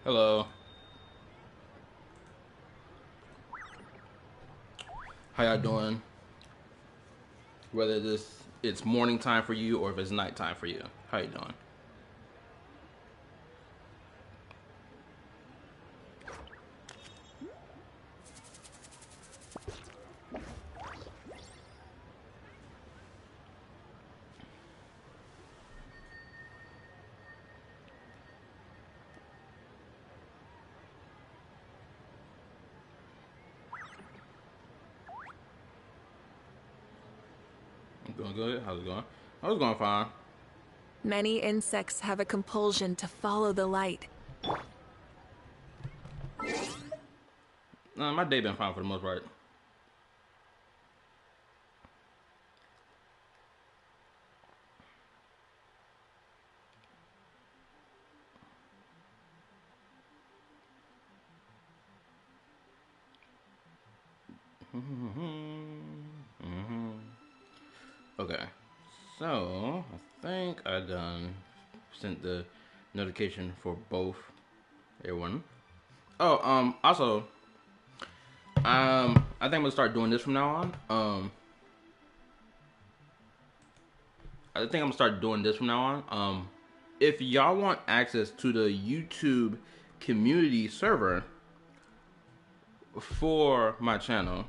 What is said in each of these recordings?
Hello. How y'all doing? Whether it's morning time for you or if it's night time for you. How you doing? I'm doing good. How's it going? I was going fine. Many insects have a compulsion to follow the light. My day been fine for the most part. Okay. So I think I done sent the notification for both everyone. Oh, also, I think I'm gonna start doing this from now on. I think I'm gonna start doing this from now on. If y'all want access to the YouTube community server for my channel,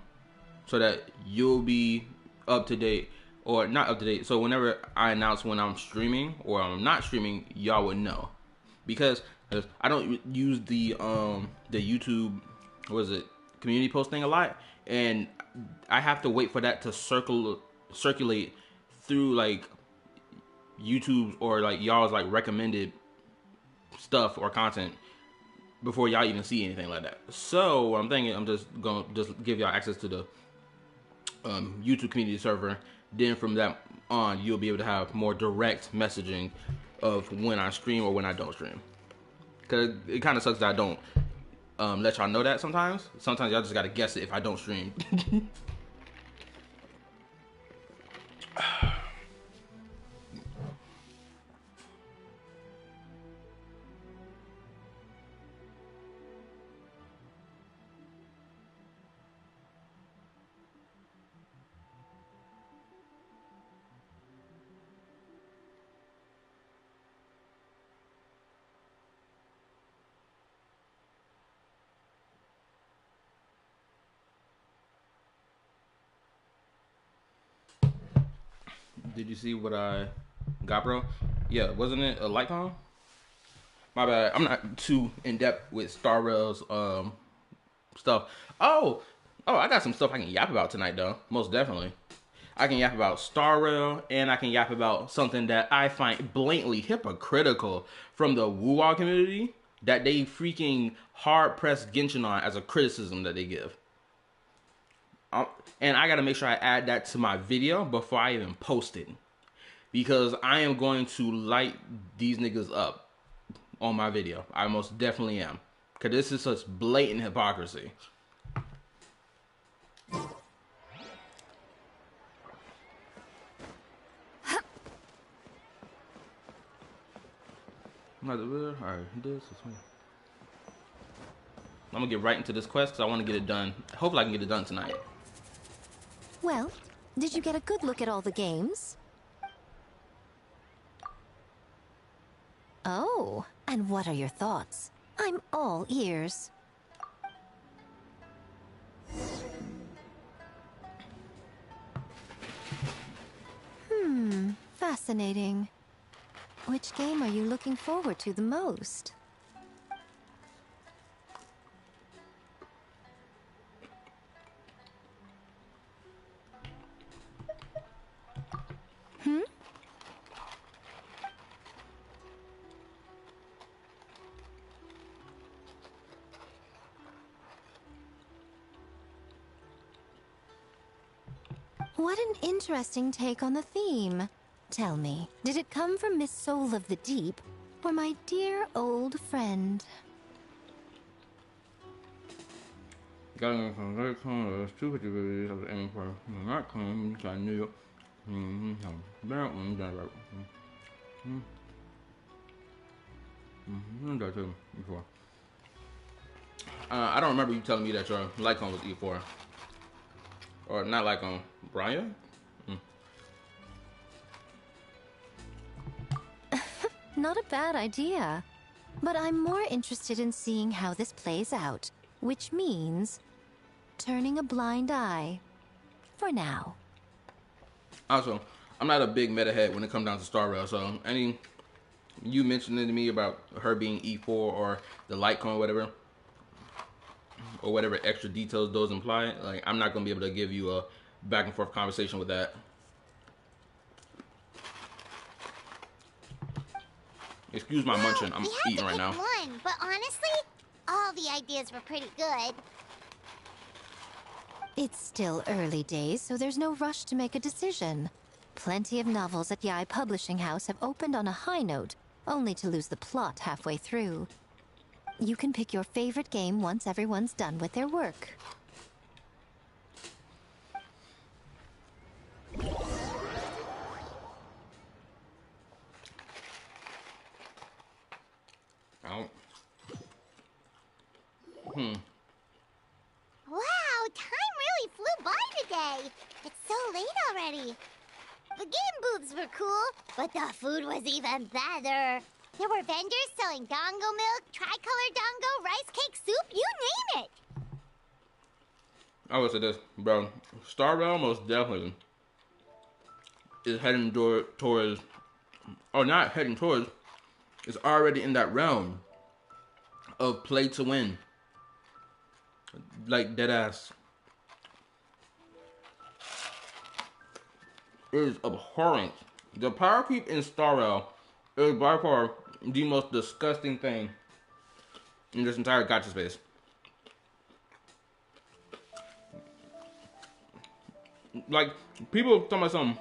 so that you'll be up to date, or not up to date. So whenever I announce when I'm streaming or I'm not streaming, y'all would know, because I don't use the YouTube, what is it, community post thing a lot, and I have to wait for that to circulate through like YouTube or like y'all's like recommended stuff or content before y'all even see anything like that. So I'm thinking I'm just gonna give y'all access to the YouTube community server. Then from that on, you'll be able to have more direct messaging of when I stream or when I don't stream. Cause it kind of sucks that I don't let y'all know that sometimes. Sometimes y'all just gotta guess it if I don't stream. Did you see what I got, bro? Yeah, wasn't it a light phone? My bad. I'm not too in depth with Star Rail's stuff. Oh, I got some stuff I can yap about tonight, though. Most definitely. I can yap about Star Rail, and I can yap about something that I find blatantly hypocritical from the Woo-Wah community, that they freaking hard-pressed Genshin on as a criticism that they give. And I gotta make sure I add that to my video before I even post it, because I am going to light these niggas up on my video. I most definitely am, because this is such blatant hypocrisy. Alright, this is me. I'm gonna get right into this quest because I want to get it done. Hopefully I can get it done tonight. Well, did you get a good look at all the games? Oh, and what are your thoughts? I'm all ears. Fascinating. Which game are you looking forward to the most? What an interesting take on the theme. Tell me, did it come from Miss Soul of the Deep, or my dear old friend? Got it from very close to 250 videos I was aiming for. Not clean, so I knew. That too before. I don't remember you telling me that your Lycon was E4. Or not Lycon, Brian? Not a bad idea. But I'm more interested in seeing how this plays out, which means turning a blind eye. For now. Also, I'm not a big meta head when it comes down to Star Rail, so you mentioned it to me about her being E4 or the Lycon or whatever extra details those imply, like I'm not gonna be able to give you a back and forth conversation with that. Excuse my munching, I'm eating right now. One, but honestly, all the ideas were pretty good. It's still early days, so there's no rush to make a decision. Plenty of novels at Yai Publishing House have opened on a high note, only to lose the plot halfway through. You can pick your favorite game once everyone's done with their work. Wow, time really flew by today. It's so late already. The game booths were cool, but the food was even better. There were vendors selling dongo milk, tricolor dongo, rice cake soup, you name it. I would say this, bro. Star Rail most definitely is heading towards, or not heading towards, it's already in that realm of play to win. Like dead ass. It is abhorrent. The power creep in Star Rail is by far the most disgusting thing in this entire gacha space. Like, people talking about some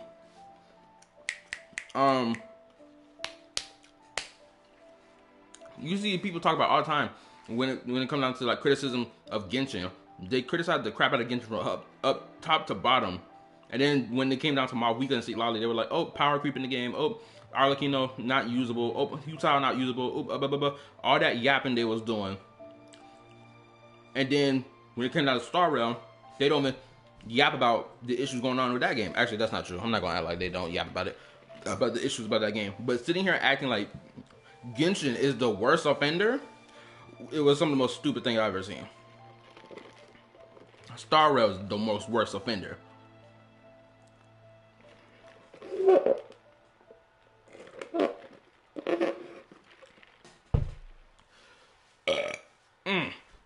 you see people talk about all the time when it comes down to like criticism of Genshin. They criticize the crap out of Genshin from up top to bottom. And then when it came down to Malvika and Seat Lolly, they were like, oh, power creep in the game. Oh, Arlecchino not usable. Oh, Hutile not usable. Oh, blah, blah, blah. All that yapping they was doing. And then when it came down to Star Rail, they don't even yap about the issues going on with that game. Actually, that's not true. I'm not going to act like they don't yap about it, about the issues about that game. But sitting here acting like Genshin is the worst offender, it was some of the most stupid thing I've ever seen. Star Rail is the most worst offender.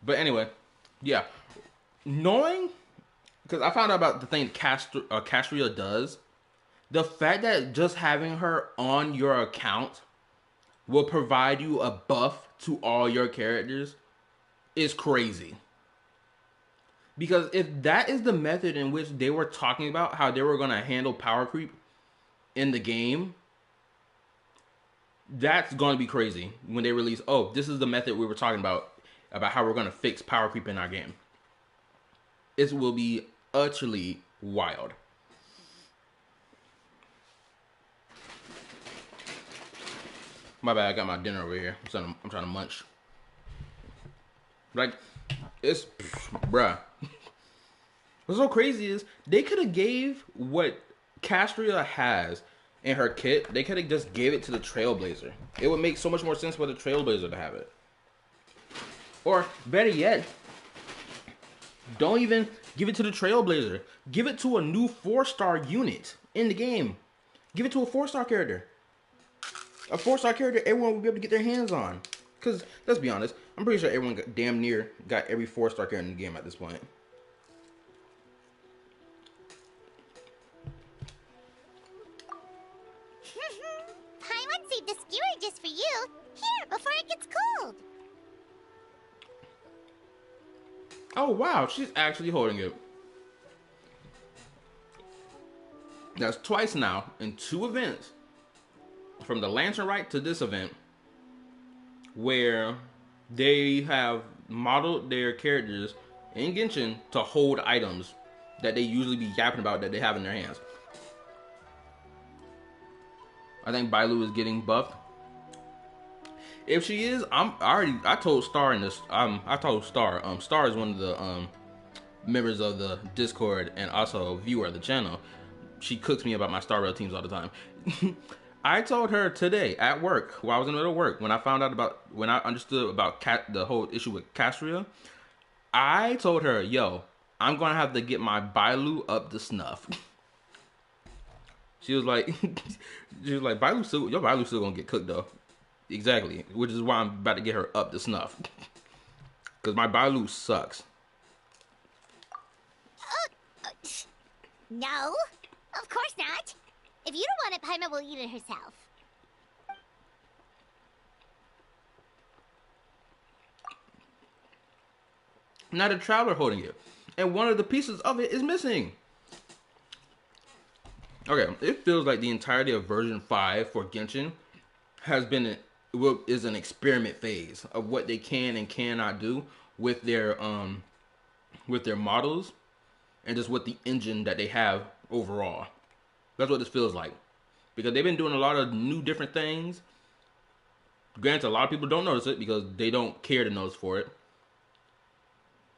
But anyway, yeah. Knowing, because I found out about the thing Castria does, the fact that just having her on your account will provide you a buff to all your characters is crazy. Because if that is the method in which they were talking about how they were going to handle power creep in the game, that's going to be crazy when they release, oh, this is the method we were talking about how we're going to fix power creep in our game. It will be utterly wild. My bad, I got my dinner over here. I'm trying to munch. Like, it's, bruh. What's so crazy is they could have gave what Castria has in her kit. They could have just gave it to the Trailblazer. It would make so much more sense for the Trailblazer to have it. Or better yet, don't even give it to the Trailblazer. Give it to a new 4-star unit in the game. Give it to a 4-star character. A 4-star character everyone will be able to get their hands on. Because, let's be honest, I'm pretty sure everyone damn near got every 4-star character in the game at this point. Paimon saved the skewer just for you. Here, before it gets cold. Oh, wow, she's actually holding it. That's twice now in 2 events. From the Lantern Rite to this event, where they have modeled their characters in Genshin to hold items that they usually be yapping about that they have in their hands. I think Bailu is getting buffed. If she is, I told Star in this. I told Star. Star is one of the members of the Discord and also a viewer of the channel. She cooks me about my Star Rail teams all the time. I told her today at work, while I was in the middle of work, when I understood about the whole issue with Castria, I told her, yo, I'm gonna have to get my Bailu up to snuff. She was like, your Bailu's still gonna get cooked though. Exactly, which is why I'm about to get her up to snuff. Cause my Bailu sucks. No, of course not. If you don't want it, Paima will eat it herself. Now the traveler holding it, and one of the pieces of it is missing. Okay, it feels like the entirety of version 5 for Genshin is an experiment phase of what they can and cannot do with their models and just with the engine that they have overall. That's what this feels like, because they've been doing a lot of new different things. Granted, a lot of people don't notice it because they don't care to notice for it,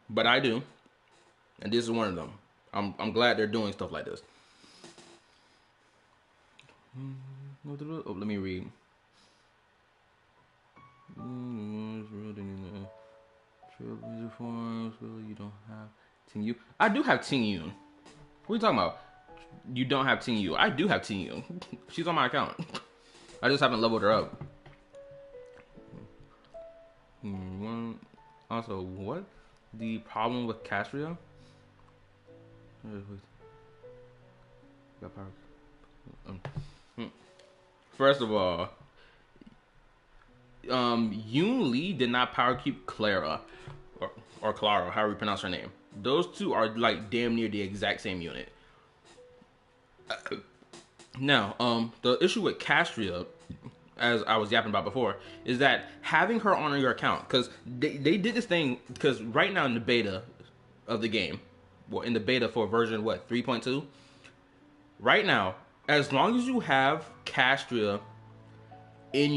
but I do, and this is one of them. I'm glad they're doing stuff like this. Oh, let me read. Trailblazer forms. You don't have Ting Yu. I do have Ting Yu. What are you talking about? You don't have Ting Yu. I do have Ting Yu. She's on my account. I just haven't leveled her up. Also, what? The problem with Castria? First of all, Yoon Lee did not power keep Clara, or Clara, however you pronounce her name. Those two are like damn near the exact same unit. Now, the issue with Castria, as I was yapping about before, is that having her on your account, because they did this thing, because right now in the beta of the game, well, in the beta for version, 3.2? Right now, as long as you have Castria on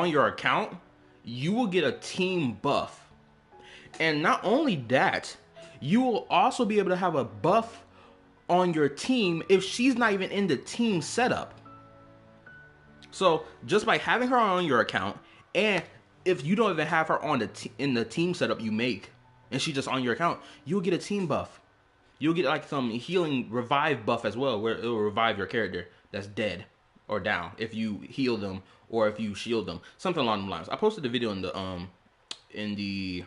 your account, you will get a team buff. And not only that, you will also be able to have a buff on your team if she's not even in the team setup. So just by having her on your account, and if you don't even have her on in the team setup you make, and she's just on your account, you'll get a team buff. You'll get like some healing revive buff as well, where it will revive your character that's dead or down if you heal them or if you shield them, something along those lines. I posted the video in the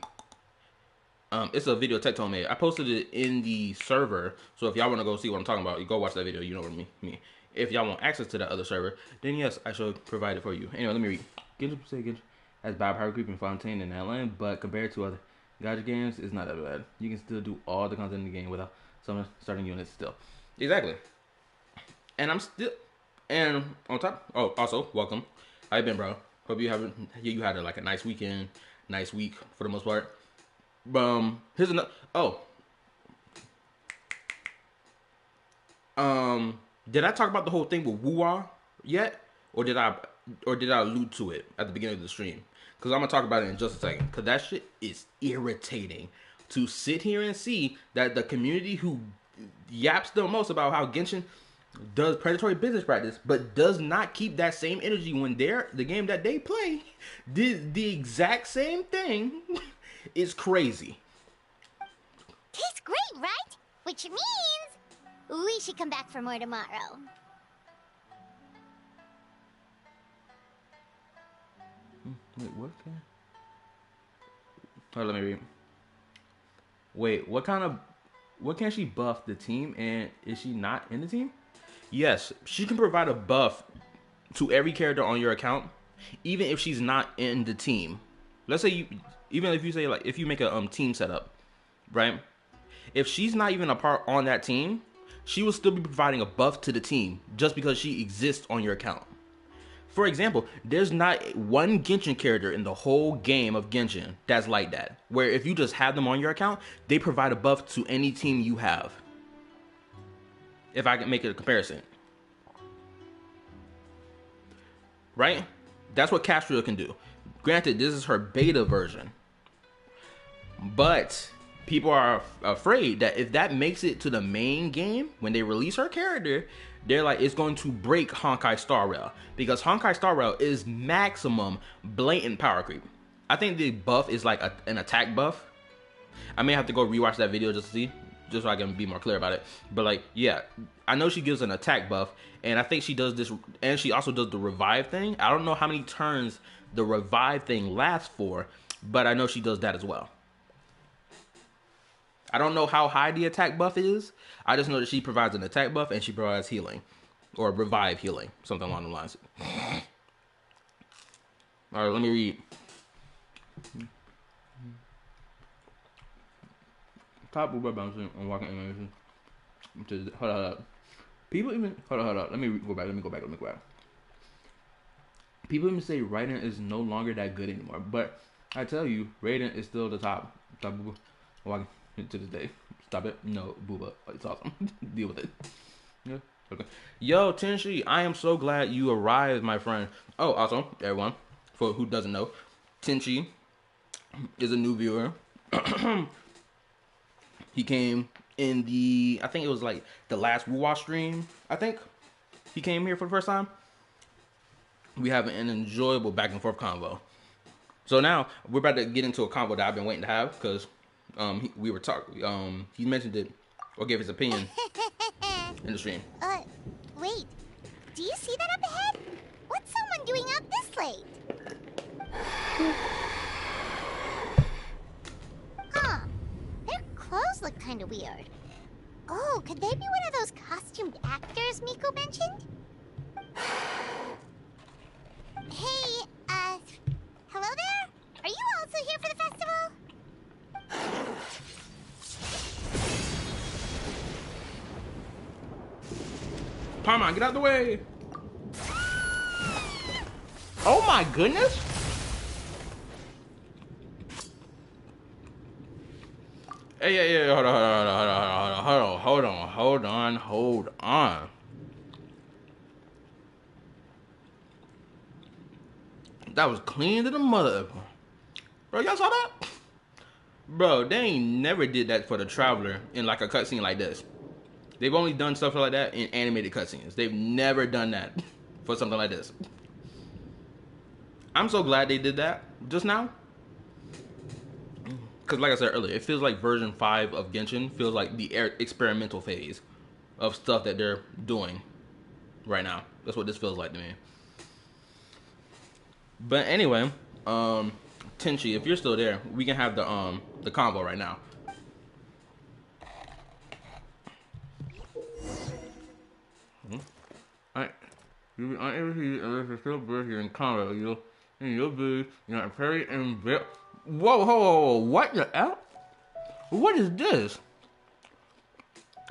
it's a video Tectone made. I posted it in the server, so if y'all want to go see what I'm talking about, you go watch that video. You know what I mean. If y'all want access to that other server, then yes, I shall provide it for you. Anyway, let me read. Genshin has bad power creep and Fontaine in that land, but compared to other gacha games, it's not that bad. You can still do all the content in the game without some starting units still. Exactly. And I'm still, and on top, oh, also, welcome. How you been, bro? Hope you had like a nice weekend, nice week for the most part. Here's another, did I talk about the whole thing with Wuwa yet? Or did I allude to it at the beginning of the stream? Because I'm going to talk about it in just a second. Because that shit is irritating. To sit here and see that the community who yaps the most about how Genshin does predatory business practice, but does not keep that same energy when the game that they play did the exact same thing, is crazy. Tastes great, right? Which means we should come back for more tomorrow. Wait, what? Oh, let me read. Wait, what can she buff the team, and is she not in the team? Yes, she can provide a buff to every character on your account, even if she's not in the team. Let's say even if you say, like, if you make a team setup, right? If she's not even a part on that team, she will still be providing a buff to the team just because she exists on your account. For example, there's not one Genshin character in the whole game of Genshin that's like that, where if you just have them on your account, they provide a buff to any team you have. If I can make it a comparison. Right? That's what Castria can do. Granted, this is her beta version, but people are afraid that if that makes it to the main game, when they release her character, they're like, it's going to break Honkai Star Rail, because Honkai Star Rail is maximum blatant power creep. I think the buff is like an attack buff. I may have to go rewatch that video just to see, just so I can be more clear about it. But like, yeah, I know she gives an attack buff, and I think she does this, and she also does the revive thing. I don't know how many turns the revive thing lasts for, but I know she does that as well. I don't know how high the attack buff is. I just know that she provides an attack buff and she provides healing, or revive healing, something along the lines. All right, let me read. Top web bouncing on walking animation. Hold up. People even hold up. Let me go back. People even say Raiden is no longer that good anymore, but I tell you, Raiden is still the top walking to this day. Stop it. No, Booba. It's awesome. Deal with it. Yeah. Okay. Yo, Tenshi, I am so glad you arrived, my friend. Oh, also, everyone, for who doesn't know, Tenshi is a new viewer. He came in the, I think it was like the last Wuwa stream. I think he came here for the first time. We have an enjoyable back and forth convo. So now we're about to get into a convo that I've been waiting to have, because we were talking. He mentioned it or gave his opinion in the stream. Wait. Do you see that up ahead? What's someone doing out this late? Huh. Their clothes look kind of weird. Oh, could they be one of those costumed actors Miko mentioned? Hey, hello there? Are you also here for the festival? Paimon, get out the way! Oh my goodness! Hey, hold on. That was clean to the mother. Bro, y'all saw that? Bro, they ain't never did that for the Traveler in like a cutscene like this. They've only done stuff like that in animated cutscenes. They've never done that for something like this. I'm so glad they did that just now. Because like I said earlier, it feels like version 5 of Genshin feels like the experimental phase of stuff that they're doing right now. That's what this feels like to me. But anyway, Tenshi, if you're still there, we can have the convo right now. Alright. You'll be unable to use unless you're still birth here in combo. You'll be, parry and veil. Whoa, what the hell? What is this?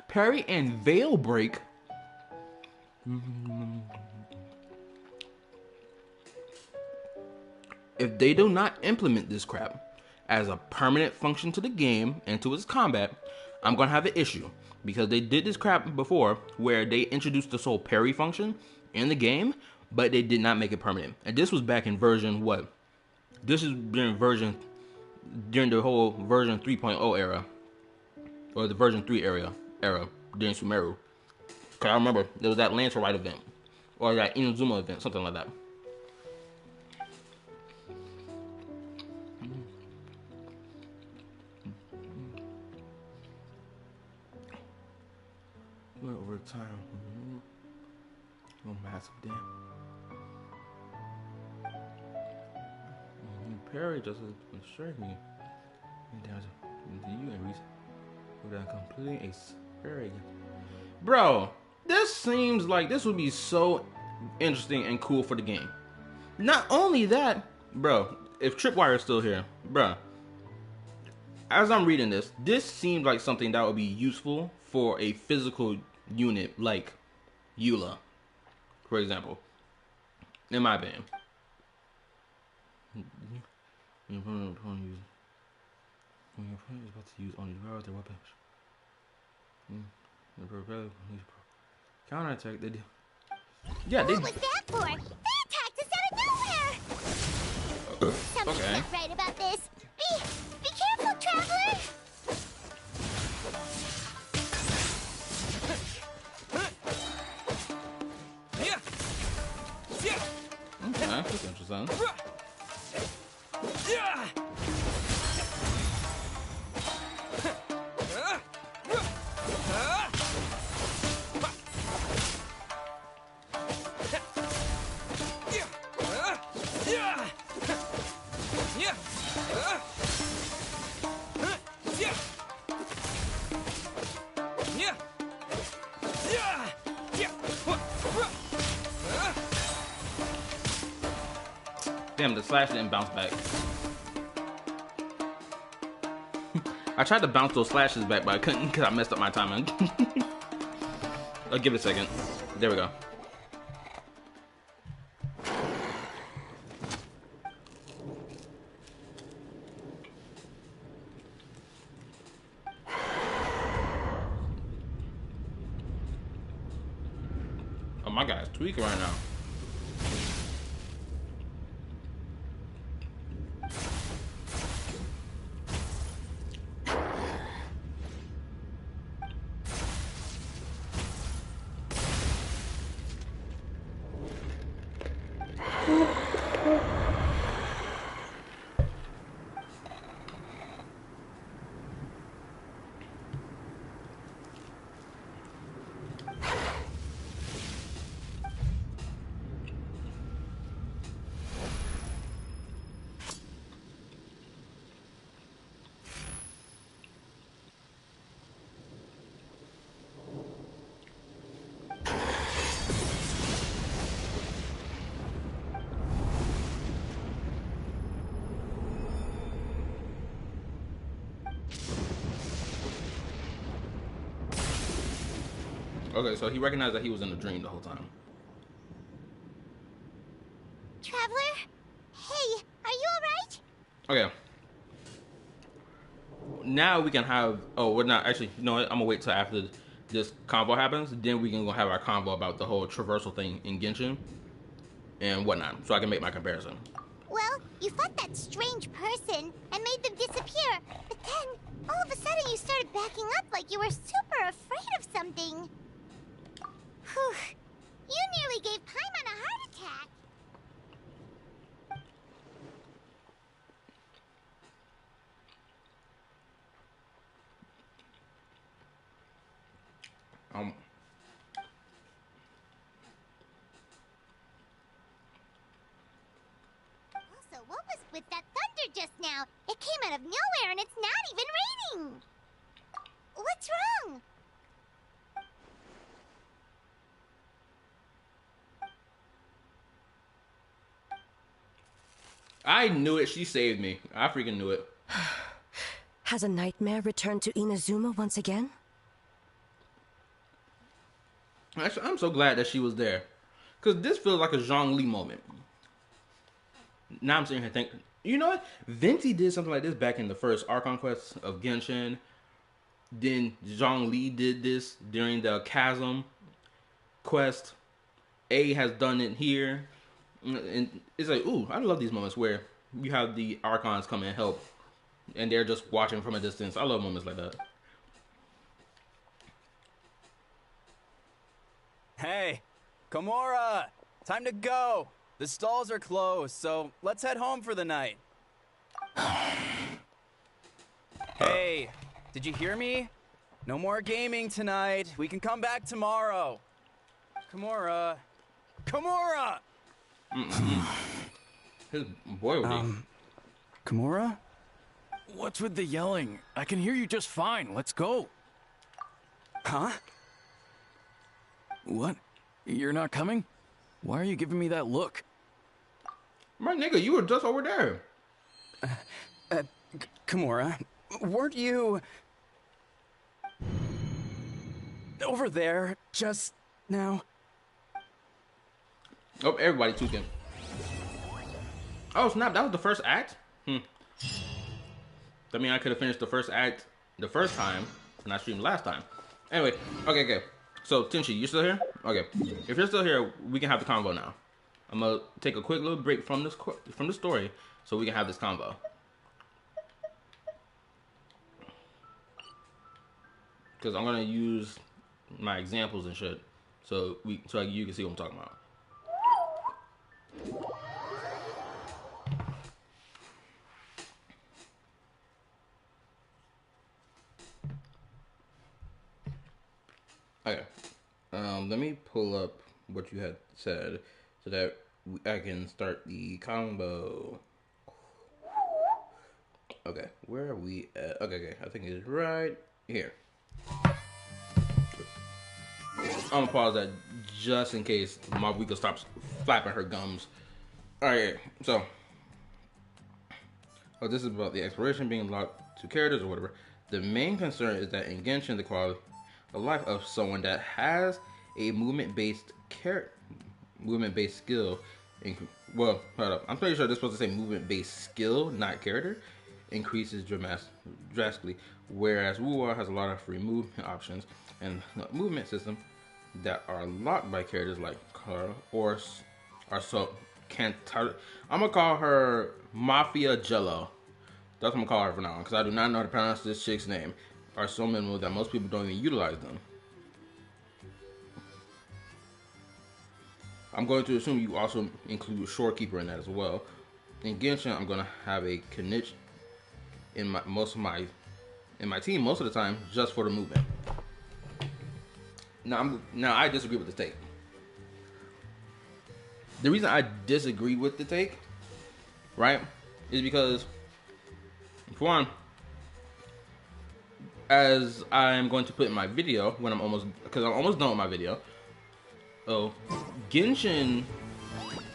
Parry and veil break? If they do not implement this crap as a permanent function to the game and to its combat, I'm gonna have an issue. Because they did this crap before where they introduced this whole parry function in the game, but they did not make it permanent. And this was back in version what? This is during the whole version 3.0 era. Or the version 3 era during Sumeru. Cause I remember there was that Lancer Ride event. Or that Inazuma event, something like that. Over time, massive damage. Parry just strike me. Damage to you and reach without completing a parry. Bro, this seems like this would be so interesting and cool for the game. Not only that, bro, if Tripwire is still here, bro, as I'm reading this, this seems like something that would be useful for a physical unit like Eula, for example, in my opinion. When your opponent is about to use only their weapons. Counter attack, they do. Yeah, What was that for? They attacked us out of nowhere! Okay. Not right about this. Be careful, traveler. Okay, that's interesting. Damn, the slash didn't bounce back. I tried to bounce those slashes back, but I couldn't because I messed up my timing. I'll give it a second. There we go. Oh, my guy's tweaking right now. Okay, so he recognized that he was in a dream the whole time. Traveler? Hey, are you alright? Okay. Now we can have... Oh, we're not... Actually, you know what? I'm gonna wait till after this convo happens. Then we can go have our convo about the whole traversal thing in Genshin and whatnot, so I can make my comparison. Well, you fought that strange person and made them disappear. But then, all of a sudden you started backing up like you were super afraid of something. Whew. You nearly gave Paimon a heart attack. Also, what was with that thunder just now? It came out of nowhere and it's not even raining. What's wrong? I knew it. She saved me. I freaking knew it. Has a nightmare returned to Inazuma once again? Actually, I'm so glad that she was there. Because this feels like a Zhongli moment. Now I'm sitting here thinking, you know what? Venti did something like this back in the first Archon quest of Genshin. Then Zhongli did this during the Chasm quest. A has done it here. And it's like, ooh, I love these moments where you have the Archons come and help. And they're just watching from a distance. I love moments like that. Hey, Komura! Time to go! The stalls are closed, so let's head home for the night. Hey, did you hear me? No more gaming tonight. We can come back tomorrow. Komura! Komura! His boy would be. Komura? What's with the yelling? I can hear you just fine. Let's go. Huh? What? You're not coming? Why are you giving me that look? My nigga, you were just over there. Komura, weren't you... over there just now? Oh, everybody took him. Oh, snap. That was the first act? I mean, I could have finished the first act the first time, and I streamed last time. Anyway, okay. So, Tenchi, you still here? Okay. If you're still here, we can have the convo now. I'm gonna take a quick little break from the story so we can have this convo. Because I'm gonna use my examples and shit, so you can see what I'm talking about. Okay, let me pull up what you had said so that I can start the combo. Okay, where are we at? Okay, I think it's right here. I'm gonna pause that just in case Marika stops flapping her gums. Alright, so this is about the exploration being locked to characters or whatever. The main concern is that in Genshin, the quality of life of someone that has a movement-based skill. Well, hold up. I'm pretty sure they're supposed to say movement-based skill, not character. Increases drastically, whereas Wuwa has a lot of free movement options and movement system that are locked by characters like Carl or so can't. I'm gonna call her Mafia Jello. That's what I'm gonna call her for now, because I do not know how to pronounce this chick's name. Are so minimal that most people don't even utilize them. I'm going to assume you also include Shorekeeper in that as well. In Genshin, I'm gonna have a Knight in my team most of the time just for the movement. Now I disagree with the take. The reason I disagree with the take, right, is because, for one, as I'm going to put in my video when I'm almost done with my video. Genshin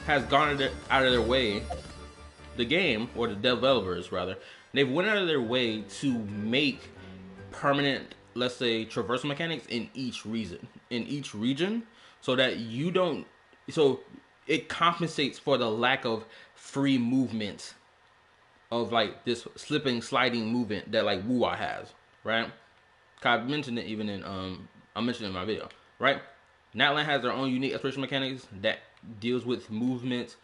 has gone out of their way, the game, or the developers rather, they've went out of their way to make permanent, let's say, traversal mechanics in each region, so that it compensates for the lack of free movement of like this slipping, sliding movement that like Wuwa has, right? I've mentioned it even in I mentioned it in my video, right? Natlan has their own unique exploration mechanics that deals with movement.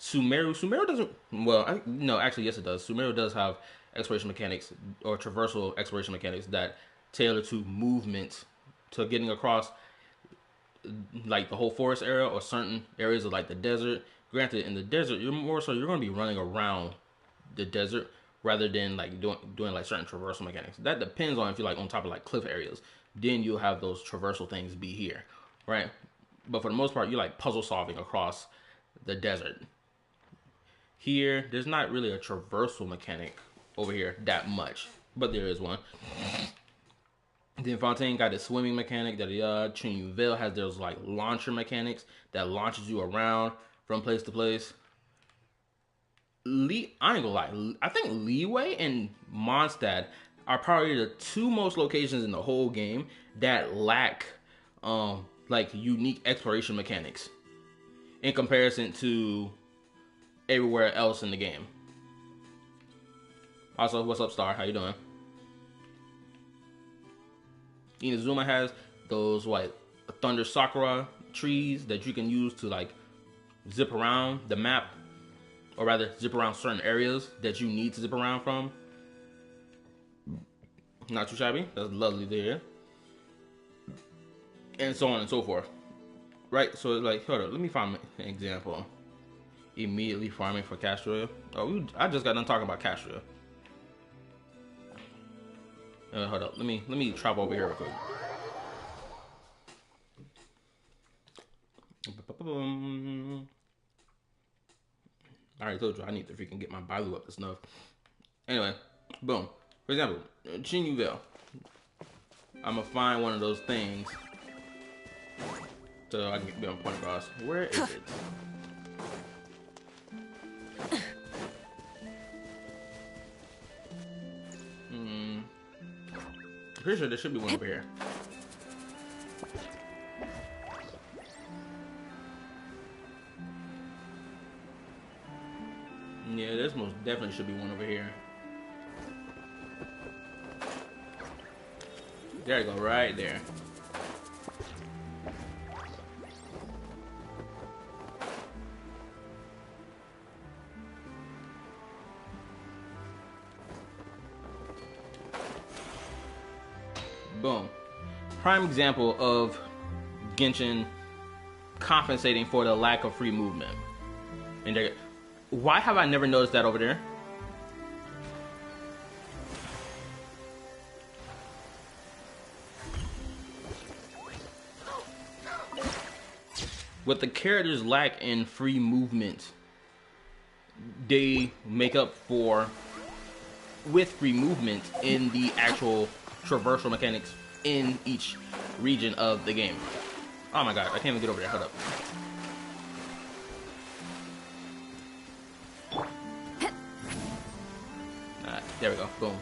Sumeru doesn't. Well, no, actually, yes, it does. Sumeru does have exploration mechanics or traversal exploration mechanics that tailor to movement, to getting across like the whole forest area or certain areas of like the desert. Granted, in the desert, you're going to be running around the desert rather than like doing like certain traversal mechanics. That depends on if you're like on top of like cliff areas. Then you'll have those traversal things be here, right? But for the most part, you're like puzzle solving across the desert. Here, there's not really a traversal mechanic over here that much, but there is one. Then Fontaine got the swimming mechanic. Chinyuville has those like launcher mechanics that launches you around from place to place. I ain't gonna lie. I think Leeway and Mondstadt are probably the two most locations in the whole game that lack like unique exploration mechanics in comparison to everywhere else in the game. Also, what's up, Star? How you doing? Inazuma has those like Thunder Sakura trees that you can use to like zip around the map, or rather zip around certain areas that you need to zip around from. Not too shabby. That's lovely there. And so on and so forth. Right? So it's like, hold up, let me find an example. Immediately farming for Castria. I just got done talking about Castria. Hold up, let me travel over here real quick. I already told you I need to freaking get my Bailu up to snuff. Anyway, boom. For example, Chinyuville. I'm gonna find one of those things so I can get my point across. Where is it? Pretty sure there should be one over here. Yeah, there's most definitely should be one over here. There you go, right there. Boom. Prime example of Genshin compensating for the lack of free movement. And why have I never noticed that over there? What the characters lack in free movement, they make up for with free movement in the actual traversal mechanics in each region of the game. Oh my god, I can't even get over there. Hold up. Alright, there we go. Boom.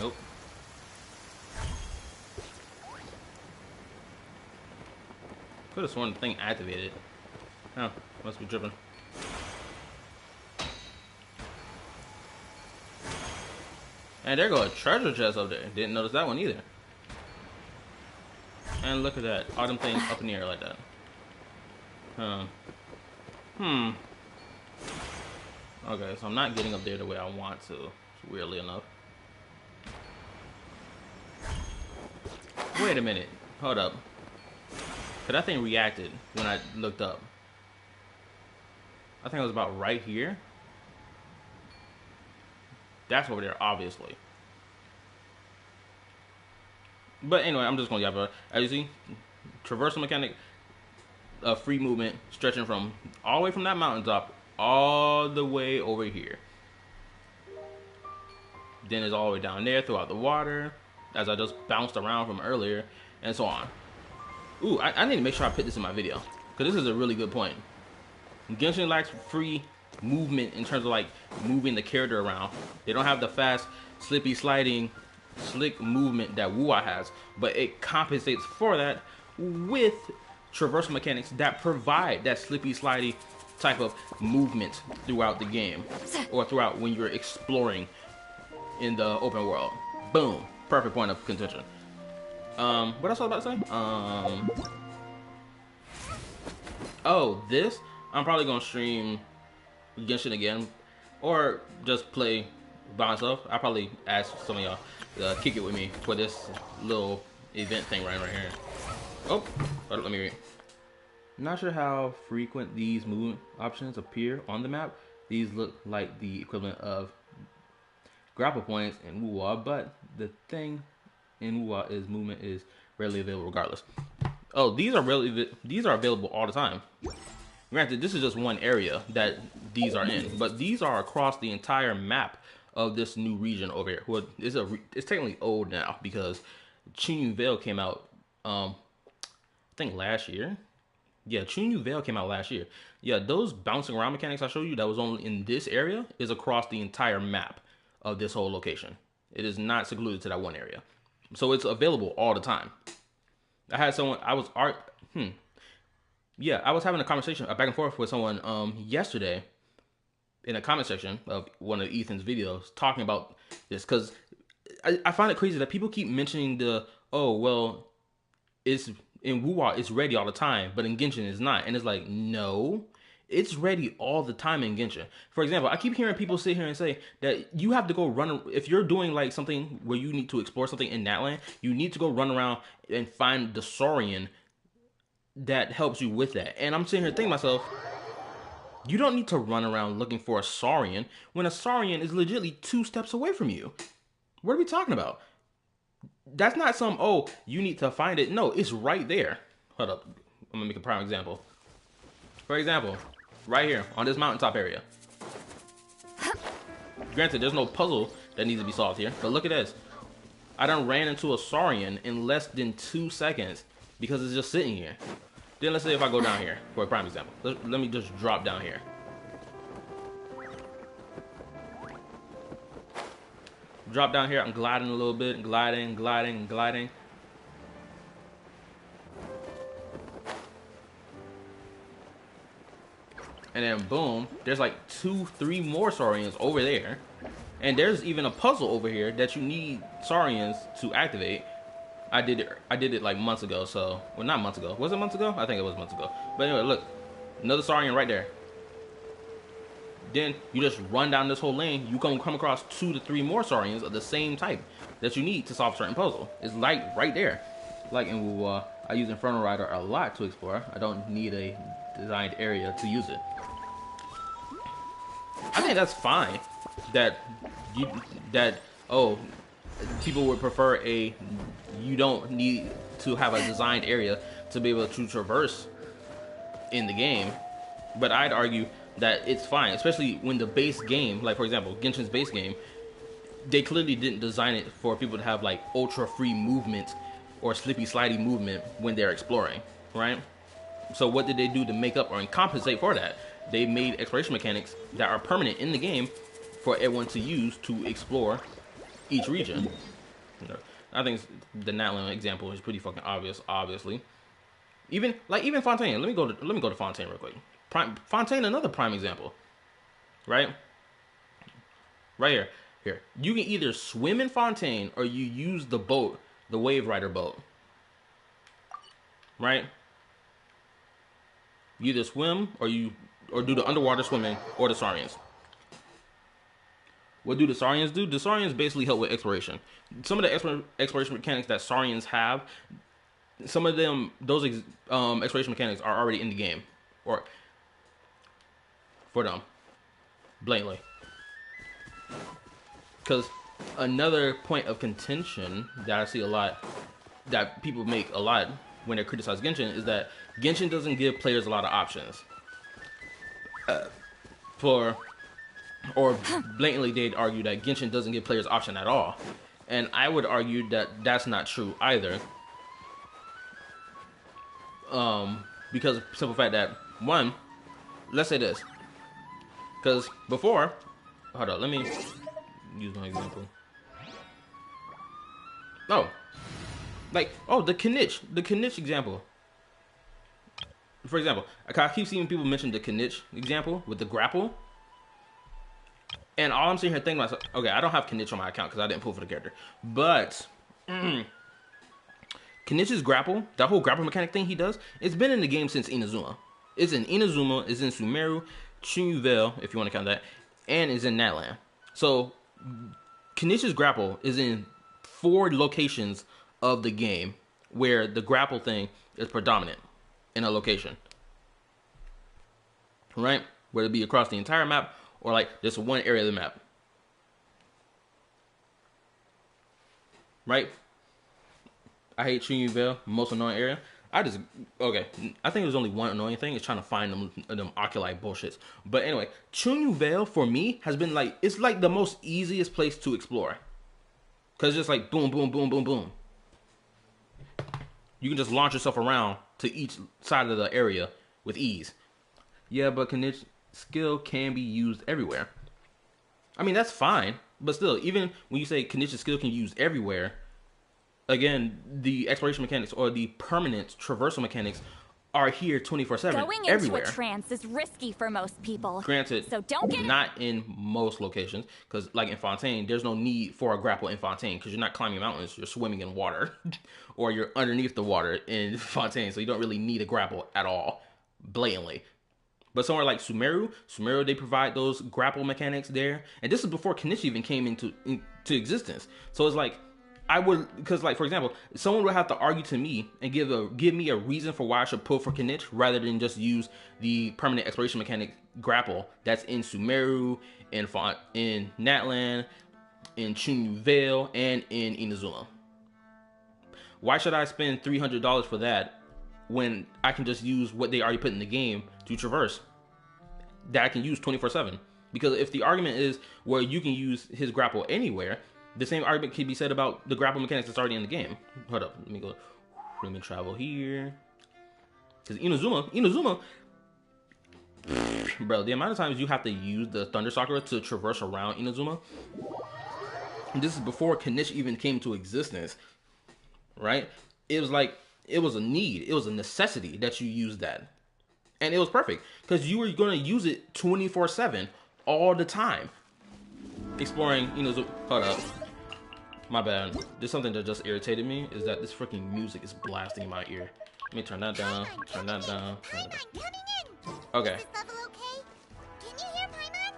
Nope. Could have sworn the thing activated. Oh, must be dripping. And there go a treasure chest up there. Didn't notice that one either. And look at that. All them things up in the air like that. Okay, so I'm not getting up there the way I want to, weirdly enough. Wait a minute. Hold up. Cause that thing reacted when I looked up. I think it was about right here. That's over there, obviously. But anyway, I'm just gonna yap it. As you see, traversal mechanic, free movement stretching from all the way from that mountaintop all the way over here. Then it's all the way down there throughout the water, as I just bounced around from earlier, and so on. Ooh, I need to make sure I put this in my video, because this is a really good point. Genshin lacks free movement in terms of like moving the character around. They don't have the fast, slippy, sliding, slick movement that Wuwa has, but it compensates for that with traversal mechanics that provide that slippy, slidey type of movement throughout the game, or throughout when you're exploring in the open world. Boom. Perfect point of contention. What else was I about to say? Oh, this? I'm probably gonna stream Genshin again, or just play by myself. I'll probably ask some of y'all to kick it with me for this little event thing right here. Oh, let me read. Not sure how frequent these movement options appear on the map. These look like the equivalent of grapple points in Wuwa, but the thing in Wuwa is movement is rarely available regardless. Oh, these are available all the time. Granted, this is just one area that these are in, but these are across the entire map of this new region over here. Well, it's technically old now because Chinyu Vale came out, I think last year. Yeah, Chinyu Vale came out last year. Yeah, those bouncing around mechanics I showed you that was only in this area is across the entire map of this whole location. It is not secluded to that one area. So it's available all the time. I had someone, I was having a conversation, back and forth with someone yesterday in a comment section of one of Ethan's videos talking about this, because I find it crazy that people keep mentioning it's in Wuwa, it's ready all the time, but in Genshin it's not. And it's like, no, it's ready all the time in Genshin. For example, I keep hearing people sit here and say that you have to go run, if you're doing like something where you need to explore something in that land, you need to go run around and find the Saurian that helps you with that. And I'm sitting here thinking to myself, you don't need to run around looking for a Saurian when a Saurian is legitimately 2 steps away from you. What are we talking about? That's not some, oh, you need to find it. No, it's right there. Hold up. I'm gonna make a prime example. For example, right here on this mountaintop area. Granted, there's no puzzle that needs to be solved here, but look at this. I done ran into a Saurian in less than 2 seconds because it's just sitting here. Then let's say if I go down here for a prime example. Let me just drop down here. Drop down here, I'm gliding a little bit, gliding. And then boom, there's like 2-3 more Saurians over there. And there's even a puzzle over here that you need Saurians to activate. I did it like months ago, so well, not months ago. Was it months ago? I think it was months ago. But anyway, look, another Saurian right there. Then you just run down this whole lane. You come across 2 to 3 more Saurians of the same type that you need to solve a certain puzzle. It's like right there. Like in WoW, I use Inferno Rider a lot to explore. I don't need a designed area to use it. I think that's fine. People would prefer you don't need to have a designed area to be able to traverse in the game. But I'd argue that it's fine, especially when the base game, like for example, Genshin's base game, they clearly didn't design it for people to have like ultra free movement or slippy slidey movement when they're exploring, right? So what did they do to make up or compensate for that? They made exploration mechanics that are permanent in the game for everyone to use to explore each region. I think the Natlan example is pretty fucking obvious. Obviously, even Fontaine. Let me go to Fontaine real quick. Fontaine, another prime example, right? Right here. Here, you can either swim in Fontaine or you use the boat, the Wave Rider boat, right? You either swim or do the underwater swimming or the Saurians. What do the Saurians do? The Saurians basically help with exploration. Some of the exploration mechanics that Saurians have, some of them, those exploration mechanics are already in the game, or for them, blatantly. Because another point of contention that I see a lot, that people make a lot when they criticize Genshin, is that Genshin doesn't give players a lot of options. Or blatantly they'd argue that Genshin doesn't give players option at all. And I would argue that that's not true either. Because of the simple fact that, one, let's say this. Because before, hold on, let me use my example. The Kinich example. For example, I keep seeing people mention the Kinich example with the grapple. And all I'm sitting here thinking about, okay, I don't have Kinich on my account because I didn't pull for the character. But Kenich's grapple, that whole grapple mechanic thing he does, it's been in the game since Inazuma. It's in Inazuma, it's in Sumeru, Chunyuvale, if you want to count that, and it's in Natlan. So Kenich's grapple is in 4 locations of the game where the grapple thing is predominant in a location. Right? Whether it be across the entire map or like just one area of the map. Right? I hate Chunyuvale, most annoying area. I think there's only one annoying thing is trying to find them oculi bullshits. But anyway, Chunyuvale for me has been like, it's like the most easiest place to explore. Cause it's just like boom, boom, boom, boom, boom. You can just launch yourself around to each side of the area with ease. Yeah, but Kinich skill can be used everywhere. I mean, that's fine. But still, even when you say Kenich's skill can be used everywhere, again, the exploration mechanics or the permanent traversal mechanics are here 24/7 Going everywhere. into a trance is risky for most people. Granted, so don't get not in most locations, because like in Fontaine, there's no need for a grapple in Fontaine because you're not climbing mountains, you're swimming in water, or you're underneath the water in Fontaine, so you don't really need a grapple at all, blatantly. But somewhere like Sumeru, they provide those grapple mechanics there, and this is before Kenichi even came into existence. So it's like, because like for example, someone would have to argue to me and give me a reason for why I should pull for Kinich rather than just use the permanent exploration mechanic grapple that's in Sumeru, in Natlan, in Chunyuvale, and in Inazuma. Why should I spend $300 for that when I can just use what they already put in the game to traverse that I can use 24/7? Because if the argument is where you can use his grapple anywhere, the same argument can be said about the grapple mechanics that's already in the game. Hold up, let me travel here. Because Inazuma, bro, the amount of times you have to use the Thunder Sakura to traverse around Inazuma, this is before Kinich even came to existence, right? It was like, it was a need, it was a necessity that you use that. And it was perfect because you were going to use it 24/7 all the time. Exploring, hold up. My bad. There's something that just irritated me is that this freaking music is blasting in my ear. Let me turn that down. Turn that down. Okay. Is this level okay? Can you hear Paimon?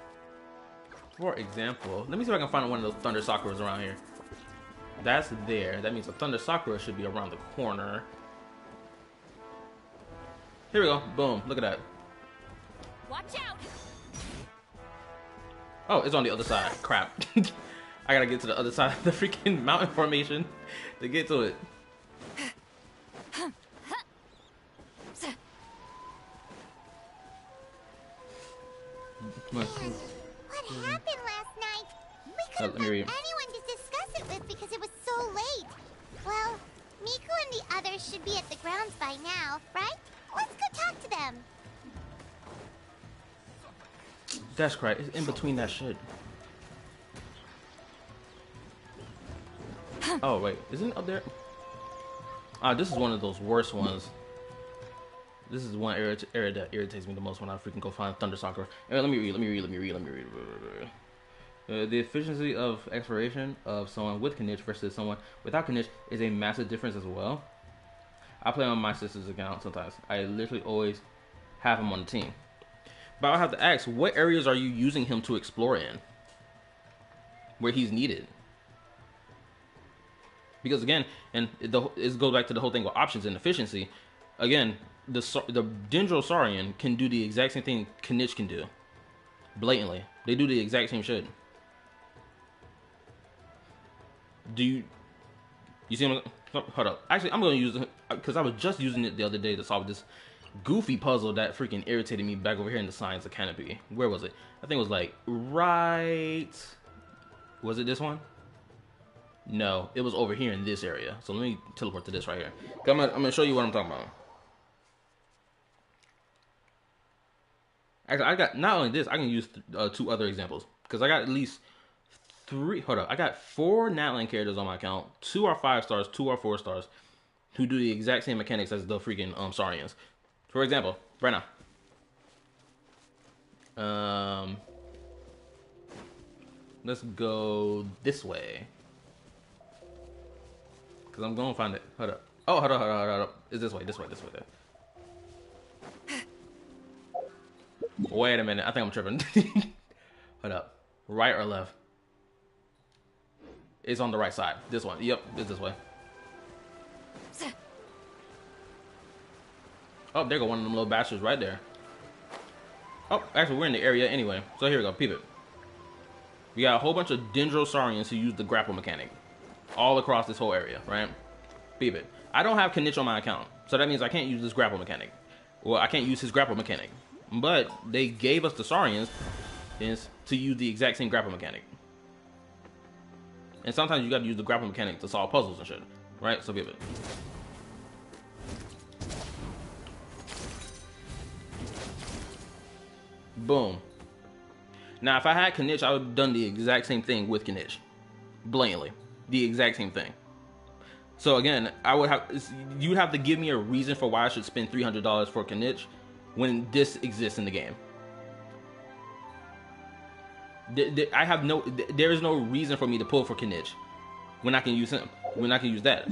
For example, let me see if I can find one of those Thunder Sakuras around here. That's there. That means a Thunder Sakura should be around the corner. Here we go. Boom. Look at that. Watch out! Oh, it's on the other side. Crap. I gotta get to the other side of the freaking mountain formation to get to it. What happened last night? We couldn't find anyone to discuss it with because it was so late. Well, Miku and the others should be at the grounds by now, right? Let's go talk to them. That's correct. It's in between that shit. Oh wait, isn't it up there? Ah, this is one of those worst ones. This is one area that irritates me the most when I freaking go find Thunder Sakura. Let me read. The efficiency of exploration of someone with Knish versus someone without Knish is a massive difference as well. I play on my sister's account sometimes. I literally always have him on the team. But I have to ask, what areas are you using him to explore in? Where he's needed? Because again, and it goes back to the whole thing with options and efficiency. Again, the Dendro Saurian can do the exact same thing Knish can do. Blatantly. They do the exact same shit. You see him? Hold up. Actually, I'm going to use it because I was just using it the other day to solve this goofy puzzle that freaking irritated me back over here in the Science of Canopy. Where was it? I think it was like right... Was it this one? No, it was over here in this area. So let me teleport to this right here. I'm going to show you what I'm talking about. Actually, I got not only this, I can use 2 other examples because I got at least 3. Hold up, I got 4 Natlan characters on my account. 2 are 5 stars, 2 are 4 stars, who do the exact same mechanics as the freaking Saurians. For example, right now, let's go this way because I'm gonna find it. Hold up. Oh, hold up. It's this way. There. Wait a minute. I think I'm tripping. Hold up. Right or left? It's on the right side. This one. Yep, it's this way. Oh, there go one of them little bastards right there. Oh, actually, we're in the area anyway. So here we go. Peep it. We got a whole bunch of Dendrosaurians who use the grapple mechanic all across this whole area, right? Peep it. I don't have Knish on my account, so that means I can't use this grapple mechanic. Well, I can't use his grapple mechanic. But they gave us the Saurians to use the exact same grapple mechanic. And sometimes you gotta use the grapple mechanic to solve puzzles and shit, right? So peep it. Boom. Now, if I had Knish, I would have done the exact same thing with Knish. Blatantly. The exact same thing. So again, you'd have to give me a reason for why I should spend $300 for Knish when this exists in the game. There is no reason for me to pull for Knish when I can use him. When I can use that.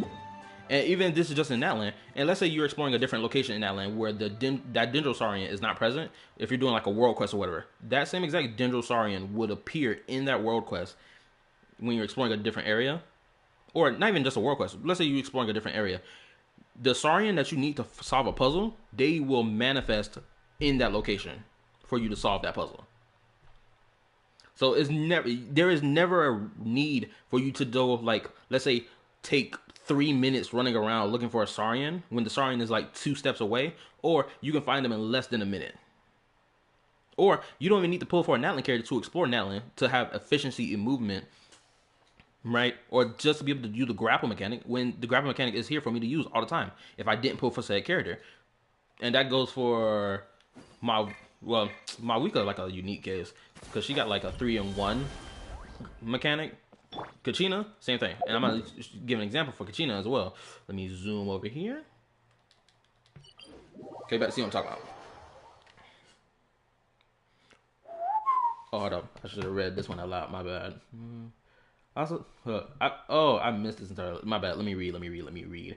And even if this is just in that land, and let's say you're exploring a different location in that land where that Dendrosaurian is not present, if you're doing like a world quest or whatever, that same exact Dendrosaurian would appear in that world quest when you're exploring a different area. Or not even just a world quest. Let's say you're exploring a different area. The Saurian that you need to solve a puzzle, they will manifest in that location for you to solve that puzzle. So there is never a need for you to do, like, let's say, take 3 minutes running around looking for a Saurian when the Saurian is like 2 steps away, or you can find them in less than a minute. Or you don't even need to pull for a Natlan character to explore Natlan to have efficiency in movement, right? Or just to be able to use the grapple mechanic when the grapple mechanic is here for me to use all the time if I didn't pull for said character. And that goes for Mawika, like a unique case, because she got like a 3-in-1 mechanic. Kachina, same thing. And I'm going to give an example for Kachina as well. Let me zoom over here. Okay, better see what I'm talking about. Oh, hold up. I should have read this one out loud. My bad. Also, I missed this entirely. My bad. Let me read.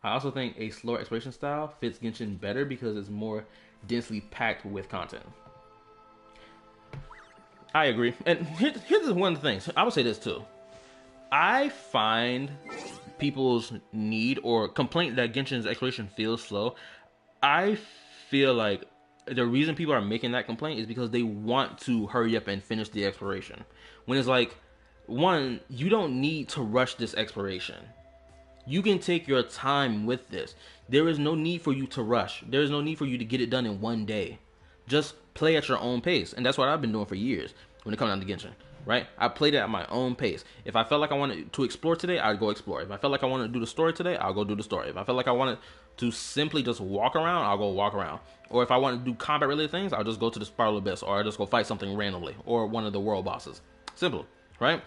I also think a slower exploration style fits Genshin better because it's more densely packed with content. I agree. And here's one of the things. I would say this too. I find people's need or complaint that Genshin's exploration feels slow. I feel like the reason people are making that complaint is because they want to hurry up and finish the exploration. When it's like, one, you don't need to rush this exploration. You can take your time with this. There is no need for you to rush. There is no need for you to get it done in one day. Just play at your own pace. And that's what I've been doing for years when it comes down to Genshin, right? I played it at my own pace. If I felt like I wanted to explore today, I'd go explore. If I felt like I wanted to do the story today, I'll go do the story. If I felt like I wanted to simply just walk around, I'll go walk around. Or if I wanted to do combat related things, I'll just go to the Spiral Abyss, or I'll just go fight something randomly, or one of the world bosses. Simple, right?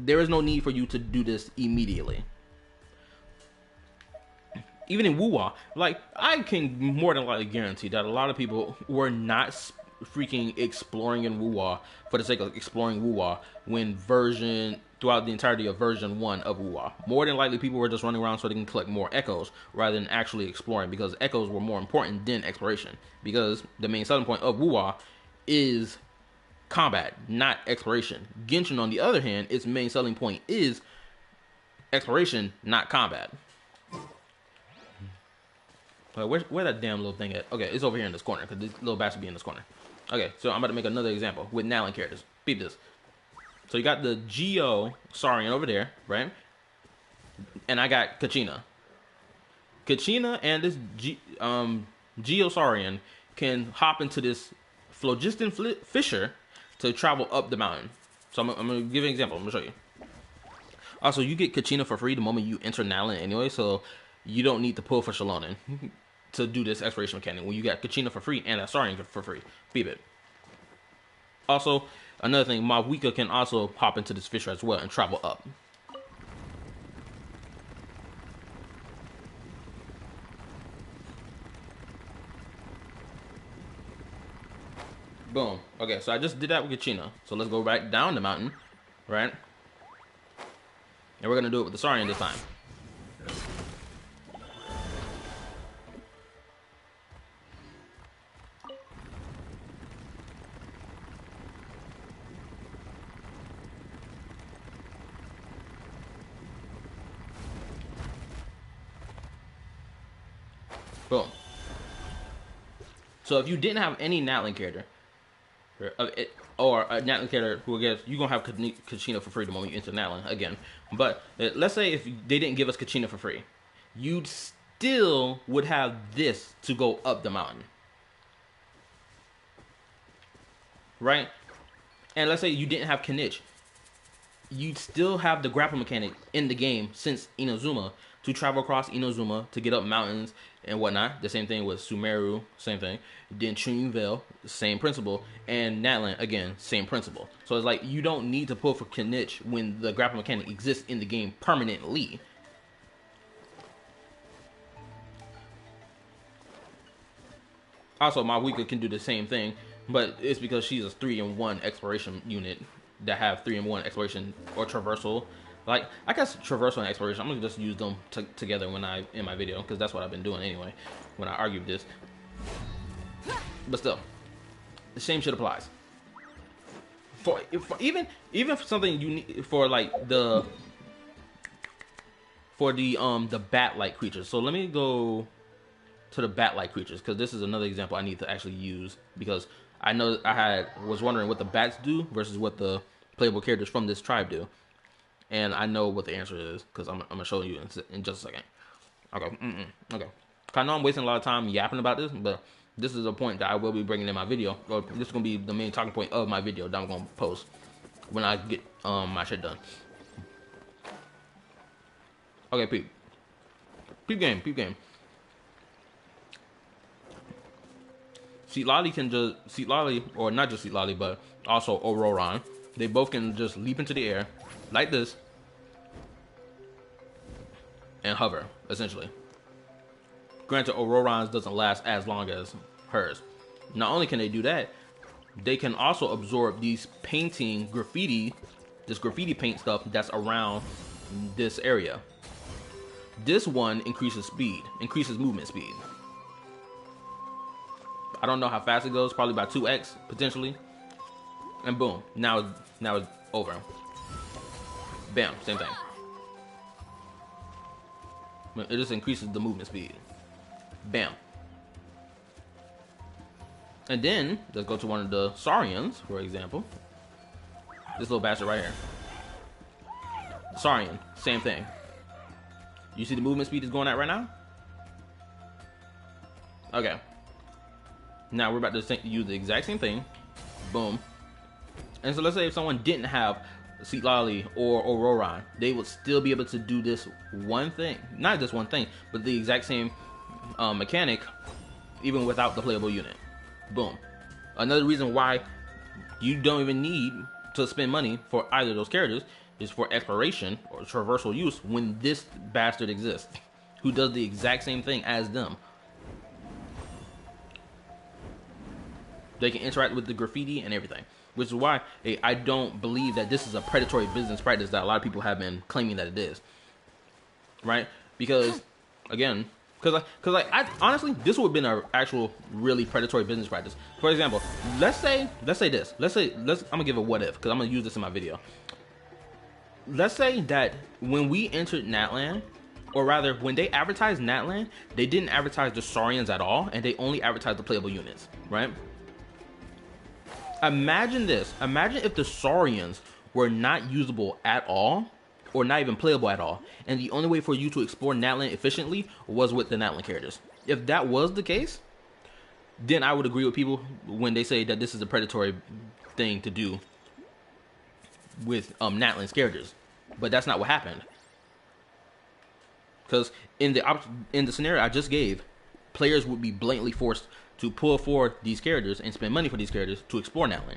There is no need for you to do this immediately. Even in Wuwa, like, I can more than likely guarantee that a lot of people were not freaking exploring in Wuwa for the sake of exploring Wuwa throughout the entirety of version 1 of Wuwa. More than likely, people were just running around so they can collect more echoes rather than actually exploring, because echoes were more important than exploration. Because the main selling point of Wuwa is combat, not exploration. Genshin, on the other hand, its main selling point is exploration, not combat. Where that damn little thing at? Okay, it's over here in this corner, because this little bastard be in this corner. Okay, so I'm about to make another example with Nalan characters. Beat this. So you got the Geo Saurian over there, right? And I got Kachina. Kachina and this Geo Saurian can hop into this phlogiston fissure to travel up the mountain. So I'm going to give you an example. I'm going to show you. Also, you get Kachina for free the moment you enter Nalan anyway, so you don't need to pull for Shalonen to do this exploration mechanic when you got Kachina for free and that Saurian for free. Beep it. Also, another thing, Mawika can also hop into this fissure as well and travel up. Boom. Okay, so I just did that with Kachina. So let's go right down the mountain, right? And we're going to do it with the Saurian this time. Boom. So if you didn't have any Natlan character, or a Natlan character who gets, you're going to have Kachina for free the moment you enter Natlan again. But let's say if they didn't give us Kachina for free, you still would have this to go up the mountain. Right? And let's say you didn't have Kanich. You'd still have the grapple mechanic in the game since Inazuma to travel across Inazuma to get up mountains and whatnot. The same thing with Sumeru, same thing. Then Chunvale, same principle. And Natlan, again, same principle. So it's like you don't need to pull for Kanich when the grapple mechanic exists in the game permanently. Also, Mawika can do the same thing, but it's because she's a 3-in-1 exploration unit that have 3-in-1 exploration or traversal. Like, I guess traversal and exploration, I'm gonna just use them together in my video, because that's what I've been doing anyway when I argue this. But still, the same shit applies. For even for something unique for like the bat-like creatures. So let me go to the bat-like creatures, because this is another example I need to actually use, because I know was wondering what the bats do versus what the playable characters from this tribe do. And I know what the answer is, because I'm going to show you in just a second. Okay. Okay. I know I'm wasting a lot of time yapping about this, but this is a point that I will be bringing in my video. Or this is going to be the main talking point of my video that I'm going to post when I get my shit done. Okay, peep. Peep game. Seatlali, or not just Seatlali, but also Auroron. They both can just leap into the air like this and hover, essentially. Granted, Auroron's doesn't last as long as hers. Not only can they do that, they can also absorb these painting graffiti, this graffiti paint stuff that's around this area. This one increases movement speed. I don't know how fast it goes, probably by 2x potentially. And boom, now it's over. Bam, same thing. It just increases the movement speed. Bam. And then let's go to one of the Saurians, for example. This little bastard right here. Saurian, same thing. You see the movement speed is going at right now? Okay. Now we're about to use the exact same thing. Boom. And so let's say if someone didn't have Citlali or Auroron, they would still be able to do this one thing. Not just one thing, but the exact same mechanic, even without the playable unit. Boom. Another reason why you don't even need to spend money for either of those characters is for exploration or traversal use when this bastard exists, who does the exact same thing as them. They can interact with the graffiti and everything, which is why I don't believe that this is a predatory business practice that a lot of people have been claiming that it is. Right? Because, again, because I honestly, this would have been an actual really predatory business practice. For example, let's say this. I'm gonna give a what if, because I'm gonna use this in my video. Let's say that when we entered Natlan, or rather, when they advertised Natlan, they didn't advertise the Saurians at all, and they only advertised the playable units, right? Imagine this. Imagine if the Saurians were not usable at all, or not even playable at all, and the only way for you to explore Natlan efficiently was with the Natlan characters. If that was the case, then I would agree with people when they say that this is a predatory thing to do with Natlan's characters. But that's not what happened. Because in the scenario I just gave, players would be blatantly forced to pull forward these characters and spend money for these characters to explore Natlan.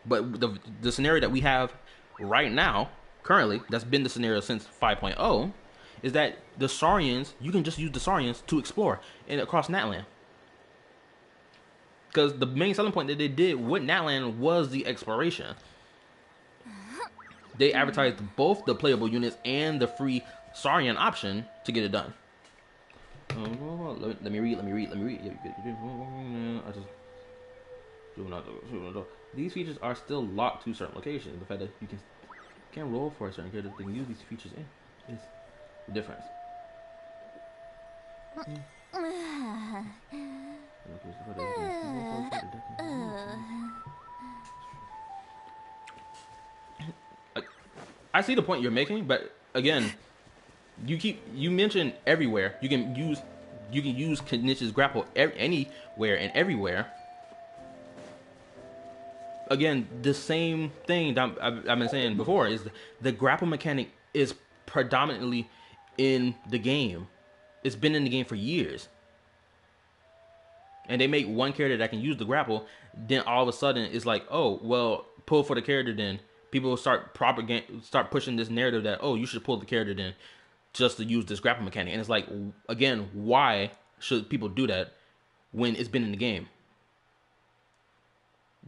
But the scenario that we have right now, currently, that's been the scenario since 5.0, is that the Saurians, you can just use the Saurians to explore across Natlan. Because the main selling point that they did with Natlan was the exploration. They advertised both the playable units and the free Saurian option to get it done. Let me read. I just do not. These features are still locked to certain locations. The fact that you can't roll for a certain character, they can use these features in is the difference. I see the point you're making, but again, you mentioned everywhere. You can use Knich's grapple anywhere and everywhere. Again, the same thing that I've been saying before is the grapple mechanic is predominantly in the game. It's been in the game for years. And they make one character that can use the grapple, then all of a sudden it's like, oh, well, pull for the character then. People start pushing this narrative that, oh, you should pull the character then just to use this grapple mechanic. And it's like, again, why should people do that when it's been in the game?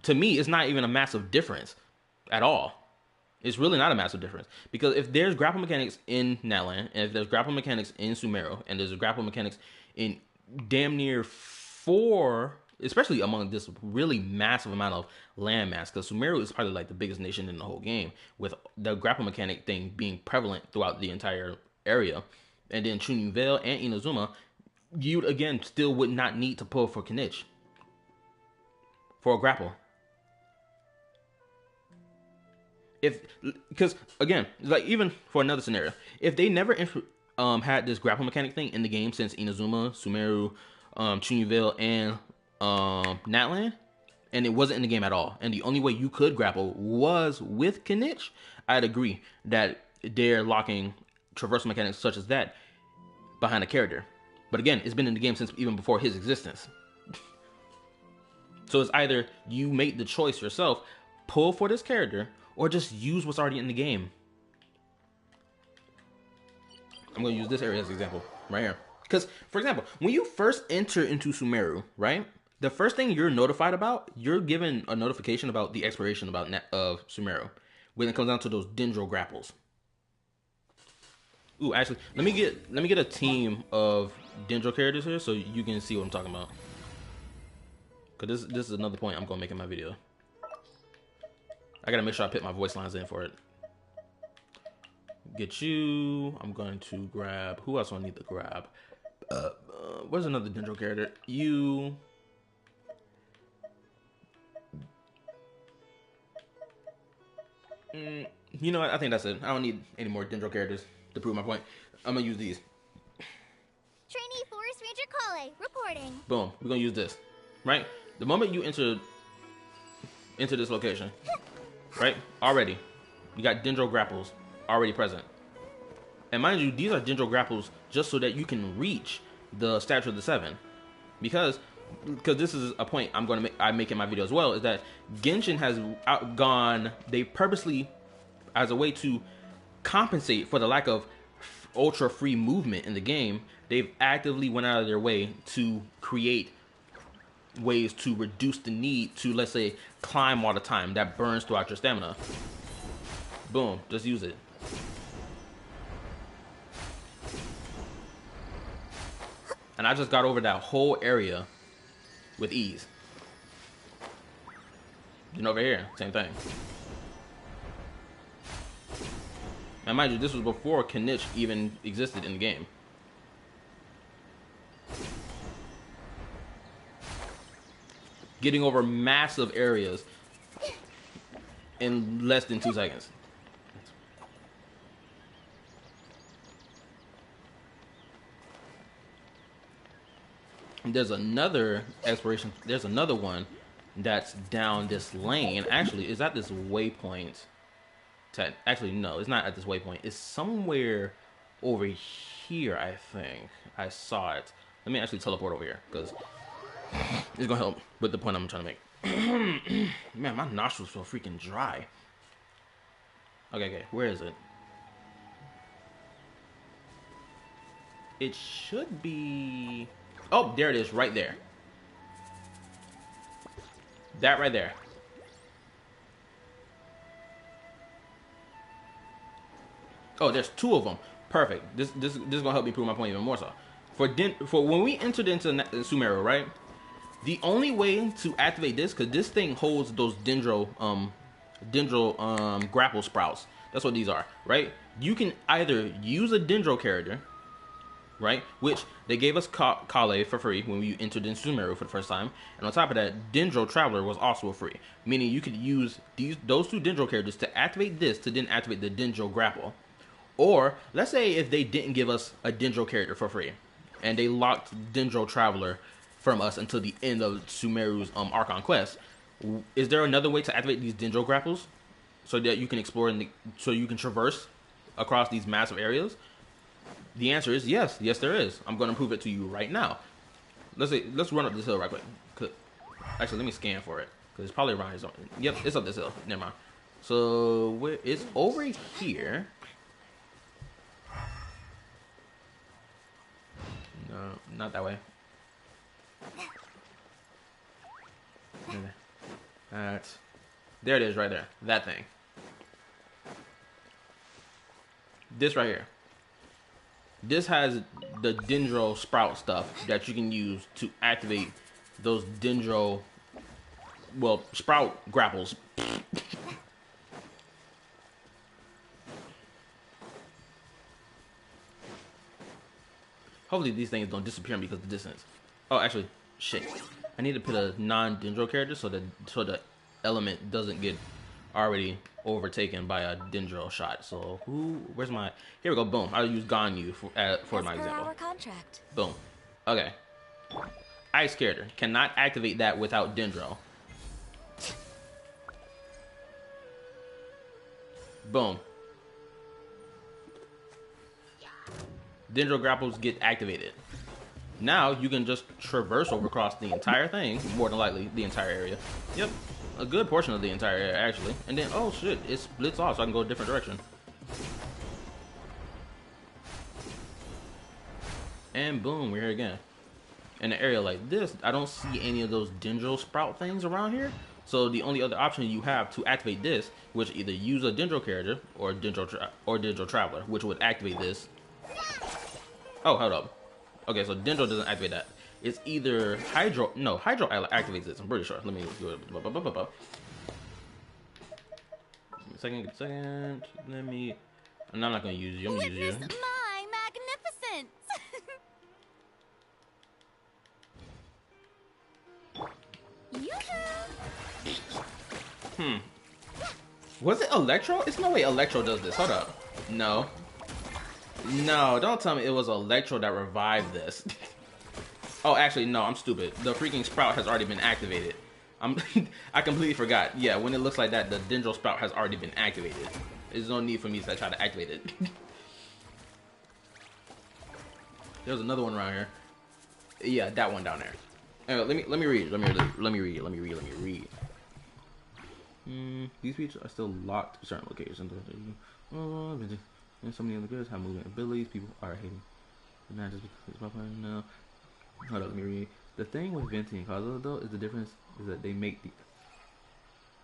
To me, it's not even a massive difference at all. It's really not a massive difference. Because if there's grapple mechanics in Natlan, and if there's grapple mechanics in Sumeru, and there's grapple mechanics in damn near 4, especially among this really massive amount of landmass, because Sumeru is probably like the biggest nation in the whole game, with the grapple mechanic thing being prevalent throughout the entire area. And then Chunin Vale and Inazuma, you again still would not need to pull for Knich for a grapple. Because again, like even for another scenario, if they never had this grapple mechanic thing in the game since Inazuma, Sumeru, Chunin Vale, and Natlan, and it wasn't in the game at all, and the only way you could grapple was with Knich, I'd agree that they're locking traversal mechanics such as that behind a character. But again, it's been in the game since even before his existence. So it's either you make the choice yourself, pull for this character, or just use what's already in the game. I'm going to use this area as an example right here. Because, for example, when you first enter into Sumeru, right? the first thing you're notified about, you're given a notification about the expiration of Sumeru when it comes down to those dendro grapples. Ooh, actually, let me get a team of dendro characters here so you can see what I'm talking about. Cause this is another point I'm gonna make in my video. I gotta make sure I put my voice lines in for it. Get you. I'm going to grab. Who else do I need to grab? Where's another dendro character? You. You know what? I think that's it. I don't need any more dendro characters to prove my point. I'm gonna use these. Trainee Forest Ranger Kale, reporting. Boom. We're gonna use this. Right? The moment you enter this location, right? Already, you got dendro grapples already present. And mind you, these are dendro grapples just so that you can reach the Statue of the Seven. Because this is a point I make in my video as well, is that Genshin has outgone, they purposely, as a way to compensate for the lack of ultra free movement in the game, they've actively went out of their way to create ways to reduce the need to, let's say, climb all the time. That burns throughout your stamina. Boom, just use it. And I just got over that whole area with ease. And over here, same thing. And mind you, this was before Kanich even existed in the game. Getting over massive areas in less than 2 seconds. There's another exploration. There's another one that's down this lane. Actually, is at this waypoint. Actually, no, it's not at this waypoint. It's somewhere over here, I think. I saw it. Let me actually teleport over here, because it's going to help with the point I'm trying to make. Man, my nostrils feel freaking dry. Okay, where is it? It should be... Oh, there it is, right there. That right there. Oh, there's 2 of them. Perfect. This is gonna help me prove my point even more so. For when we entered into Sumeru, right? The only way to activate this, because this thing holds those dendro grapple sprouts. That's what these are, right? You can either use a dendro character, right? Which they gave us Kale for free when we entered in Sumeru for the first time. And on top of that, Dendro Traveler was also free. Meaning you could use those 2 Dendro characters to activate this to then activate the Dendro Grapple. Or, let's say if they didn't give us a Dendro character for free, and they locked Dendro Traveler from us until the end of Sumeru's Archon quest, is there another way to activate these Dendro Grapples so that you can explore so you can traverse across these massive areas? The answer is yes. Yes, there is. I'm going to prove it to you right now. Let's run up this hill right quick. Actually, let me scan for it, because it's probably around here. Yep, it's up this hill. Never mind. So it's over here. No, not that way. There it is, right there. That thing. This right here. This has the Dendro Sprout stuff that you can use to activate those Dendro, well, Sprout grapples. Hopefully these things don't disappear because of the distance. Oh, actually, shit. I need to put a non-Dendro character so the element doesn't get already overtaken by a Dendro shot. So where's my, here we go, boom. I'll use Ganyu for my example. Our contract. Boom. Okay. Ice character cannot activate that without Dendro. Boom. Dendro grapples get activated. Now you can just traverse over across the entire thing, more than likely the entire area. Yep. A good portion of the entire area, actually. And then, oh shit, it splits off so I can go a different direction. And boom, we're here again. in an area like this, I don't see any of those Dendro Sprout things around here. So the only other option you have to activate this, which either use a Dendro character or Dendro Traveler, which would activate this. Oh, hold up. Okay, so Dendro doesn't activate that. It's either Hydro. No, Hydro activates this. I'm pretty sure. Let me do it. Second. Let me. I'm not gonna use you. I'm gonna use you. Witness my magnificence. Was it Electro? It's no way Electro does this. Hold up. No. No, don't tell me it was Electro that revived this. Oh, actually, no, I'm stupid. The freaking Sprout has already been activated. I completely forgot. Yeah, when it looks like that, the Dendro Sprout has already been activated. There's no need for me to try to activate it. There's another one around here. Yeah, that one down there. Anyway, let me read. These features are still locked to certain locations. And some of the other goods have movement abilities. People are hating. Not just because it's my plan. No. Hold up, let me read. The thing with Venti and Kazuha though is the difference is that they make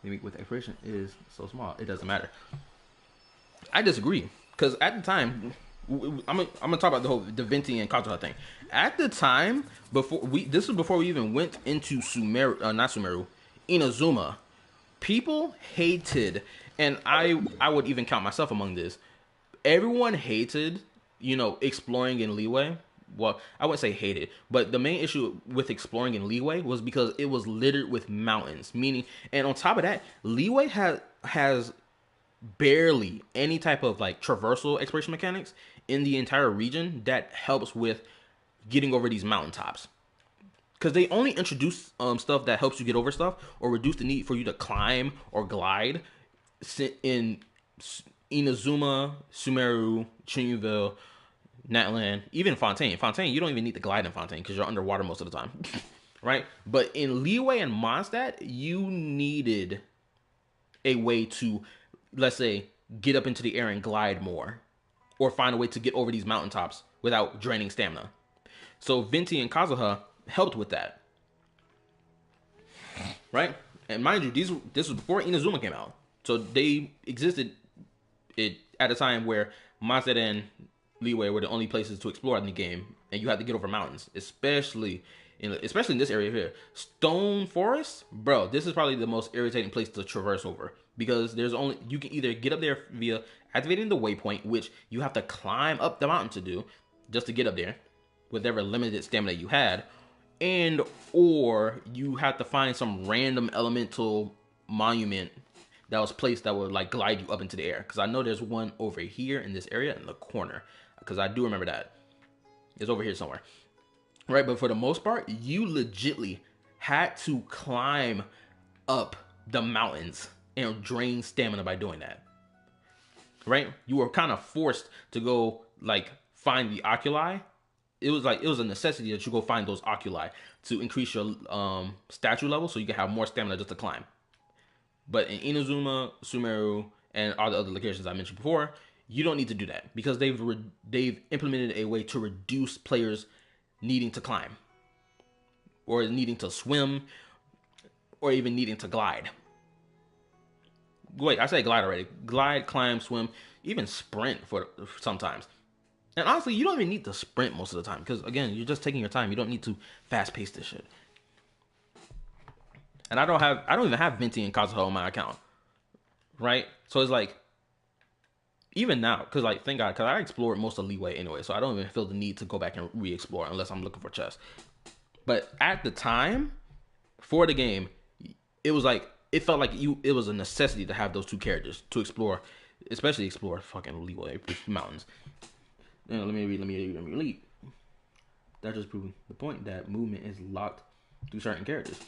with expiration is so small. It doesn't matter. I disagree, because at the time, I'm gonna talk about the Venti and Kazuha thing. At the time, this was before we even went into Inazuma. People hated, and I would even count myself among this. Everyone hated, exploring in Leeway. Well, I wouldn't say hated, but the main issue with exploring in Leeway was because it was littered with mountains. Meaning, and on top of that, Leeway has barely any type of like traversal exploration mechanics in the entire region that helps with getting over these mountaintops. Because they only introduce stuff that helps you get over stuff or reduce the need for you to climb or glide in Inazuma, Sumeru, Chinyuville, Natlan, even Fontaine. Fontaine, you don't even need to glide in Fontaine because you're underwater most of the time, right? But in Leeway and Mondstadt, you needed a way to, let's say, get up into the air and glide more, or find a way to get over these mountaintops without draining stamina. So Venti and Kazuha helped with that, right? And mind you, this was before Inazuma came out, so they existed at a time where Mondstadt and Leeway were the only places to explore in the game, and you had to get over mountains, especially in this area here. Stone Forest, bro, this is probably the most irritating place to traverse over, because you can either get up there via activating the waypoint, which you have to climb up the mountain to do just to get up there with whatever limited stamina you had, or you have to find some random elemental monument that was placed that would like glide you up into the air. Because I know there's one over here in this area in the corner, because I do remember that. It's over here somewhere. Right, but for the most part, you legitly had to climb up the mountains and drain stamina by doing that. Right? You were kind of forced to go like find the oculi. It was a necessity that you go find those oculi to increase your statue level so you can have more stamina just to climb. But in Inazuma, Sumeru, and all the other locations I mentioned before, you don't need to do that, because they've implemented a way to reduce players needing to climb, or needing to swim, or even needing to glide. Wait, I said glide already. Glide, climb, swim, even sprint for sometimes. And honestly, you don't even need to sprint most of the time, because again, you're just taking your time. You don't need to fast pace this shit. And I don't even have Venti and Kazuha on my account, right? So it's like, even now, because like, thank God, because I explored most of Leeway anyway, so I don't even feel the need to go back and re-explore unless I'm looking for chests. But at the time, for the game, it felt like it was a necessity to have those two characters to explore, especially explore fucking Leeway mountains. Let me read. That just proving the point that movement is locked through certain characters.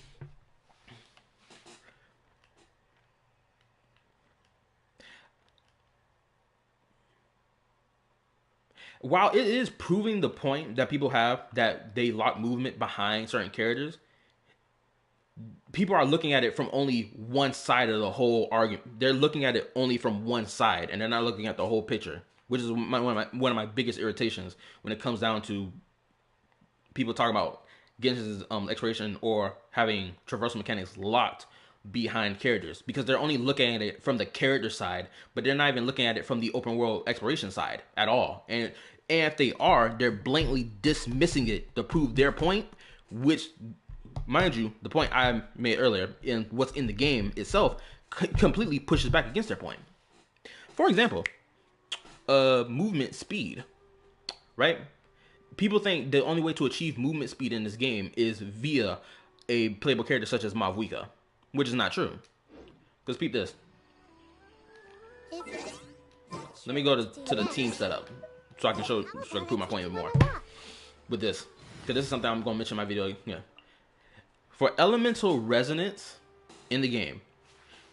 While it is proving the point that people have that they lock movement behind certain characters, people are looking at it from only one side of the whole argument. They're looking at it only from one side, and they're not looking at the whole picture, which is one of my biggest irritations when it comes down to people talking about Genshin's exploration or having traversal mechanics locked behind characters, because they're only looking at it from the character side, but they're not even looking at it from the open world exploration side at all. And if they are, they're blatantly dismissing it to prove their point, which, mind you, the point I made earlier in what's in the game itself completely pushes back against their point. For example, movement speed, right? People think the only way to achieve movement speed in this game is via a playable character such as Mavwika, which is not true. Because peep this. Let me go to the team setup so I can prove my point even more with this. Because this is something I'm going to mention in my video. Yeah. For elemental resonance in the game,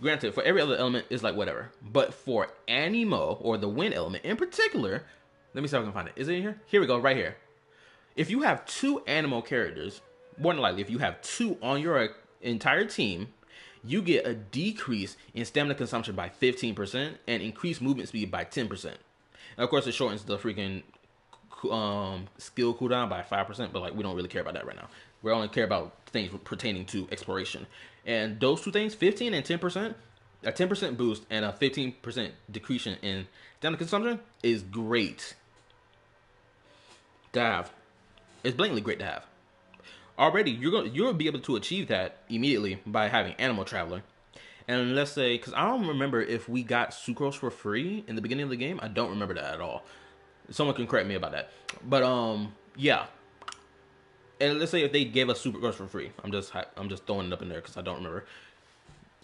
granted, for every other element, it's like whatever. But for Anemo, or the wind element in particular, let me see if I can find it. Is it in here? Here we go, right here. If you have 2 animal characters, more than likely, if you have 2 on your entire team, you get a decrease in stamina consumption by 15% and increased movement speed by 10%. And of course, it shortens the freaking skill cooldown by 5%, but like we don't really care about that right now. We only care about things pertaining to exploration. And those 2 things, 15 and 10%, a 10% boost and a 15% decrease in stamina consumption is great to have. It's blatantly great to have. Already, you'll be able to achieve that immediately by having Animal Traveler. And let's say, because I don't remember if we got Sucrose for free in the beginning of the game. I don't remember that at all. Someone can correct me about that. But yeah. And let's say if they gave us Sucrose for free. I'm just throwing it up in there because I don't remember.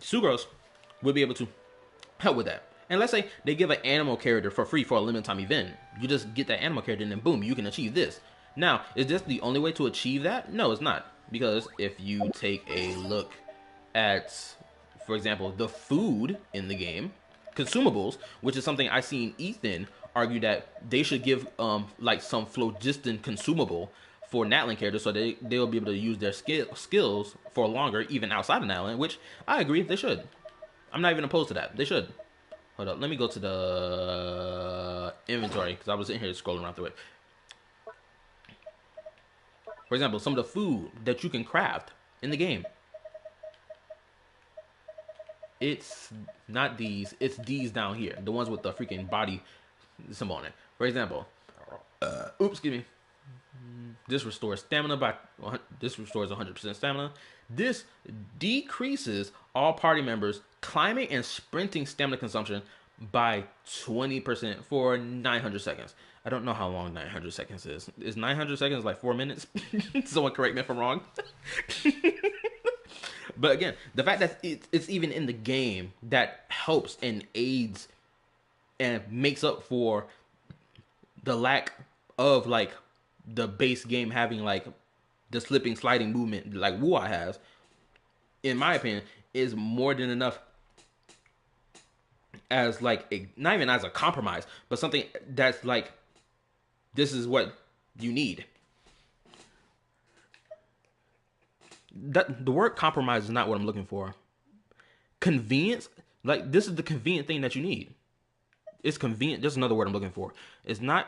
Sucrose would be able to help with that. And let's say they give an animal character for free for a limited time event. You just get that animal character and then boom, you can achieve this. Now, is this the only way to achieve that? No, it's not. Because if you take a look at, for example, the food in the game, consumables, which is something I seen Ethan argue that they should give like some phlogiston consumable for Natlan characters so they'll be able to use their skills for longer, even outside of Natlan, which I agree, they should. I'm not even opposed to that. They should. Hold up, let me go to the inventory, because I was in here scrolling around through it. For example, some of the food that you can craft in the game. It's not these, it's these down here. The ones with the freaking body symbol on it. For example, excuse me. This restores stamina by, this restores 100% stamina. This decreases all party members' climbing and sprinting stamina consumption by 20% for 900 seconds. I don't know how long 900 seconds is. Is 900 seconds like 4 minutes? Someone correct me if I'm wrong. But again, the fact that it's even in the game, that helps and aids and makes up for the lack of like the base game having like the slipping sliding movement like Wuai has, in my opinion, is more than enough as like not even as a compromise, but something that's like, this is what you need. That the word compromise is not what I'm looking for. Convenience, like this is the convenient thing that you need. It's convenient. There's another word I'm looking for. It's not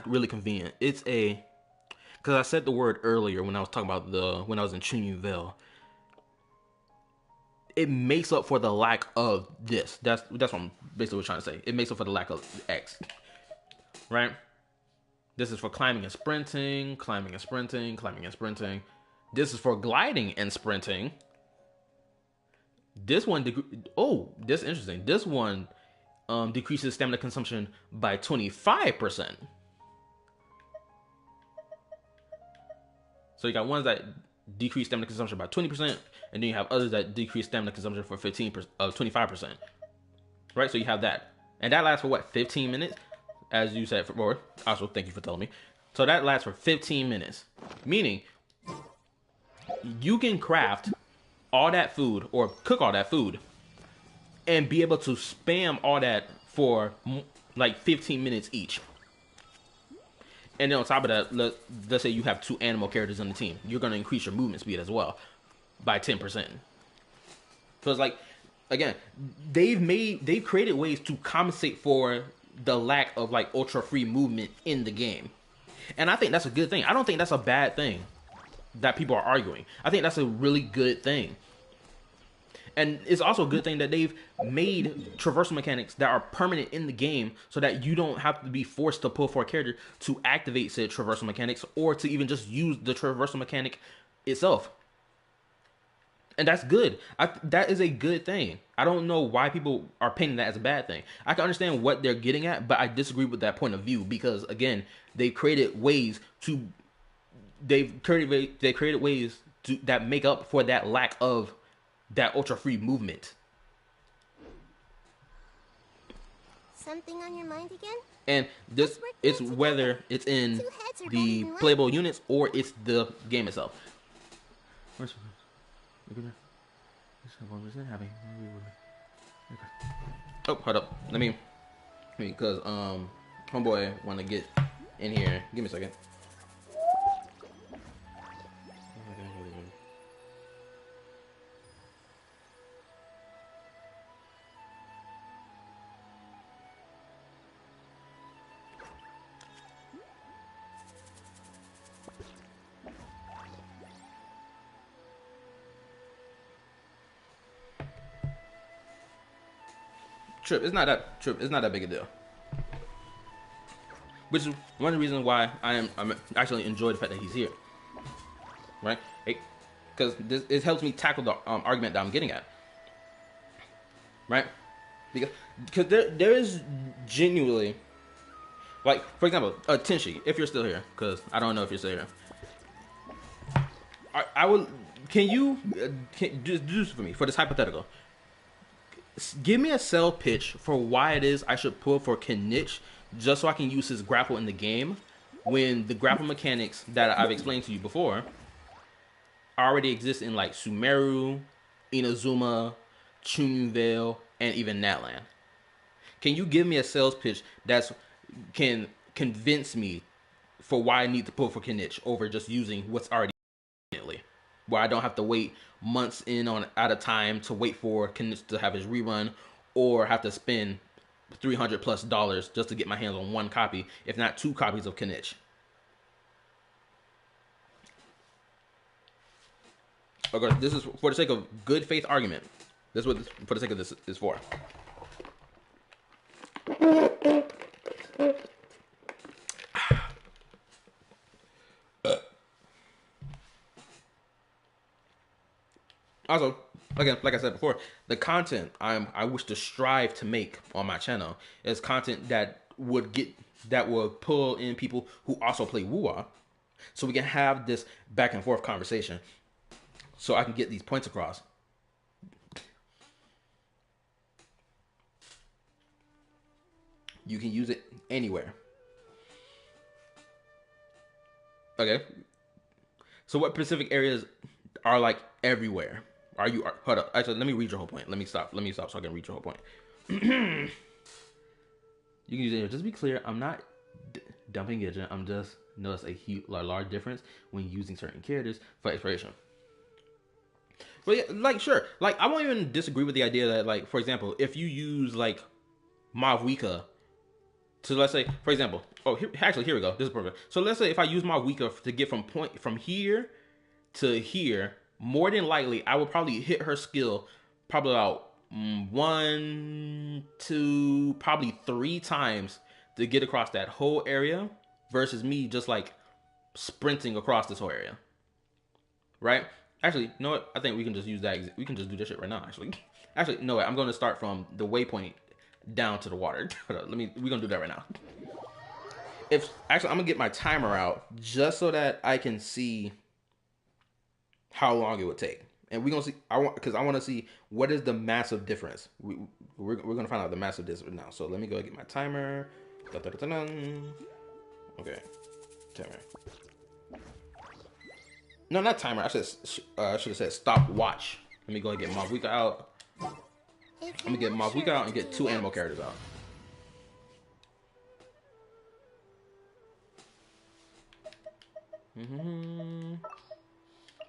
really convenient. It's a, because I said the word earlier when I was talking about when I was in Chunyu-Vale. It makes up for the lack of this. That's what I'm basically trying to say. It makes up for the lack of X. Right? This is for climbing and sprinting, climbing and sprinting, climbing and sprinting. This is for gliding and sprinting. This one, this is interesting. This one decreases stamina consumption by 25%. So you got ones that decrease stamina consumption by 20%, and then you have others that decrease stamina consumption for 25%. Right? So you have that. And that lasts for what, 15 minutes? As you said before. Also, thank you for telling me. So that lasts for 15 minutes. Meaning, you can craft all that food or cook all that food and be able to spam all that for like 15 minutes each. And then on top of that, let's say you have 2 animal characters on the team. You're going to increase your movement speed as well by 10%. So it's like, again, they've created ways to compensate for the lack of like ultra free movement in the game. And I think that's a good thing. I don't think that's a bad thing. that people are arguing. I think that's a really good thing. And it's also a good thing that they've made traversal mechanics that are permanent in the game so that you don't have to be forced to pull for a character to activate said traversal mechanics or to even just use the traversal mechanic itself. And that's good. That is a good thing. I don't know why people are painting that as a bad thing. I can understand what they're getting at, but I disagree with that point of view because, again, they've created ways to that make up for that lack of that ultra free movement. Something on your mind again? And this, it's whether it's in the playable units or it's the game itself. Oh, hold up. Let me, because homeboy want to get in here. Give me a second. It's not that big a deal. Which is one of the reasons why I'm actually enjoy the fact that he's here, right? Because it helps me tackle the argument that I'm getting at, right? Because there is genuinely, like, for example, Tenshi, if you're still here, because I don't know if you're still here. I would. Can you do this for me for this hypothetical? Give me a sell pitch for why it is I should pull for Kinich just so I can use his grapple in the game when the grapple mechanics that I've explained to you before already exist in like Sumeru, Inazuma, Chunvale, and even Natlan. Can you give me a sales pitch that can convince me for why I need to pull for Kinich over just using what's already where I don't have to wait months at a time to wait for Kinich to have his rerun or have to spend $300+ just to get my hands on one copy, if not 2 copies of Kinich. Okay, this is for the sake of good faith argument. This is what for the sake of this is for. Also, again, like I said before, the content I wish to strive to make on my channel is content that will pull in people who also play Wuwa, so we can have this back and forth conversation, so I can get these points across. You can use it anywhere. Okay. So what specific areas are like everywhere? Hold up. Actually, let me read your whole point. Let me stop so I can read your whole point. You can use it. Just to be clear, I'm not dumping Genshin. I'm just notice a large difference when using certain characters for exploration. But yeah, like, sure. Like, I won't even disagree with the idea that, like, for example, if you use, like, Mavwika to, let's say, for example, here we go. This is perfect. So let's say if I use Mavwika to get from here to here, more than likely, I would probably hit her skill probably about 1, 2, probably 3 times to get across that whole area versus me just like sprinting across this whole area. Right? Actually, you know what? I think we can just use that. We can just do this shit right now, actually. Actually, no way. I'm going to start from the waypoint down to the water. We're going to do that right now. Actually, I'm going to get my timer out just so that I can see how long it would take, and we're gonna see. I want to see what is the massive difference. We're gonna find out the massive difference now. So let me go get my timer. Okay, timer. No, not timer. I should have said stopwatch. Let me go and get Mavwika out. I'm gonna get Mavwika out and get 2 animal characters out.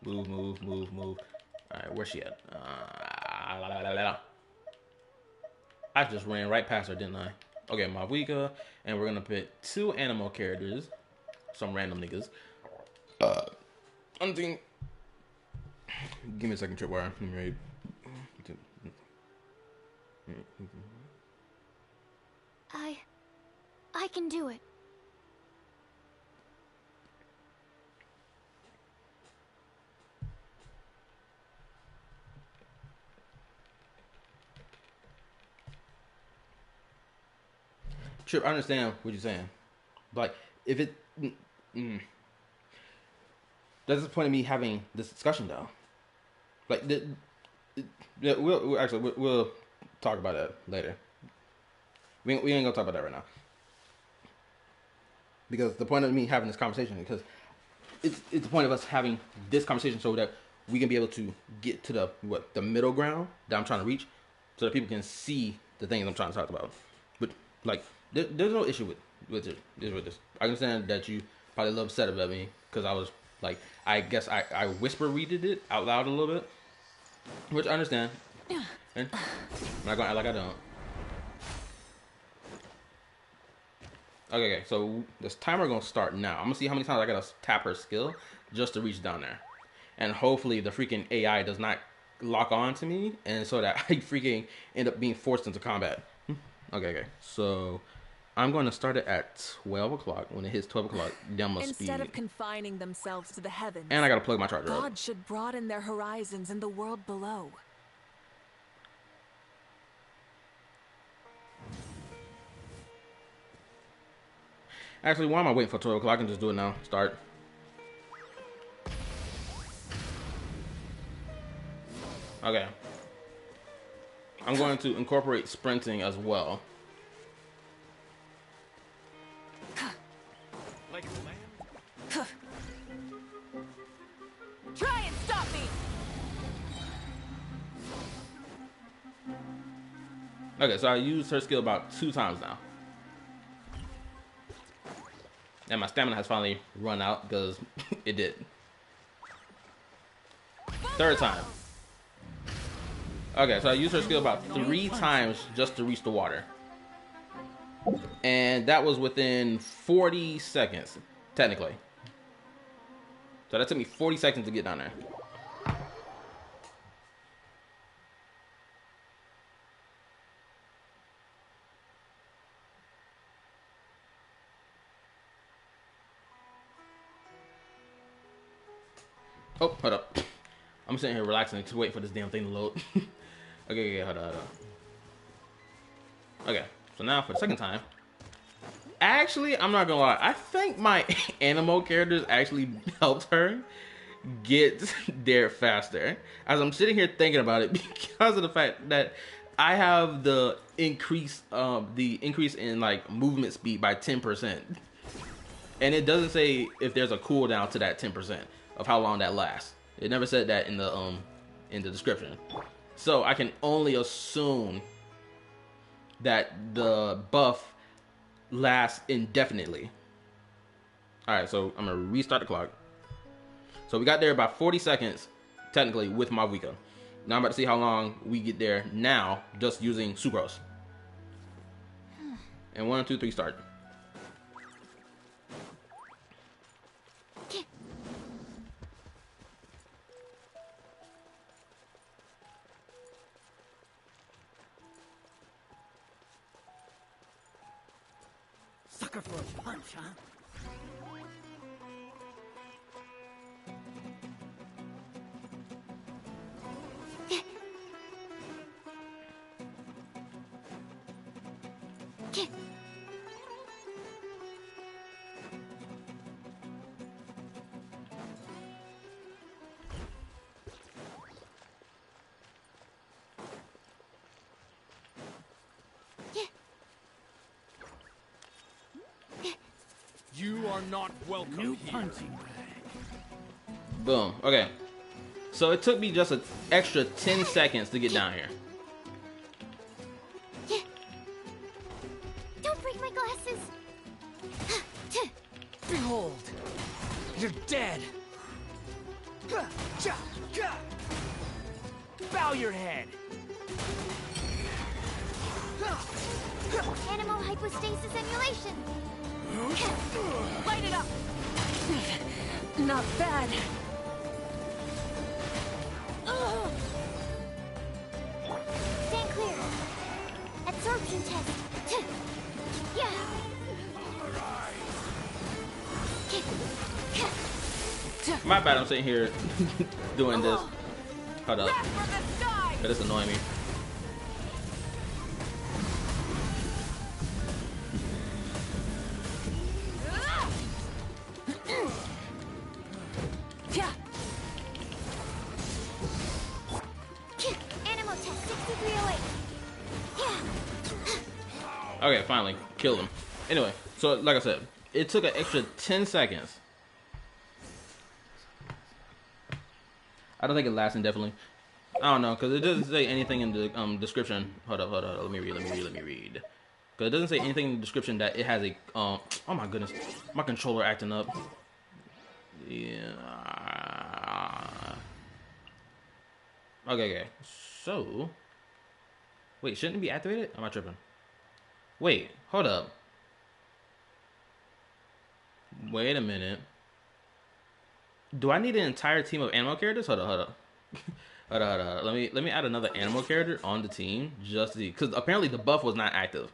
Move. Alright, where's she at? I just ran right past her, didn't I? Okay, Mavwika, and we're gonna put 2 animal characters. Some random niggas. Give me a second, Tripwire. I can do it. Trip, I understand what you're saying. But if it that's the point of me having this discussion, though. Like, yeah, we'll talk about that later. We ain't gonna talk about that right now. Because the point of me having this conversation, because it's the point of us having this conversation so that we can be able to get to the middle ground that I'm trying to reach, so that people can see the things I'm trying to talk about. But like, there's no issue with this. I understand that you probably a little upset about me because I was like, I guess I whisper readed it out loud a little bit, which I understand. And I'm not gonna act like I don't. Okay, so this timer gonna start now. I'm gonna see how many times I gotta tap her skill just to reach down there, and hopefully the freaking AI does not lock on to me, and so that I freaking end up being forced into combat. Okay. So I'm going to start it at 12 o'clock. When it hits 12 o'clock, then I'm gonna speed. Instead of confining themselves to the heavens, And I gotta plug my charger up. God should broaden their horizons in the world below. Actually, why am I waiting for 12 o'clock? I can just do it now. Start. Okay. I'm going to incorporate sprinting as well. Like a man? Try and stop me! Okay, so I used her skill about 2 times now. And my stamina has finally run out because it did. 3rd time. Okay, so I used her skill about 3 times just to reach the water. And that was within 40 seconds, technically. So that took me 40 seconds to get down there. Oh, hold up. I'm sitting here relaxing to wait for this damn thing to load. Okay, hold on. Okay, so now for the second time. Actually, I'm not gonna lie. I think my animal characters actually helped her get there faster. As I'm sitting here thinking about it, because of the fact that I have the increase in like movement speed by 10%. And it doesn't say if there's a cooldown to that 10% of how long that lasts. It never said that in the description. So I can only assume that the buff lasts indefinitely. Alright, so I'm gonna restart the clock. So we got there about 40 seconds, technically, with Mavuika. Now I'm about to see how long we get there now, just using Sucrose. And 1, 2, 3, start. Sucker for a punch, huh? You are not welcome New here. punching bag. Boom. Okay. So it took me just an extra 10 seconds to get down here. Don't break my glasses. Behold, you're dead. Bow your head. Animal hypostasis emulation. Light it up! Not bad. Potion test. Yeah. My bad, I'm sitting here doing this. Hold up. Wrap from the sky. That is annoying me. Animal test 6308. Okay, finally killed him. Anyway, so like I said, it took an extra 10 seconds. I don't think it lasts indefinitely. I don't know, because it doesn't say anything in the description. Hold up. Let me read. Because it doesn't say anything in the description that it has a, oh my goodness. My controller acting up. Yeah. Okay. So, wait, shouldn't it be activated? Am I tripping? Wait, hold up. Wait a minute. Do I need an entire team of animal characters? Hold up. Hold up. Let me add another animal character on the team just to see, because apparently the buff was not active.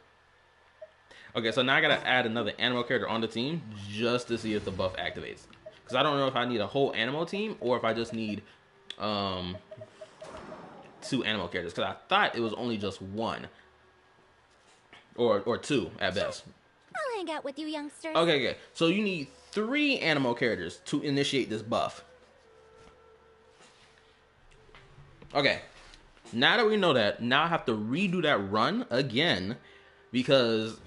Okay, so now I gotta add another animal character on the team just to see if the buff activates. Because I don't know if I need a whole animal team or if I just need 2 animal characters. Because I thought it was only just 1 or 2 at best. I'll hang out with you, youngsters. Okay. So you need 3 animal characters to initiate this buff. Okay. Now that we know that, now I have to redo that run again because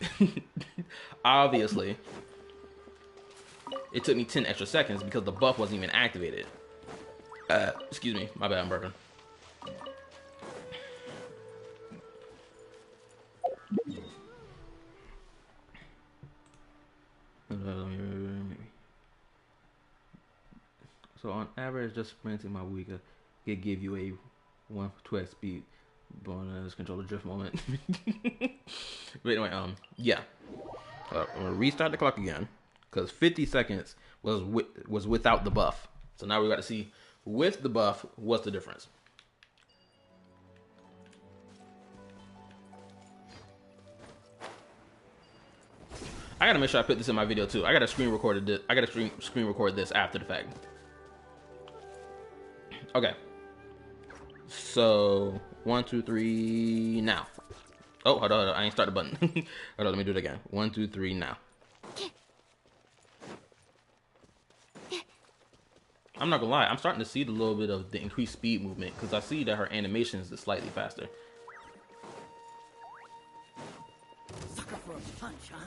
obviously it took me 10 extra seconds because the buff wasn't even activated. Excuse me, my bad, I'm burping. So on average, just sprinting my week could give you a 1/12 speed bonus controller drift moment. But anyway, yeah. I'm gonna restart the clock again because 50 seconds was without the buff. So now we got to see with the buff what's the difference. I gotta make sure I put this in my video too. I gotta screen record this after the fact. Okay. So 1, 2, 3 now. Oh, hold on. I ain't start the button. Hold on, let me do it again. 1, 2, 3 now. I'm not gonna lie. I'm starting to see a little bit of the increased speed movement because I see that her animations is slightly faster. Sucker for a punch, huh?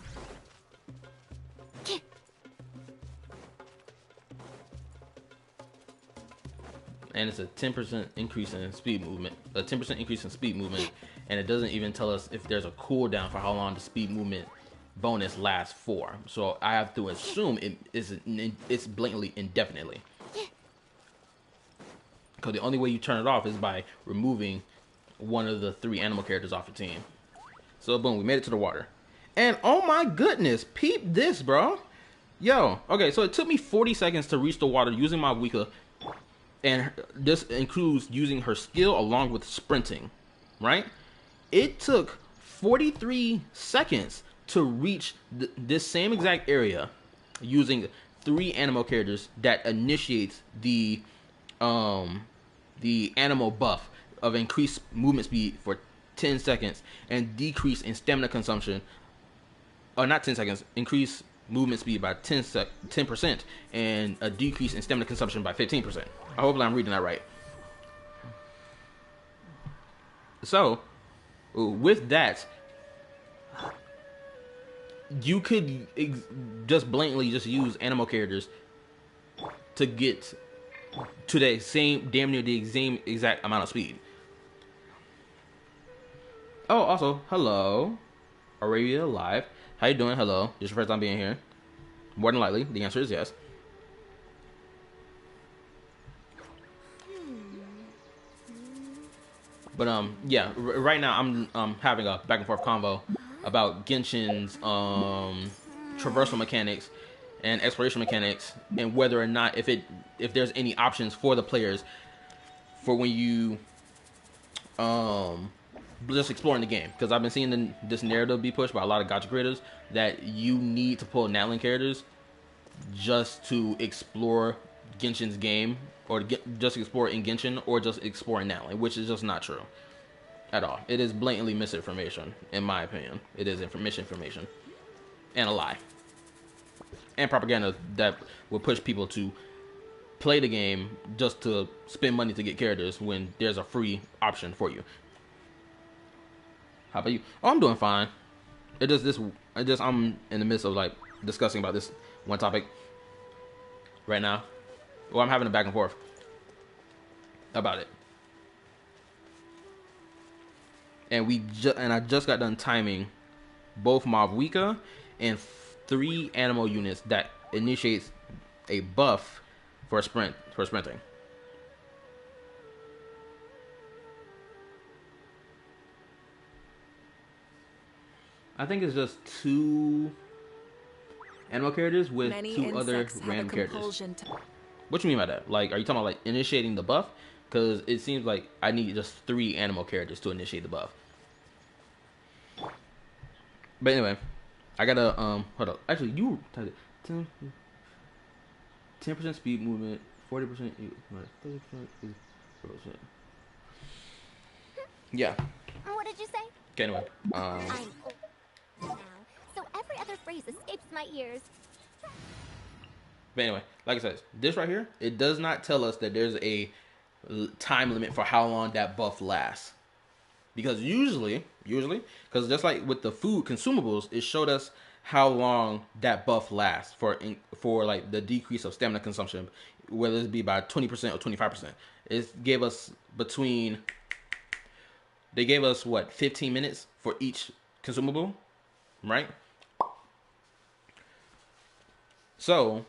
And it's a 10% increase in speed movement. A 10% increase in speed movement. And it doesn't even tell us if there's a cooldown for how long the speed movement bonus lasts for. So I have to assume it's blatantly indefinitely. Because the only way you turn it off is by removing one of the 3 animal characters off your team. So boom, we made it to the water. And oh my goodness, peep this, bro. Yo, okay, so it took me 40 seconds to reach the water using my Wika. And this includes using her skill along with sprinting, right? It took 43 seconds to reach this same exact area using 3 animal characters that initiates the animal buff of increased movement speed for 10 seconds and decrease in stamina consumption. Or not 10 seconds, increase movement speed by 10% and a decrease in stamina consumption by 15%. I hope I'm reading that right. So, with that, you could just blatantly just use animal characters to get to the same, damn near the same exact amount of speed. Oh, also, hello. Are you alive? How you doing? Hello. This is your first time being here? More than likely, the answer is yes. But yeah, right now I'm having a back and forth convo about Genshin's traversal mechanics and exploration mechanics, and whether or not if there's any options for the players for when you just exploring the game, because I've been seeing this narrative be pushed by a lot of gacha creators that you need to pull Natlan characters just to explore Genshin's game, or just explore in Genshin, or just explore in Natlan, which is just not true at all. It is blatantly misinformation, in my opinion. It is misinformation and a lie and propaganda that will push people to play the game just to spend money to get characters when there's a free option for you. How about you? Oh, I'm doing fine. I'm in the midst of like discussing about this one topic right now. Well, I'm having a back and forth about it. And I just got done timing both Mavwika and 3 animal units that initiates a buff for sprinting. I think it's just 2 animal characters with Many 2 other insects have random a characters. compulsion to What you mean by that? Like, are you talking about like initiating the buff? Because it seems like I need just 3 animal characters to initiate the buff. But anyway, I gotta hold up. Actually, you 10% speed movement, 40%, 30%. Yeah. What did you say? Okay, anyway. I'm old now, so every other phrase escapes my ears. But anyway, like I said, this right here, it does not tell us that there's a time limit for how long that buff lasts. Because usually, because just like with the food consumables, it showed us how long that buff lasts for like the decrease of stamina consumption, whether it be by 20% or 25%. It gave us they gave us what, 15 minutes for each consumable, right? So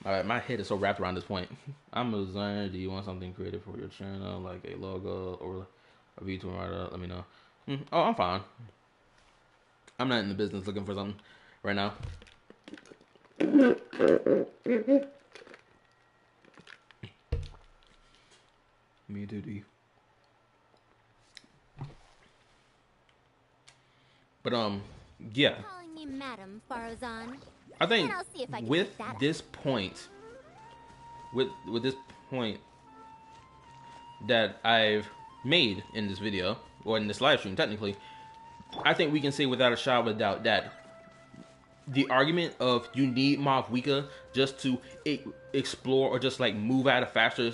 my head is so wrapped around this point. I'm a designer. Do you want something creative for your channel, like a logo or a VTuber writer? Let me know. Oh, I'm fine. I'm not in the business looking for something right now. Me too, D. But yeah. Calling me Madam Farazan. I think Then I'll see if I can with pick that this point, with this point that I've made in this video, or in this live stream technically, I think we can say without a shadow of a doubt that the argument of you need Mavwika just to explore or just like move at a faster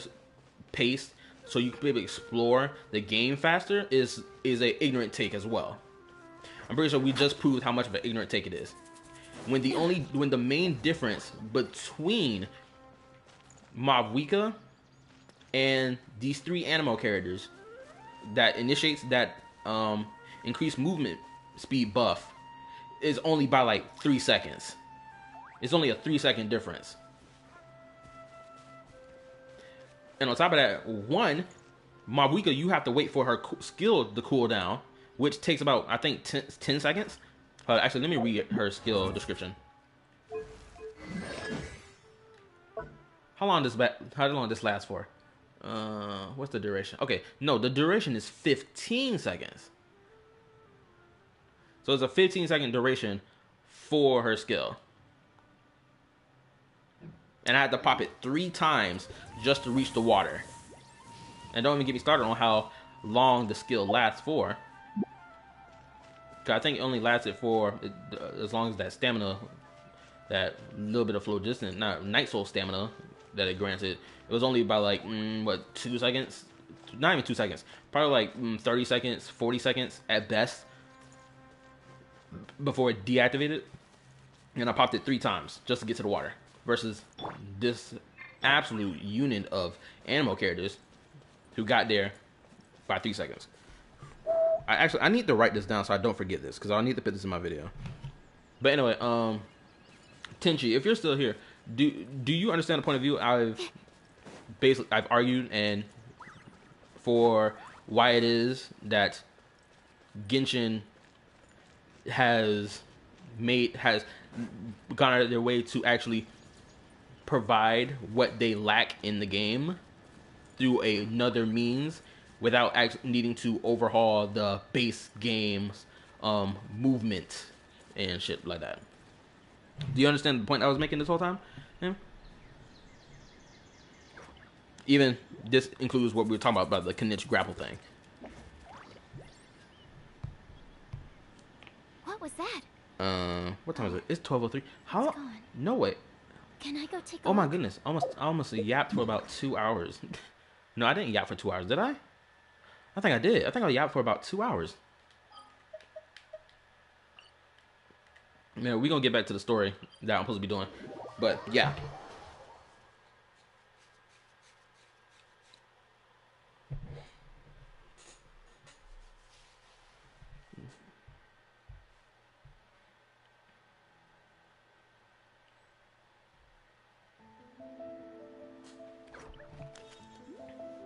pace so you can be able to explore the game faster is a ignorant take as well. I'm pretty sure we just proved how much of an ignorant take it is. When the main difference between Mavwika and these 3 animal characters that initiates that increased movement speed buff is only by like 3 seconds. It's only a 3-second difference. And on top of that, Mavwika, you have to wait for her skill to cool down, which takes about, I think, 10 seconds. Actually, let me read her skill description. How long does this last for? What's the duration? Okay, no, the duration is 15 seconds. So it's a 15-second duration for her skill. And I had to pop it 3 times just to reach the water. And don't even get me started on how long the skill lasts for. I think it only lasted for as long as that stamina, that little bit of phlogiston, not Night Soul stamina that it granted. It was only by like 2 seconds, not even 2 seconds, probably like 30 seconds, 40 seconds at best before it deactivated. And I popped it 3 times just to get to the water. Versus this absolute unit of animal characters who got there by 3 seconds. I need to write this down so I don't forget this, because I'll need to put this in my video. But anyway, Tenchi, if you're still here, do you understand the point of view I've argued and for why it is that Genshin has gone out of their way to actually provide what they lack in the game through another means without needing to overhaul the base game's movement and shit like that. Do you understand the point I was making this whole time? Yeah. Even this includes what we were talking about the Knish grapple thing. What was that? What time is it? It's 12:03. How? gone. No way. Can I go take a Oh my look? goodness! I almost yapped for about 2 hours. No, I didn't yap for 2 hours, did I? I think I did. I think I yapped for about 2 hours. Man, we're gonna get back to the story that I'm supposed to be doing. But yeah.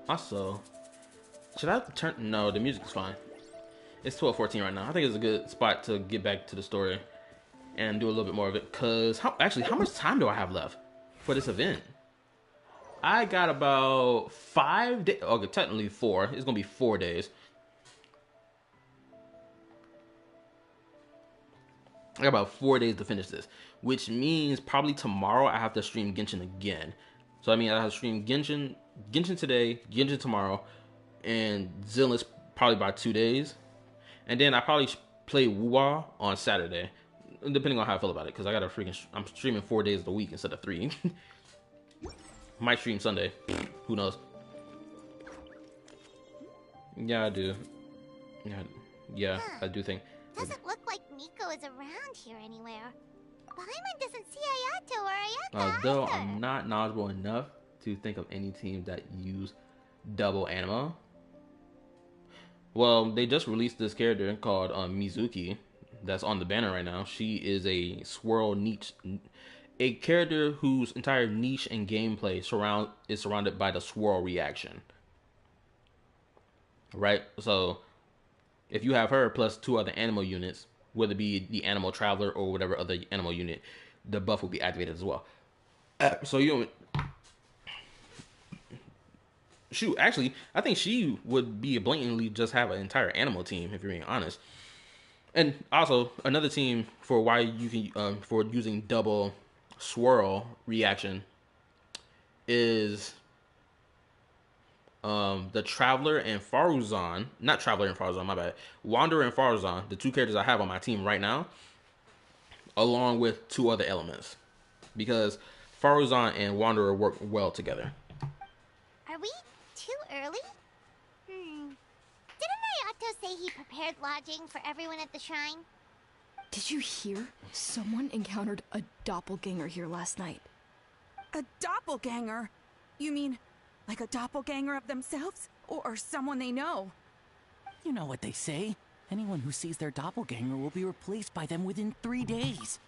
Also, should I turn? No, the music's fine. It's 12:14 right now. I think it's a good spot to get back to the story and do a little bit more of it. Cause how much time do I have left for this event? I got about 5 days. Okay, technically 4. It's gonna be 4 days. I got about 4 days to finish this, which means probably tomorrow I have to stream Genshin again. So I mean, I have to stream Genshin today, Genshin tomorrow, and Zillus probably by 2 days, and then I probably play Wuwa on Saturday, depending on how I feel about it. Because I got I'm streaming 4 days a week instead of 3. Might stream Sunday, who knows? Yeah, I do. Yeah, I do think. Doesn't look like Miko is around here anywhere. Paimon doesn't see Ayato or Ayaka Although either. I'm not knowledgeable enough to think of any team that use double anima. Well, they just released this character called Mizuki that's on the banner right now. She is a swirl niche, a character whose entire niche and gameplay is surrounded by the swirl reaction. Right? So if you have her plus 2 other animal units, whether it be the animal traveler or whatever other animal unit, the buff will be activated as well. So you shoot, actually, I think she would be blatantly just have an entire animal team if you're being honest. And also another team for why you can for using double swirl reaction is the Traveler and Faruzan, not Traveler and Faruzan, my bad. Wanderer and Faruzan, the 2 characters I have on my team right now, along with 2 other elements, because Faruzan and Wanderer work well together. Are we too early? Didn't Ayato say he prepared lodging for everyone at the shrine? Did you hear? Someone encountered a doppelganger here last night. A doppelganger? You mean like a doppelganger of themselves? Or someone they know? You know what they say. Anyone who sees their doppelganger will be replaced by them within 3 days.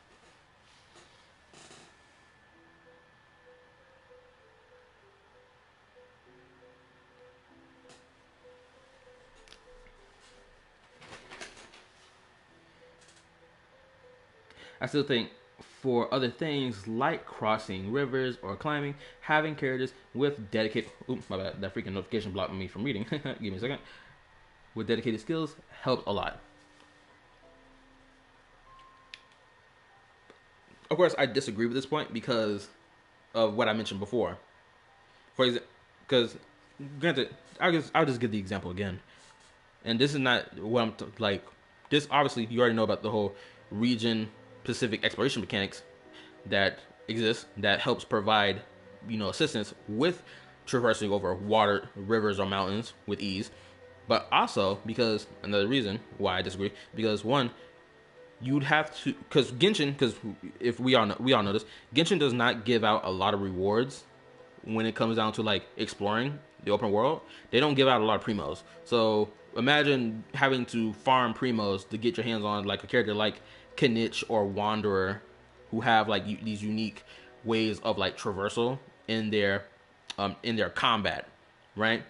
I still think for other things like crossing rivers or climbing, having characters with dedicated... Oops, my bad. That freaking notification blocked me from reading. Give me a second. With dedicated skills helps a lot. Of course, I disagree with this point because of what I mentioned before. For example, because granted, I'll just give the example again. And this is not what I'm like. This obviously you already know about the whole region specific exploration mechanics that exist that helps provide, assistance with traversing over water, rivers, or mountains with ease. But also because another reason why I disagree, because one, you'd have to, because if we all know this, Genshin does not give out a lot of rewards when it comes down to like exploring the open world. They don't give out a lot of primos. So imagine having to farm primos to get your hands on like a character like Knish or Wanderer, who have like these unique ways of like traversal in their combat, right?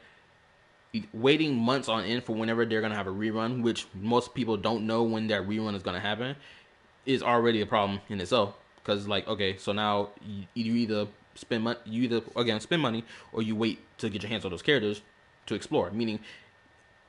Waiting months on end for whenever they're gonna have a rerun, which most people don't know when that rerun is gonna happen, is already a problem in itself. Because like, okay, so now you either spend money or you wait to get your hands on those characters to explore. Meaning,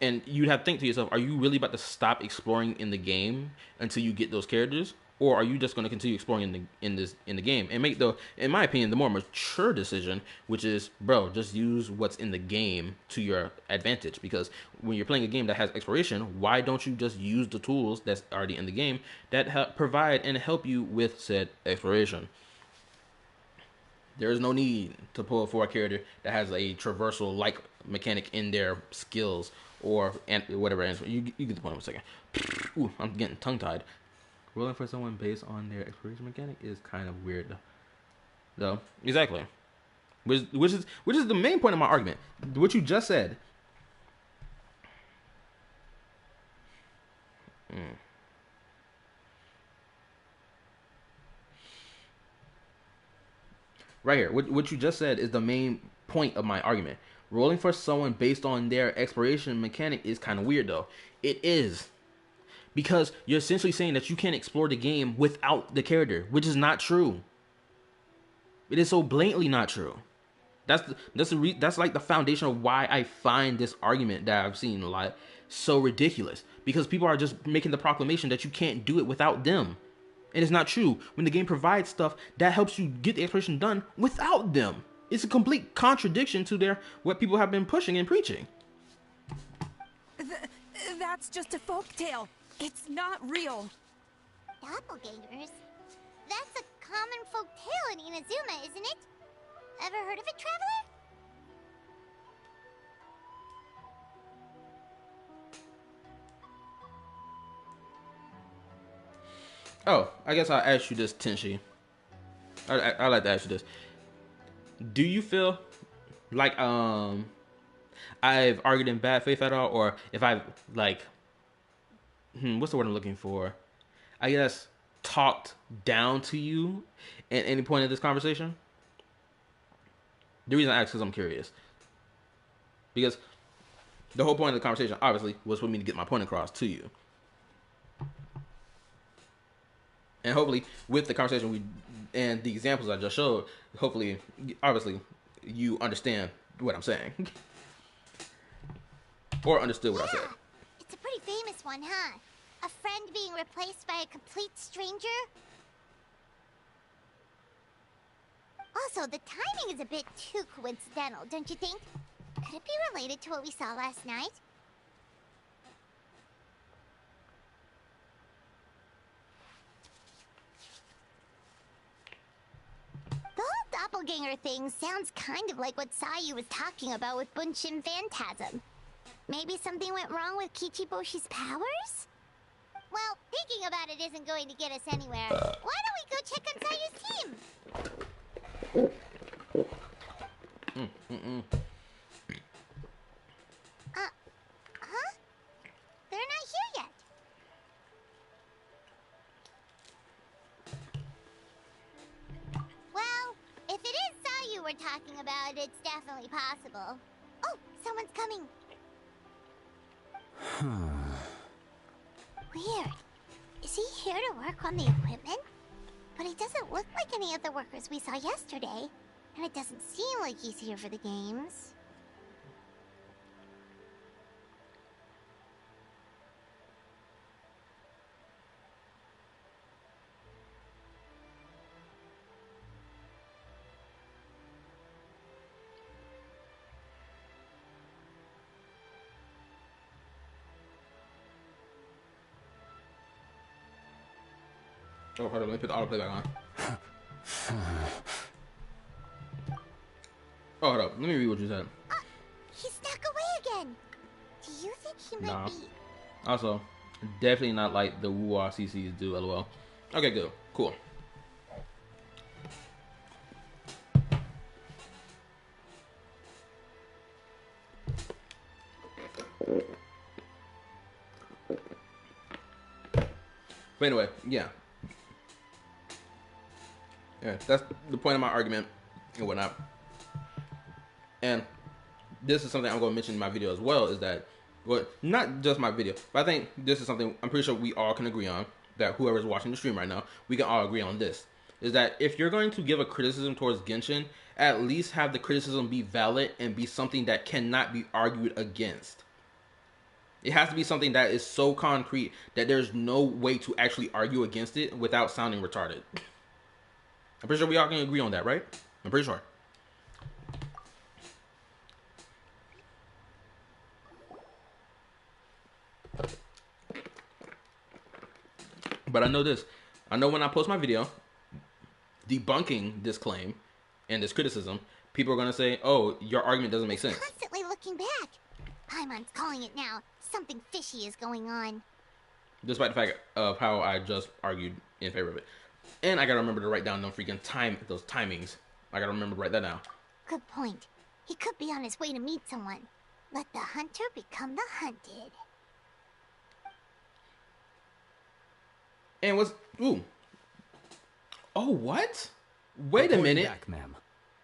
And you'd have to think to yourself, are you really about to stop exploring in the game until you get those characters? Or are you just going to continue exploring in the game and make in my opinion, the more mature decision, which is, bro, just use what's in the game to your advantage. Because when you're playing a game that has exploration, why don't you just use the tools that's already in the game that provide and help you with said exploration? There is no need to pull for a character that has a traversal like mechanic in their skills or whatever. You get the point in a second. Ooh, I'm getting tongue tied. Rolling for someone based on their exploration mechanic is kind of weird, though. Exactly, which is the main point of my argument. What you just said. Right here, what you just said is the main point of my argument. Rolling for someone based on their exploration mechanic is kind of weird, though. It is. Because you're essentially saying that you can't explore the game without the character, which is not true. It is so blatantly not true. That's like the foundation of why I find this argument that I've seen a lot so ridiculous. Because people are just making the proclamation that you can't do it without them. And it's not true. When the game provides stuff that helps you get the exploration done without them. It's a complete contradiction to what people have been pushing and preaching. That's just a folktale. It's not real. Doppelgangers? That's a common folk tale in Inazuma, isn't it? Ever heard of it, Traveler? Oh, I guess I'll ask you this, Tenshi. I'd like to ask you this. Do you feel like I've argued in bad faith at all? Or if I've, like... what's the word I'm looking for? I guess talked down to you at any point in this conversation? The reason I ask is I'm curious. Because the whole point of the conversation, obviously, was for me to get my point across to you. And hopefully, with the conversation and the examples I just showed, hopefully, obviously, you understand what I'm saying. Or understood what I said. It's a pretty famous one, huh? A friend being replaced by a complete stranger? Also, the timing is a bit too coincidental, don't you think? Could it be related to what we saw last night? The whole doppelganger thing sounds kind of like what Sayu was talking about with Bunshin Phantasm. Maybe something went wrong with Kichiboshi's powers? Well, thinking about it isn't going to get us anywhere. Why don't we go check on Sayu's team? Huh? They're not here yet. Well, if it is Sayu we're talking about, it's definitely possible. Oh, someone's coming. Weird. Is he here to work on the equipment? But he doesn't look like any of the workers we saw yesterday. And it doesn't seem like he's here for the games. Oh, hold on, let me put the autoplay back on. Oh, hold up, let me read what you said. He snuck away again. Do you think he might be... Also, definitely not like the woo-wah CCs do, lol. Okay, good. Cool. But anyway, yeah. Yeah, that's the point of my argument and whatnot. And this is something I'm going to mention in my video as well, is that, well, not just my video, but I think this is something I'm pretty sure we all can agree on, that whoever's watching the stream right now, we can all agree on this, is that if you're going to give a criticism towards Genshin, at least have the criticism be valid and be something that cannot be argued against. It has to be something that is so concrete that there's no way to actually argue against it without sounding retarded. I'm pretty sure we all can agree on that, right? I'm pretty sure. But I know this. I know when I post my video debunking this claim and this criticism, people are going to say, oh, your argument doesn't make sense. Constantly looking back. Paimon's calling it now. Something fishy is going on. Despite the fact of how I just argued in favor of it. And I got to remember to write down those timings. I got to remember to write that down. Good point. He could be on his way to meet someone. Let the hunter become the hunted. And ooh. Oh, what? Wait a minute. Back, ma'am.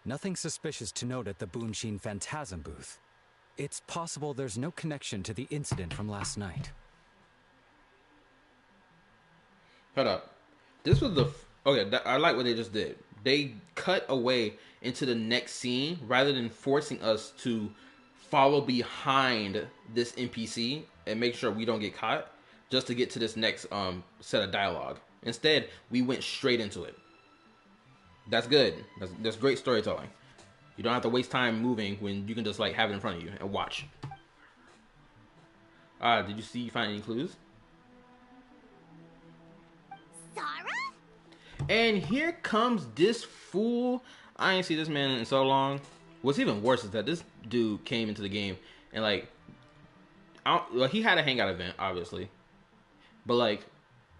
Nothing suspicious to note at the Boonshin Phantasm booth. It's possible there's no connection to the incident from last night. Hold up. This was okay, I like what they just did. They cut away into the next scene rather than forcing us to follow behind this NPC and make sure we don't get caught just to get to this next set of dialogue. Instead, we went straight into it. That's good. That's great storytelling. You don't have to waste time moving when you can just like have it in front of you and watch. Did you find any clues? Sarah? And here comes this fool. I ain't seen this man in so long. What's even worse is that this dude came into the game and like, he had a hangout event, obviously, but like,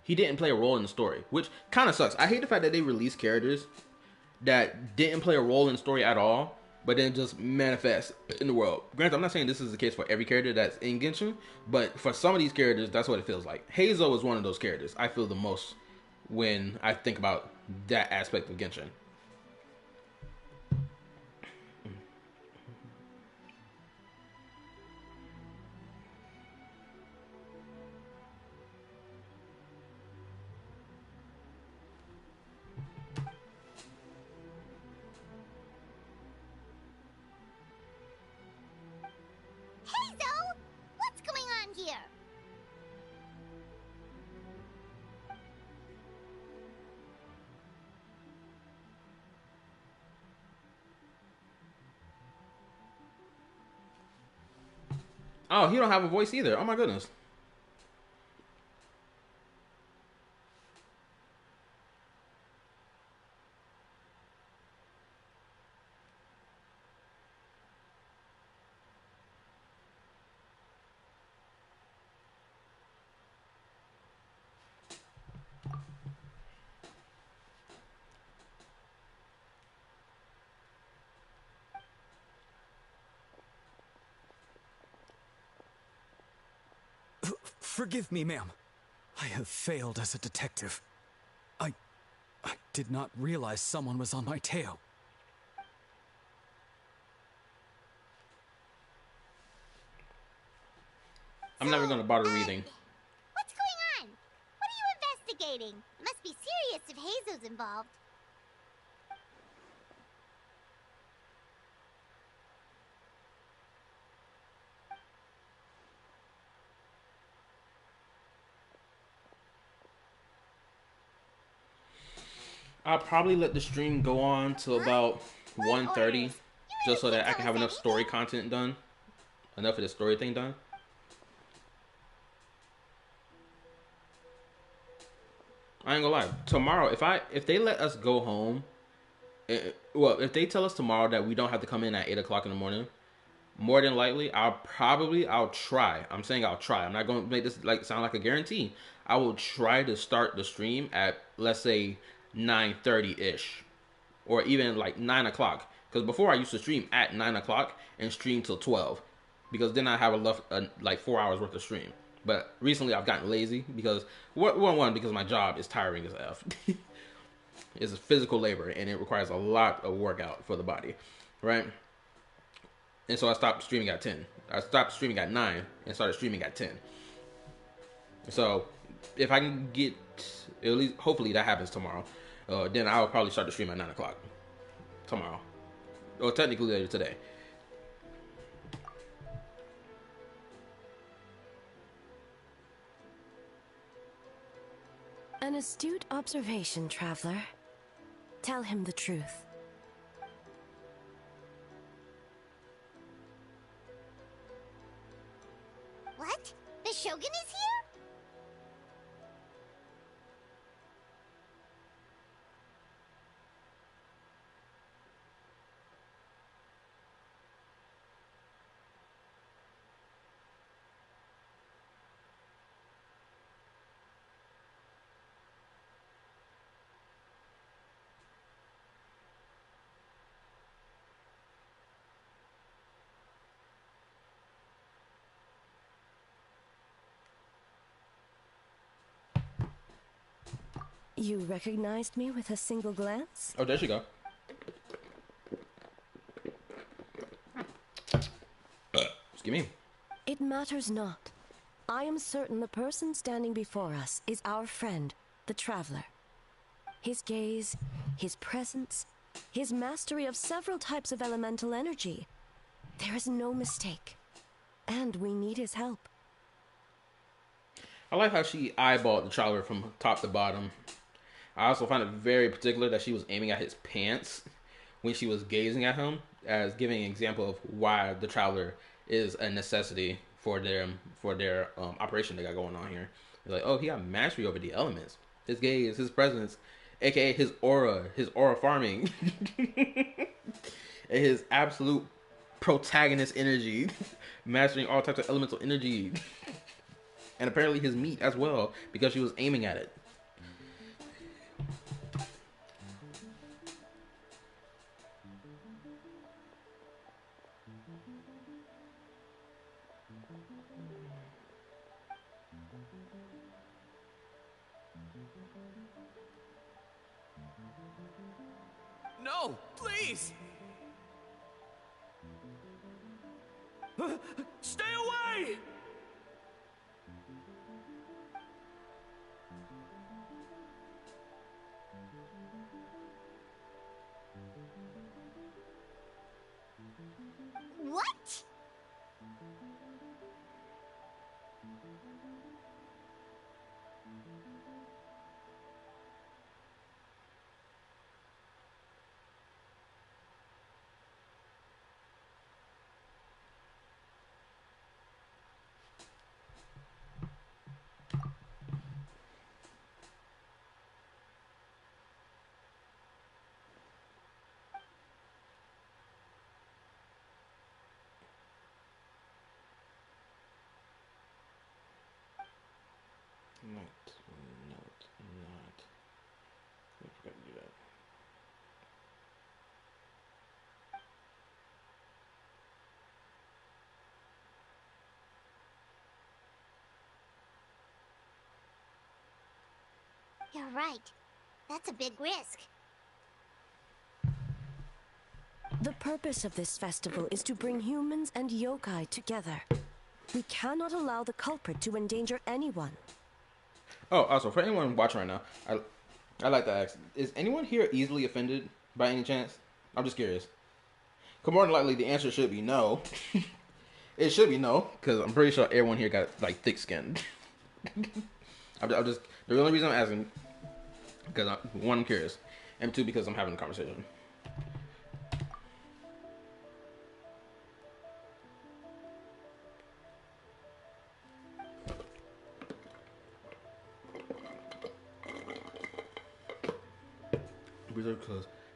he didn't play a role in the story, which kind of sucks. I hate the fact that they release characters that didn't play a role in the story at all, but then just manifest in the world. Granted, I'm not saying this is the case for every character that's in Genshin, but for some of these characters, that's what it feels like. Hazel is one of those characters I feel the most when I think about that aspect of Genshin. Here. Oh, he don't have a voice either. Oh my goodness. Forgive me, ma'am. I have failed as a detective. I did not realize someone was on my tail. I'm never going to bother reading. What's going on? What are you investigating? It must be serious if Hazo's involved. I'll probably let the stream go on till about 1:30, just so that I can have enough story content done. Enough of the story thing done. I ain't gonna lie. Tomorrow, if they let us go home, if they tell us tomorrow that we don't have to come in at 8 o'clock in the morning, more than likely, I'll try. I'm saying I'll try. I'm not gonna make this like sound like a guarantee. I will try to start the stream at, let's say, 9:30-ish, or even like 9 o'clock. Because before I used to stream at 9 o'clock and stream till 12, because then I have like 4 hours worth of stream. But recently I've gotten lazy because because my job is tiring as F. It's a physical labor and it requires a lot of workout for the body, right? And so I stopped streaming at 10. I stopped streaming at 9 and started streaming at 10. So if I can get, at least hopefully that happens tomorrow, then I'll probably start the stream at 9 o'clock tomorrow, or technically later today. An astute observation, traveler. Tell him the truth. What? The Shogun is here? You recognized me with a single glance? Oh, there she go. Excuse me. It matters not. I am certain the person standing before us is our friend, the traveler. His gaze, his presence, his mastery of several types of elemental energy. There is no mistake. And we need his help. I like how she eyeballed the traveler from top to bottom. I also find it very particular that she was aiming at his pants when she was gazing at him, as giving an example of why the traveler is a necessity for their operation they got going on here. They're like, oh, he got mastery over the elements. His gaze, his presence, aka his aura farming, and his absolute protagonist energy, mastering all types of elemental energy, and apparently his meat as well because she was aiming at it. No, please! Stay away! What? Not. I forgot to do that. You're right. That's a big risk. The purpose of this festival is to bring humans and yokai together. We cannot allow the culprit to endanger anyone. Oh, also, for anyone watching right now, I like to ask, is anyone here easily offended by any chance? I'm just curious. Because more than likely, the answer should be no. It should be no, because I'm pretty sure everyone here got, like, thick skin. I'm just, the only reason I'm asking, because, one, I'm curious, and two, because I'm having a conversation.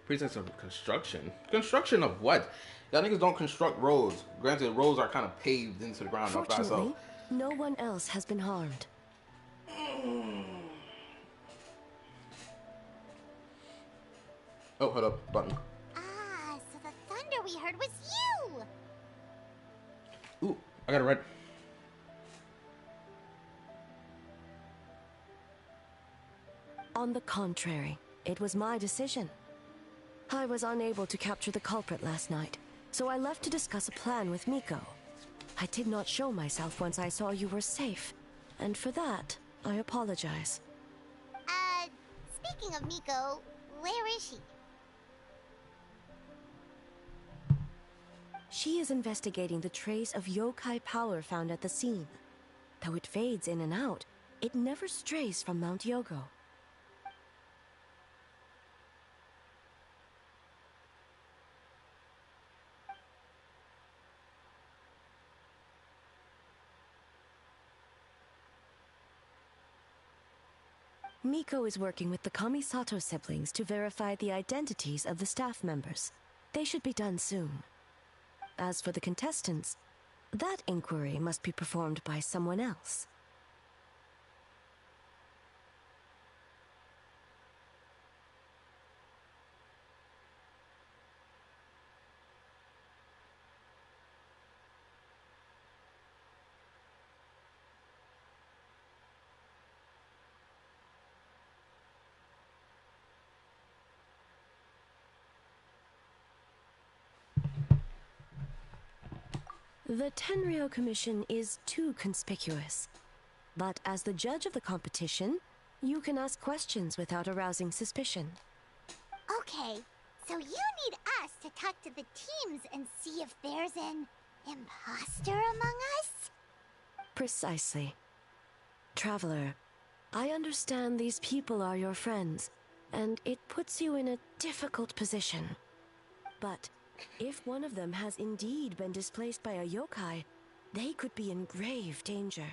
Pretense of construction. Construction of what? Y'all niggas don't construct roads. Granted, roads are kind of paved into the ground. Fortunately, no one else has been harmed. Oh, hold up. Button. Ah, so the thunder we heard was you! Ooh, I got it right. On the contrary, it was my decision. I was unable to capture the culprit last night, so I left to discuss a plan with Miko. I did not show myself once I saw you were safe, and for that, I apologize. Speaking of Miko, where is she? She is investigating the trace of yokai power found at the scene. Though it fades in and out, it never strays from Mount Yogo. Miko is working with the Kamisato siblings to verify the identities of the staff members. They should be done soon. As for the contestants, that inquiry must be performed by someone else. The Tenryou Commission is too conspicuous. But as the judge of the competition, you can ask questions without arousing suspicion. Okay, so you need us to talk to the teams and see if there's an imposter among us? Precisely. Traveler, I understand these people are your friends, and it puts you in a difficult position. But if one of them has indeed been displaced by a yokai, they could be in grave danger.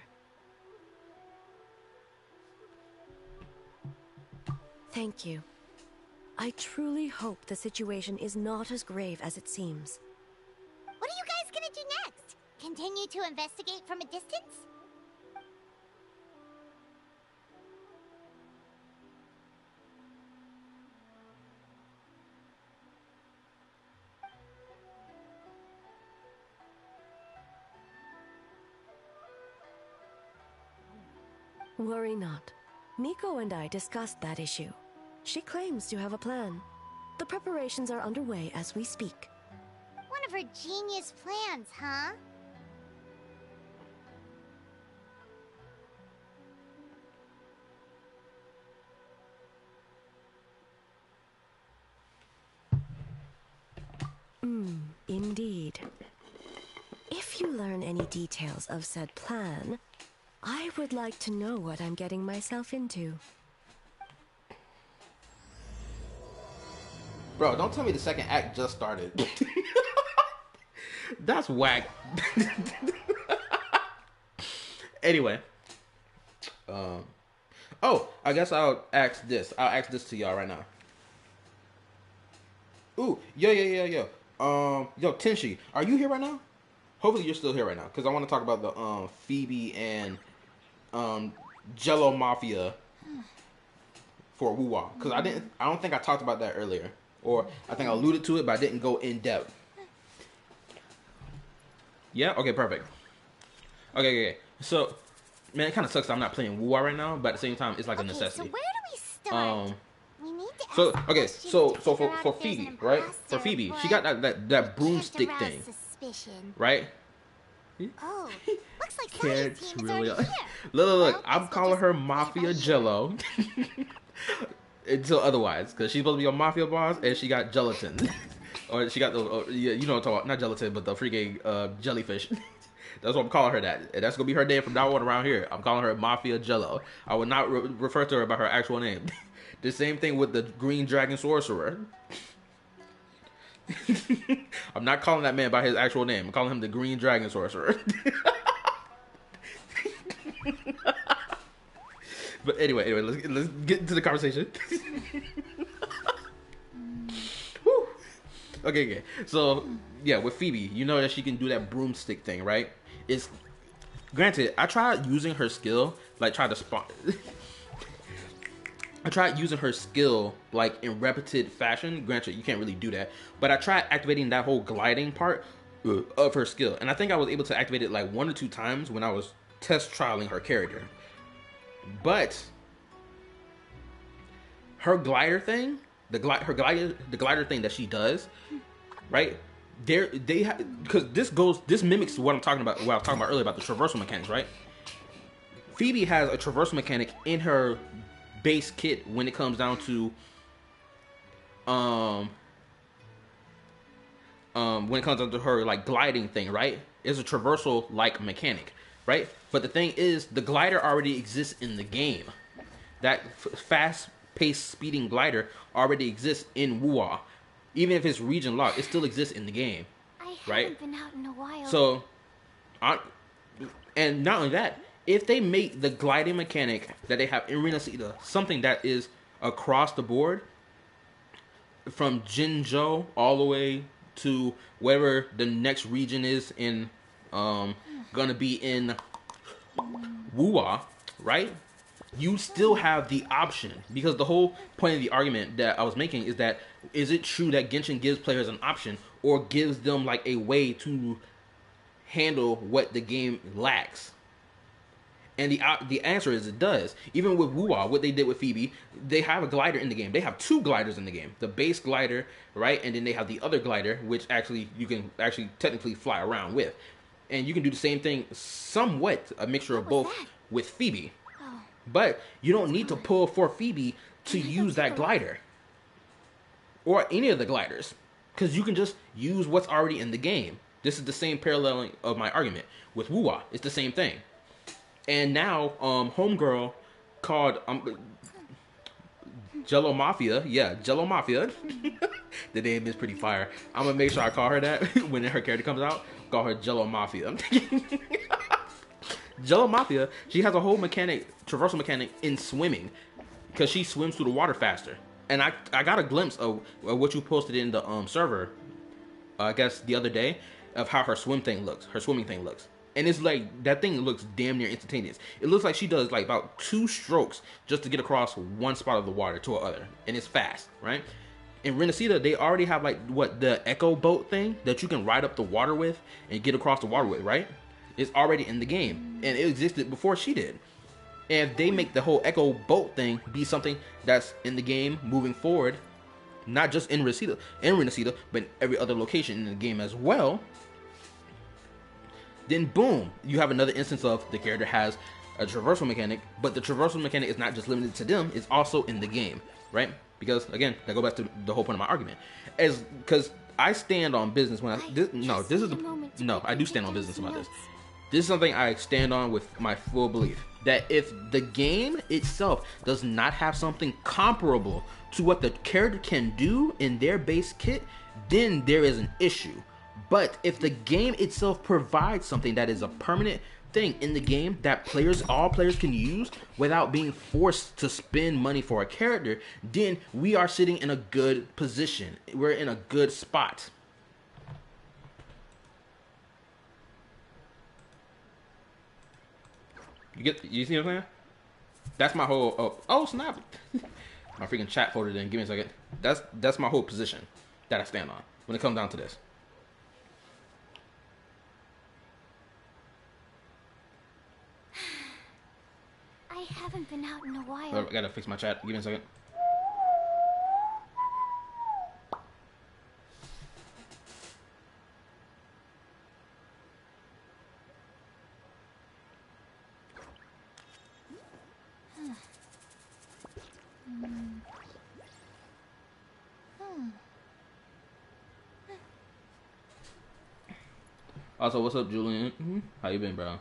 Thank you. I truly hope the situation is not as grave as it seems. What are you guys gonna do next? Continue to investigate from a distance? Worry not. Miko and I discussed that issue. She claims to have a plan. The preparations are underway as we speak. One of her genius plans, huh? Indeed. If you learn any details of said plan, I would like to know what I'm getting myself into. Bro, don't tell me the second act just started. That's whack. Anyway. Oh, I guess I'll ask this. I'll ask this to y'all right now. Ooh, yo. Yo, Tenshi, are you here right now? Hopefully you're still here right now, because I want to talk about the Phoebe and Jello Mafia for Wuwa. Because I don't think I talked about that earlier. Or I think I alluded to it, but I didn't go in depth. Yeah? Okay, perfect. Okay. So, man, it kind of sucks that I'm not playing Wuwa right now, but at the same time, it's like a necessity. So where do we start? We need to ask so questions to figure out for if there's Phoebe, an right? imposter, For Phoebe, she but got that broomstick can't arouse thing, suspicion. right? Oh, looks like Can't Science team is really. already here. Look. Well, I'm guess we'll calling just her play it by Mafia ear. Jello until otherwise, because she's supposed to be a mafia boss, and she got gelatin, or she got the you know what I'm talking about, not gelatin, but the freaking jellyfish. That's what I'm calling her that. And that's gonna be her name from now on around here. I'm calling her Mafia Jello. I would not refer to her by her actual name. The same thing with the Green Dragon Sorcerer. I'm not calling that man by his actual name. I'm calling him the Green Dragon Sorcerer. But anyway, let's get into the conversation. Woo. Okay. So, yeah, with Phoebe, you know that she can do that broomstick thing, right? It's granted, I tried using her skill, like I tried using her skill like in repeated fashion. Granted, you can't really do that, but I tried activating that whole gliding part of her skill, and I think I was able to activate it like 1 or 2 times when I was test trialing her character. But her glider thing, the glider thing that she does, right? Because this mimics what I'm talking about. What I was talking about earlier about the traversal mechanics, right? Phoebe has a traversal mechanic in her base kit when it comes down to when it comes down to her like gliding thing, right? It's a traversal like mechanic, right? But the thing is, the glider already exists in the game. That fast-paced speeding glider already exists in Wuwa. Even if it's region locked, it still exists in the game, I right? haven't been out in a while. So, and not only that, if they make the gliding mechanic that they have in Renacida something that is across the board, from Jinzhou all the way to wherever the next region is in, gonna be in Wuwa, right? You still have the option, because the whole point of the argument that I was making is that, is it true that Genshin gives players an option or gives them like a way to handle what the game lacks? And the answer is it does. Even with Wuwa, what they did with Phoebe, they have a glider in the game. They have 2 gliders in the game. The base glider, right? And then they have the other glider, which actually you can actually technically fly around with. And you can do the same thing, somewhat a mixture of both with Phoebe. But you don't need to pull for Phoebe to use that glider. Or any of the gliders. Because you can just use what's already in the game. This is the same paralleling of my argument. With Wuwa, it's the same thing. And now, homegirl called Jello Mafia. Yeah, Jello Mafia. The name is pretty fire. I'm going to make sure I call her that when her character comes out. Call her Jello Mafia. Jello Mafia, she has a whole mechanic, traversal mechanic in swimming. Because she swims through the water faster. And I got a glimpse of what you posted in the server, I guess the other day, of how her swimming thing looks. And it's like, that thing looks damn near instantaneous. It looks like she does like about 2 strokes just to get across one spot of the water to another. And it's fast, right? In Renacida, they already have like, what, the echo boat thing that you can ride up the water with and get across the water with, right? It's already in the game. And it existed before she did. And if they make the whole echo boat thing be something that's in the game moving forward, not just in Renacida, but in every other location in the game as well, then boom, you have another instance of the character has a traversal mechanic, but the traversal mechanic is not just limited to them, it's also in the game, right? Because again, that goes back to the whole point of my argument. Because I stand on business when I do stand on business about this. This is something I stand on with my full belief, that if the game itself does not have something comparable to what the character can do in their base kit, then there is an issue. But if the game itself provides something that is a permanent thing in the game that all players can use without being forced to spend money for a character, then we are sitting in a good position. We're in a good spot. You see what I'm saying? That's my whole oh snap. My freaking chat folder didn't give me a second. That's my whole position that I stand on when it comes down to this. I haven't been out in a while. I gotta fix my chat. Give me a second. Also, what's up, Julian? How you been, bro?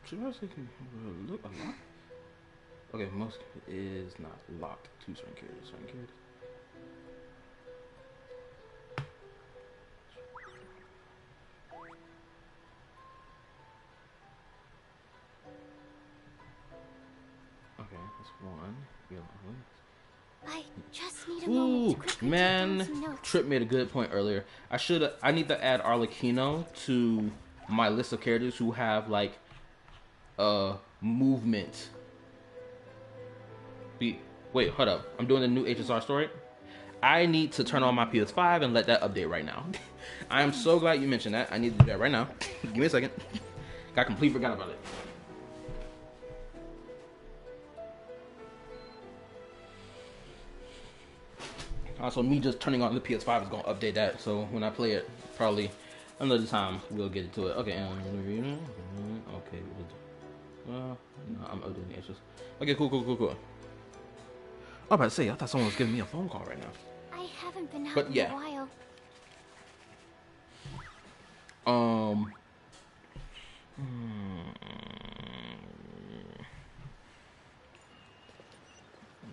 Should I say look a lot? Okay, most is not locked to certain characters. Okay, that's one. I just need a moment to quickly take down some notes. Trip made a good point earlier. I need to add Arlecchino to my list of characters who have like movement. Wait, hold up. I'm doing the new HSR story. I need to turn on my PS5 and let that update right now. I am so glad you mentioned that. I need to do that right now. Give me a second. I completely forgot about it. Also, me just turning on the PS5 is going to update that. So when I play it, probably another time we'll get into it. Okay. Okay. No, I'm updating the issues. Okay, cool. I'm about to say, I thought someone was giving me a phone call right now. I I haven't been out But in yeah. a while.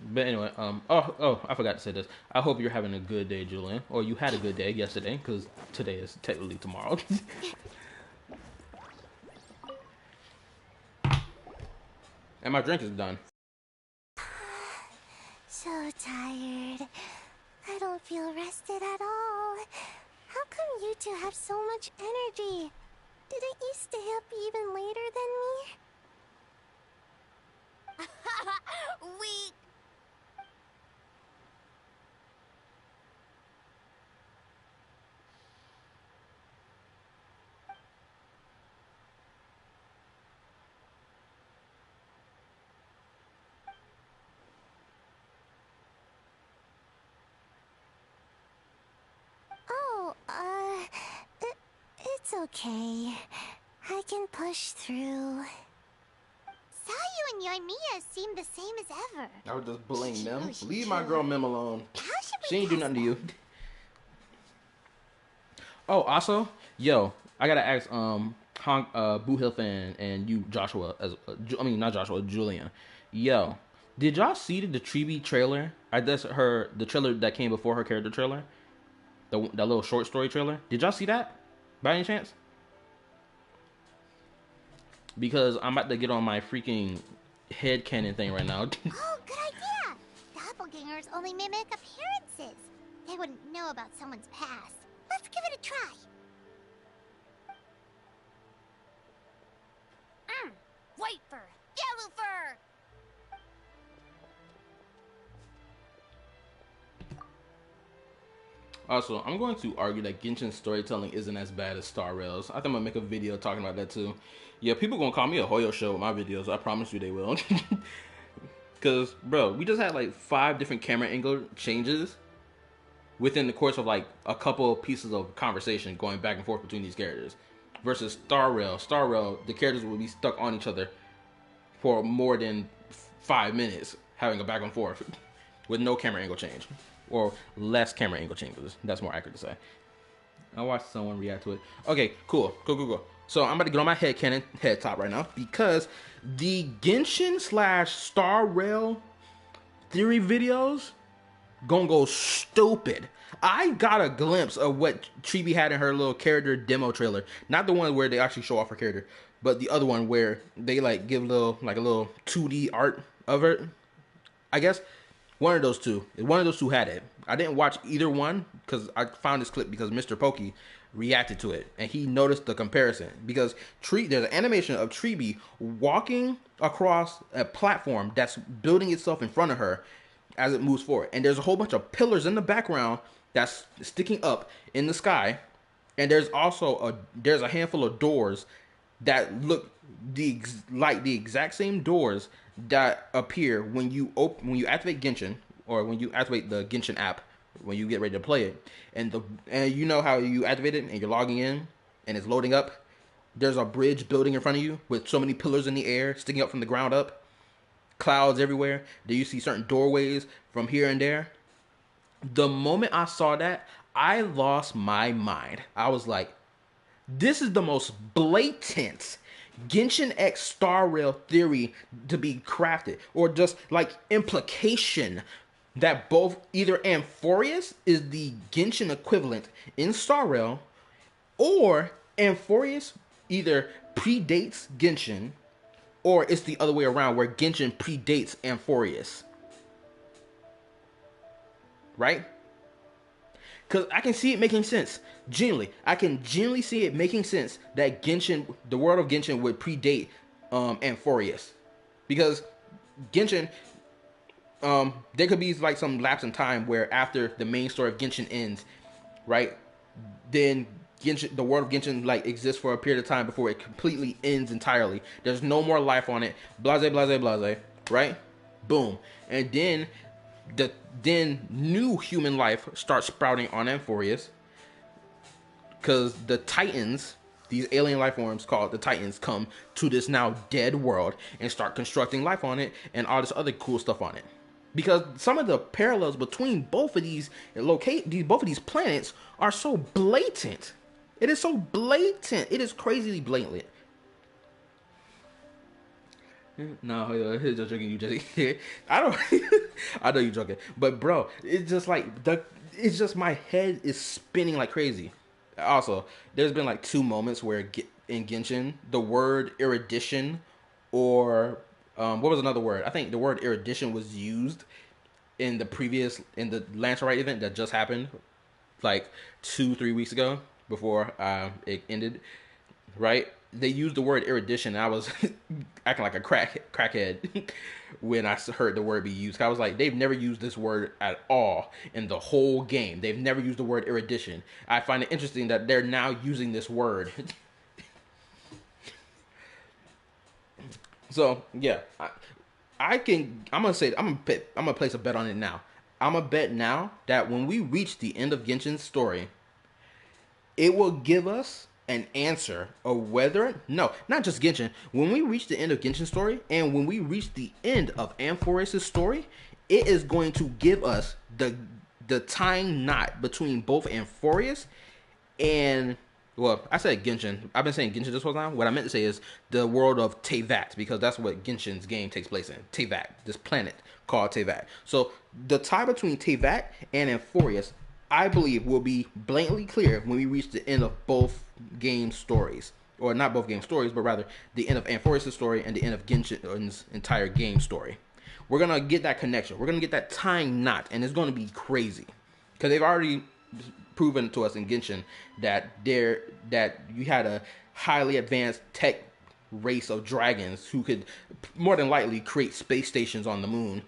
But anyway, I forgot to say this. I hope you're having a good day, Julian, or you had a good day yesterday, because today is technically tomorrow. And my drink is done. So tired. I don't feel rested at all. How come you two have so much energy? Didn't you stay up even later than me? Weak. Oh, it's okay. I can push through. Sayu and Yoimiya seem the same as ever. I was just bullying Mim. Leave my girl Mim alone. How should we She ain't do nothing to you. Oh, also, yo, I gotta ask Boo Hill fan and you Joshua not Joshua, Julian. Yo, did y'all see the Chibi trailer? I guess the trailer that came before her character trailer. That little short story trailer. Did y'all see that? By any chance? Because I'm about to get on my freaking headcanon thing right now. Oh, good idea! Doppelgangers only mimic appearances. They wouldn't know about someone's past. Let's give it a try. White fur, yellow fur. Also, I'm going to argue that Genshin storytelling isn't as bad as Star Rail's. I think I'm gonna make a video talking about that too. Yeah, people gonna call me a Hoyo show with my videos. I promise you they will. Cause, bro, we just had like 5 different camera angle changes within the course of like a couple of pieces of conversation going back and forth between these characters. Versus Star Rail. Star Rail, the characters will be stuck on each other for more than 5 minutes, having a back and forth with no camera angle change. Or less camera angle changes. That's more accurate to say. I watched someone react to it. Okay, cool. So I'm about to get on my head top right now because the Genshin / Star Rail theory videos gonna go stupid. I got a glimpse of what Chibi had in her little character demo trailer. Not the one where they actually show off her character, but the other one where they like give a little 2D art of her. I guess one of those two had it. I didn't watch either one because I found this clip because Mr. Pokey reacted to it and he noticed the comparison because there's an animation of Chibi walking across a platform that's building itself in front of her as it moves forward, and there's a whole bunch of pillars in the background that's sticking up in the sky, and there's also a handful of doors that look like the exact same doors that appear when you activate Genshin, or when you activate the Genshin app when you get ready to play it, and you know how you activate it and you're logging in and it's loading up. There's a bridge building in front of you with so many pillars in the air sticking up from the ground up, clouds everywhere. Do you see certain doorways from here and there? The moment I saw that, I lost my mind. I was like, this is the most blatant Genshin X Star Rail theory to be crafted, or just like implication that both either Amphorius is the Genshin equivalent in Star Rail, or Amphorius either predates Genshin, or it's the other way around where Genshin predates Amphorius. Right? Because I can see it making sense. I can genuinely see it making sense that Genshin, the world of Genshin, would predate Amphorius. Because Genshin, there could be like some lapse in time where after the main story of Genshin ends, right? Then Genshin, the world of Genshin like exists for a period of time before it completely ends entirely. There's no more life on it. Blase, blase, blase. Right? Boom. And then new human life starts sprouting on Amphorius, because the Titans, these alien life forms called the Titans, come to this now dead world and start constructing life on it and all this other cool stuff on it. because some of the parallels between both of these both of these planets are so blatant. It is so blatant. It is crazily blatant. No, he's just joking. You just, I don't. I know you're joking, but bro, it's just like it's just my head is spinning like crazy. Also, there's been like 2 moments where in Genshin the word erudition, or what was another word? I think the word erudition was used in the Lancerite event that just happened, like 2-3 weeks ago before it ended. Right? They used the word erudition, and I was acting like a crackhead when I heard the word be used. I was like, they've never used this word at all in the whole game. They've never used the word erudition. I find it interesting that they're now using this word. So yeah, I'm gonna place a bet on it now. I'm gonna bet now that when we reach the end of Genshin's story, it will give us an answer of whether, no, not just Genshin. When we reach the end of Genshin's story, and when we reach the end of Amphoreus' story, it is going to give us the tying knot between both Amphoreus and, well, I said Genshin. I've been saying Genshin this whole time. What I meant to say is the world of Teyvat, because that's what Genshin's game takes place in. Teyvat, this planet called Teyvat. So the tie between Teyvat and Amphoreus, I believe, will be blatantly clear when we reach the end of both game stories. Or not both game stories, but rather the end of Amphoreus' story and the end of Genshin's entire game story. We're going to get that connection. We're going to get that tying knot, and it's going to be crazy. Because they've already proven to us in Genshin that you had a highly advanced tech race of dragons who could more than likely create space stations on the moon,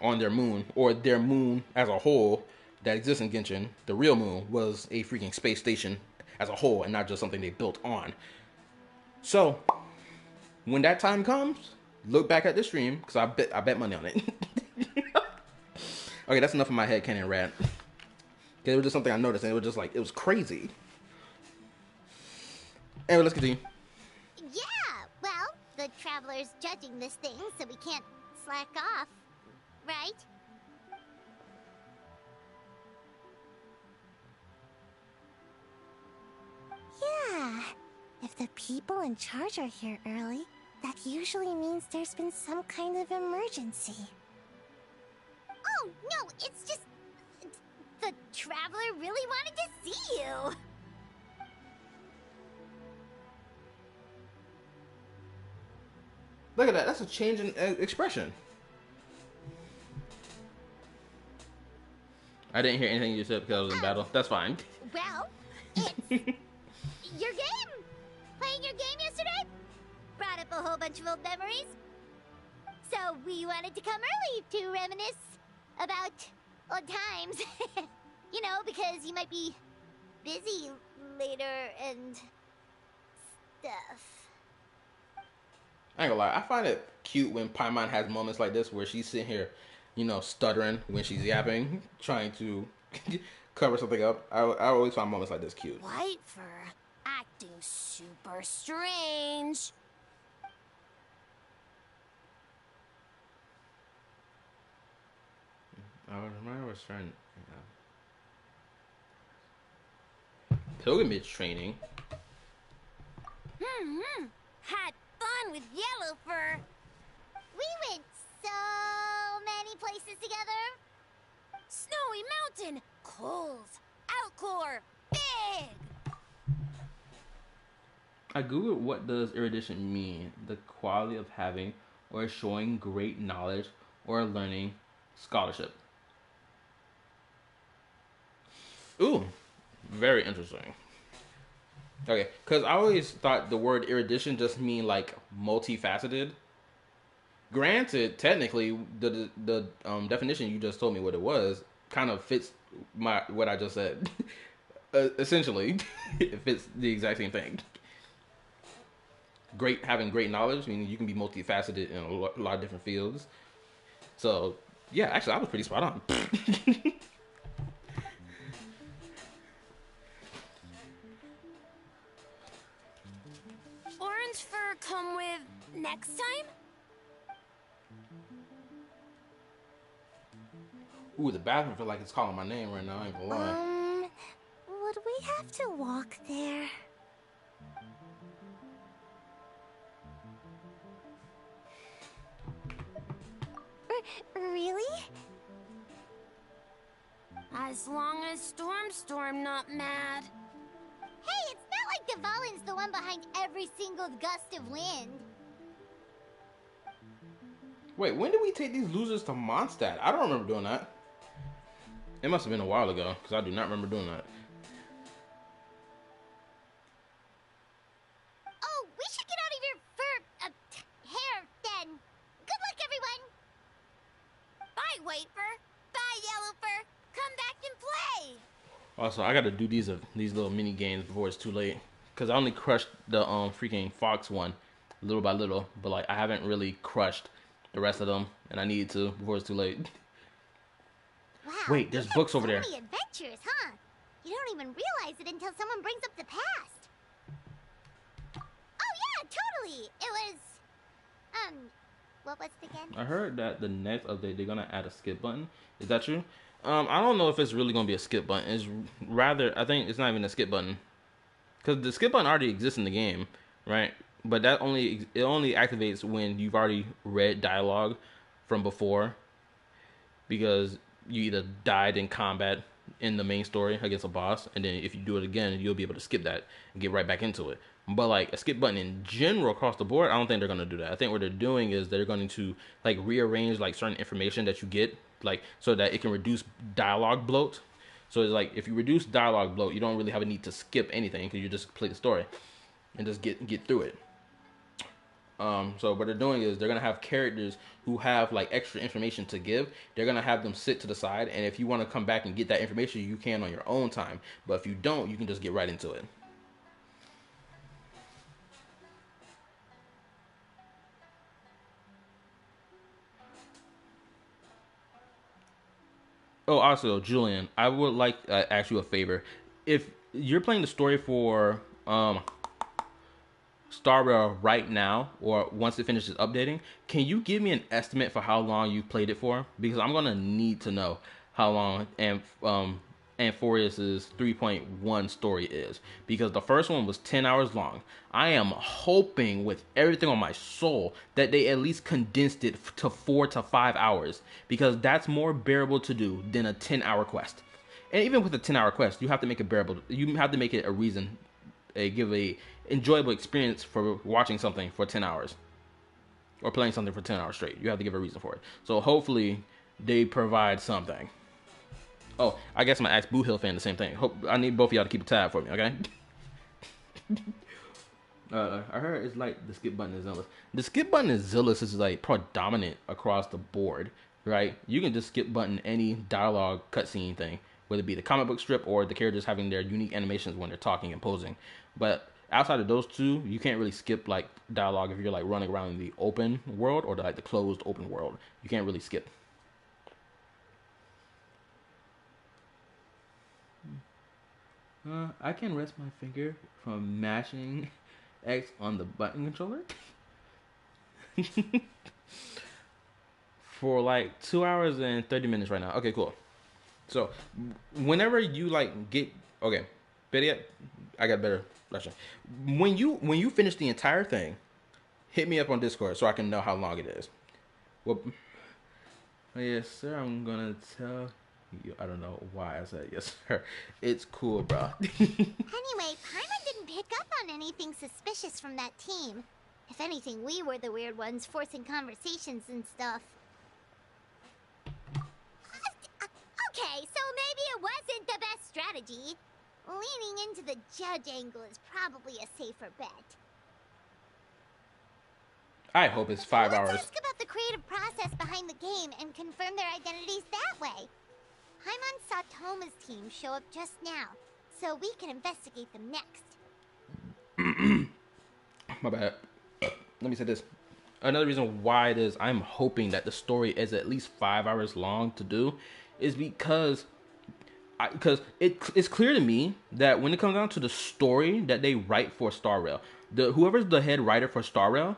on their moon, or their moon as a whole that exists in Genshin. The real moon was a freaking space station as a whole and not just something they built on. So when that time comes, look back at this stream, because I bet money on it. Okay, that's enough of my headcanon rant. Because it was just something I noticed, and it was just like, it was crazy. Anyway, let's continue. Yeah, well, the Traveler's judging this thing, so we can't slack off, right? Yeah, if the people in charge are here early, that usually means there's been some kind of emergency. Oh, no, it's just... the Traveler really wanted to see you! Look at that, that's a change in expression. I didn't hear anything you said because I was in battle. That's fine. Well, it's your game! Playing your game yesterday? Brought up a whole bunch of old memories. So we wanted to come early to reminisce about old times. You know, because you might be busy later and stuff. I ain't gonna lie, I find it cute when Paimon has moments like this where she's sitting here, you know, stuttering when she's yapping, trying to cover something up. I always find moments like this cute. White fur acting super strange. I remember I was trying, pilgrimage training. Had fun with yellow fur. We went so many places together. Snowy Mountain, Coals, Outcore, big. I googled what does erudition mean. The quality of having or showing great knowledge or learning scholarship. Ooh, very interesting. Okay, because I always thought the word erudition just mean like multifaceted. Granted, technically, the definition you just told me what it was kind of fits what I just said. Essentially, it fits the exact same thing. Having great knowledge meaning you can be multifaceted in a lot of different fields. So yeah, actually, I was pretty spot on. Orange fur come with next time? Ooh, the bathroom feel like it's calling my name right now. I ain't gonna lie. Would we have to walk there? Really? As long as Storm not mad. Hey, it's not like Dvalin's the one behind every single gust of wind. Wait, when did we take these losers to Mondstadt? I don't remember doing that. It must have been a while ago, because I do not remember doing that. Oh, we should get out of your hair then. Good luck, everyone. Bye, Whitefur. Bye, Yellowfur. Come back and play. Also, I got to do these little mini games before it's too late, because I only crushed the freaking Fox one little by little, but like I haven't really crushed the rest of them, and I need to before it's too late. Wow, wait, there's books over there. So many adventures, huh? You don't even realize it until someone brings up the past. Oh yeah, totally. It was, what was it again? I heard that the next update they're gonna add a skip button. Is that true? I don't know if it's really gonna be a skip button. It's rather, I think it's not even a skip button, because the skip button already exists in the game, right? But that only activates when you've already read dialogue from before, because you either died in combat in the main story against a boss, and then if you do it again, you'll be able to skip that and get right back into it. But like a skip button in general across the board, I don't think they're gonna do that. I think what they're doing is they're going to like rearrange like certain information that you get, like so that it can reduce dialogue bloat. So it's like if you reduce dialogue bloat, you don't really have a need to skip anything because you just play the story and just get through it. So what they're doing is they're gonna have characters who have like extra information to give. They're gonna have them sit to the side, and if you want to come back and get that information, you can on your own time. But if you don't, you can just get right into it. Oh, also, Julian, I would like to ask you a favor. If you're playing the story for Star Rail right now, or once it finishes updating, can you give me an estimate for how long you played it for? Because I'm gonna need to know how long Amphorius's 3.1 story is, because the first one was 10 hours long. I am hoping with everything on my soul that they at least condensed it to 4 to 5 hours, because that's more bearable to do than a 10-hour quest. And even with a 10-hour quest, you have to make it bearable. You have to make it a reason, give a enjoyable experience for watching something for 10 hours or playing something for 10 hours straight. You have to give a reason for it. So hopefully they provide something. Oh, I guess I'm gonna ask Boo Hill fan the same thing. I need both of y'all to keep a tab for me, okay? I heard it's like the skip button is zealous. The skip button is zealous is like predominant across the board, right? You can just skip button any dialogue cutscene thing, whether it be the comic book strip or the characters having their unique animations when they're talking and posing. But outside of those two, you can't really skip like dialogue if you're like running around in the open world or the closed open world. You can't really skip. I can rest my finger from mashing X on the button controller for like 2 hours and 30 minutes right now. Okay, cool. So whenever you like get, okay, better yet, I got better question. When you finish the entire thing, hit me up on Discord so I can know how long it is. Well, yes, sir. I'm gonna tell you. I don't know why I said yes, sir. It's cool, bro. Anyway, Paimon didn't pick up on anything suspicious from that team. If anything, we were the weird ones forcing conversations and stuff. Okay, so maybe it wasn't the best strategy. Leaning into the judge angle is probably a safer bet. I hope it's 5 hours. Let's ask about the creative process behind the game and confirm their identities that way. Paimon saw Toma's team show up just now, so we can investigate them next. My bad. Let me say this. Another reason why it is I'm hoping that the story is at least 5 hours long to do is because it's clear to me that when it comes down to the story that they write for Star Rail, whoever's the head writer for Star Rail,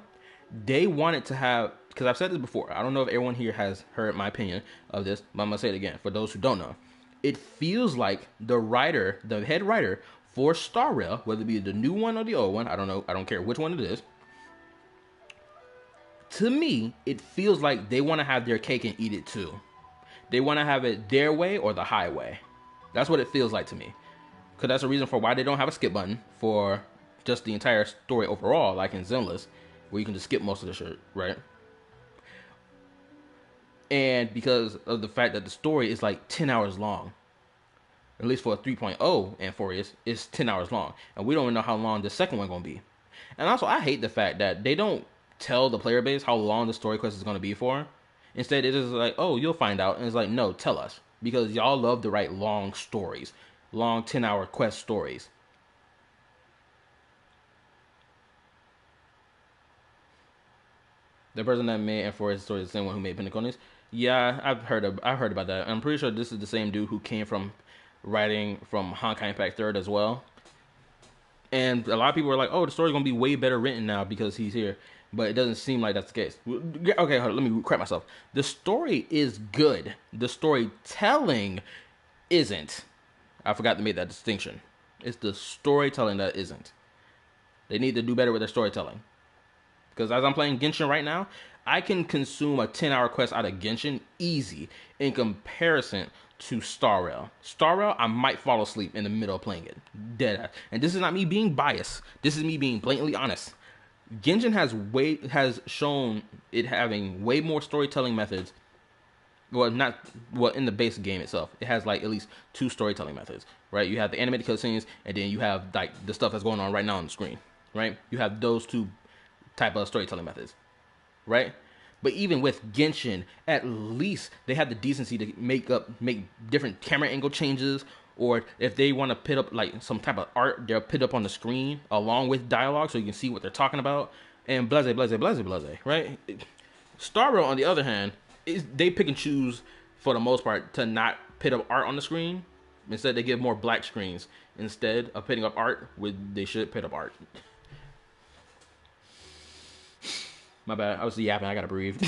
they want it to have because I've said this before. I don't know if everyone here has heard my opinion of this, but I'm gonna say it again for those who don't know. It feels like the writer, the head writer for Star Rail, whether it be the new one or the old one, I don't know, I don't care which one it is. To me, it feels like they want to have their cake and eat it too. They want to have it their way or the highway. That's what it feels like to me. Because that's the reason for why they don't have a skip button for just the entire story overall, like in Zenless, where you can just skip most of the shit, right? And because of the fact that the story is like 10 hours long. At least for a 3.0 and 4 years, it's 10 hours long. And we don't even know how long the second one going to be. And also, I hate the fact that they don't tell the player base how long the story quest is going to be for. Instead, it is like, oh, you'll find out. And it's like, no, tell us. Because y'all love to write long stories. Long 10-hour quest stories. The person that made N4 story is the same one who made Penteconis. Yeah, I've heard about that. I'm pretty sure this is the same dude who came from writing from Honkai Impact 3rd as well. And a lot of people are like, oh, the story's going to be way better written now because he's here. But it doesn't seem like that's the case. Okay, hold on, let me correct myself. The story is good. The storytelling isn't. I forgot to make that distinction. It's the storytelling that isn't. They need to do better with their storytelling. Because as I'm playing Genshin right now, I can consume a 10-hour quest out of Genshin easy in comparison to Star Rail. Star Rail, I might fall asleep in the middle of playing it. Deadass. And this is not me being biased. This is me being blatantly honest. Genshin has shown it having way more storytelling methods. Well, in the base game itself, it has like at least 2 storytelling methods, right? You have the animated cutscenes, and then you have like the stuff that's going on right now on the screen, right? You have those 2 type of storytelling methods, right? But even with Genshin, at least they have the decency to make different camera angle changes, or if they want to put up like some type of art, they'll put up on the screen along with dialogue so you can see what they're talking about, and blase, right? Star Rail, on the other hand, they pick and choose for the most part to not put up art on the screen. Instead, they give more black screens instead of putting up art where they should put up art. My bad. I was yapping. I gotta breathe.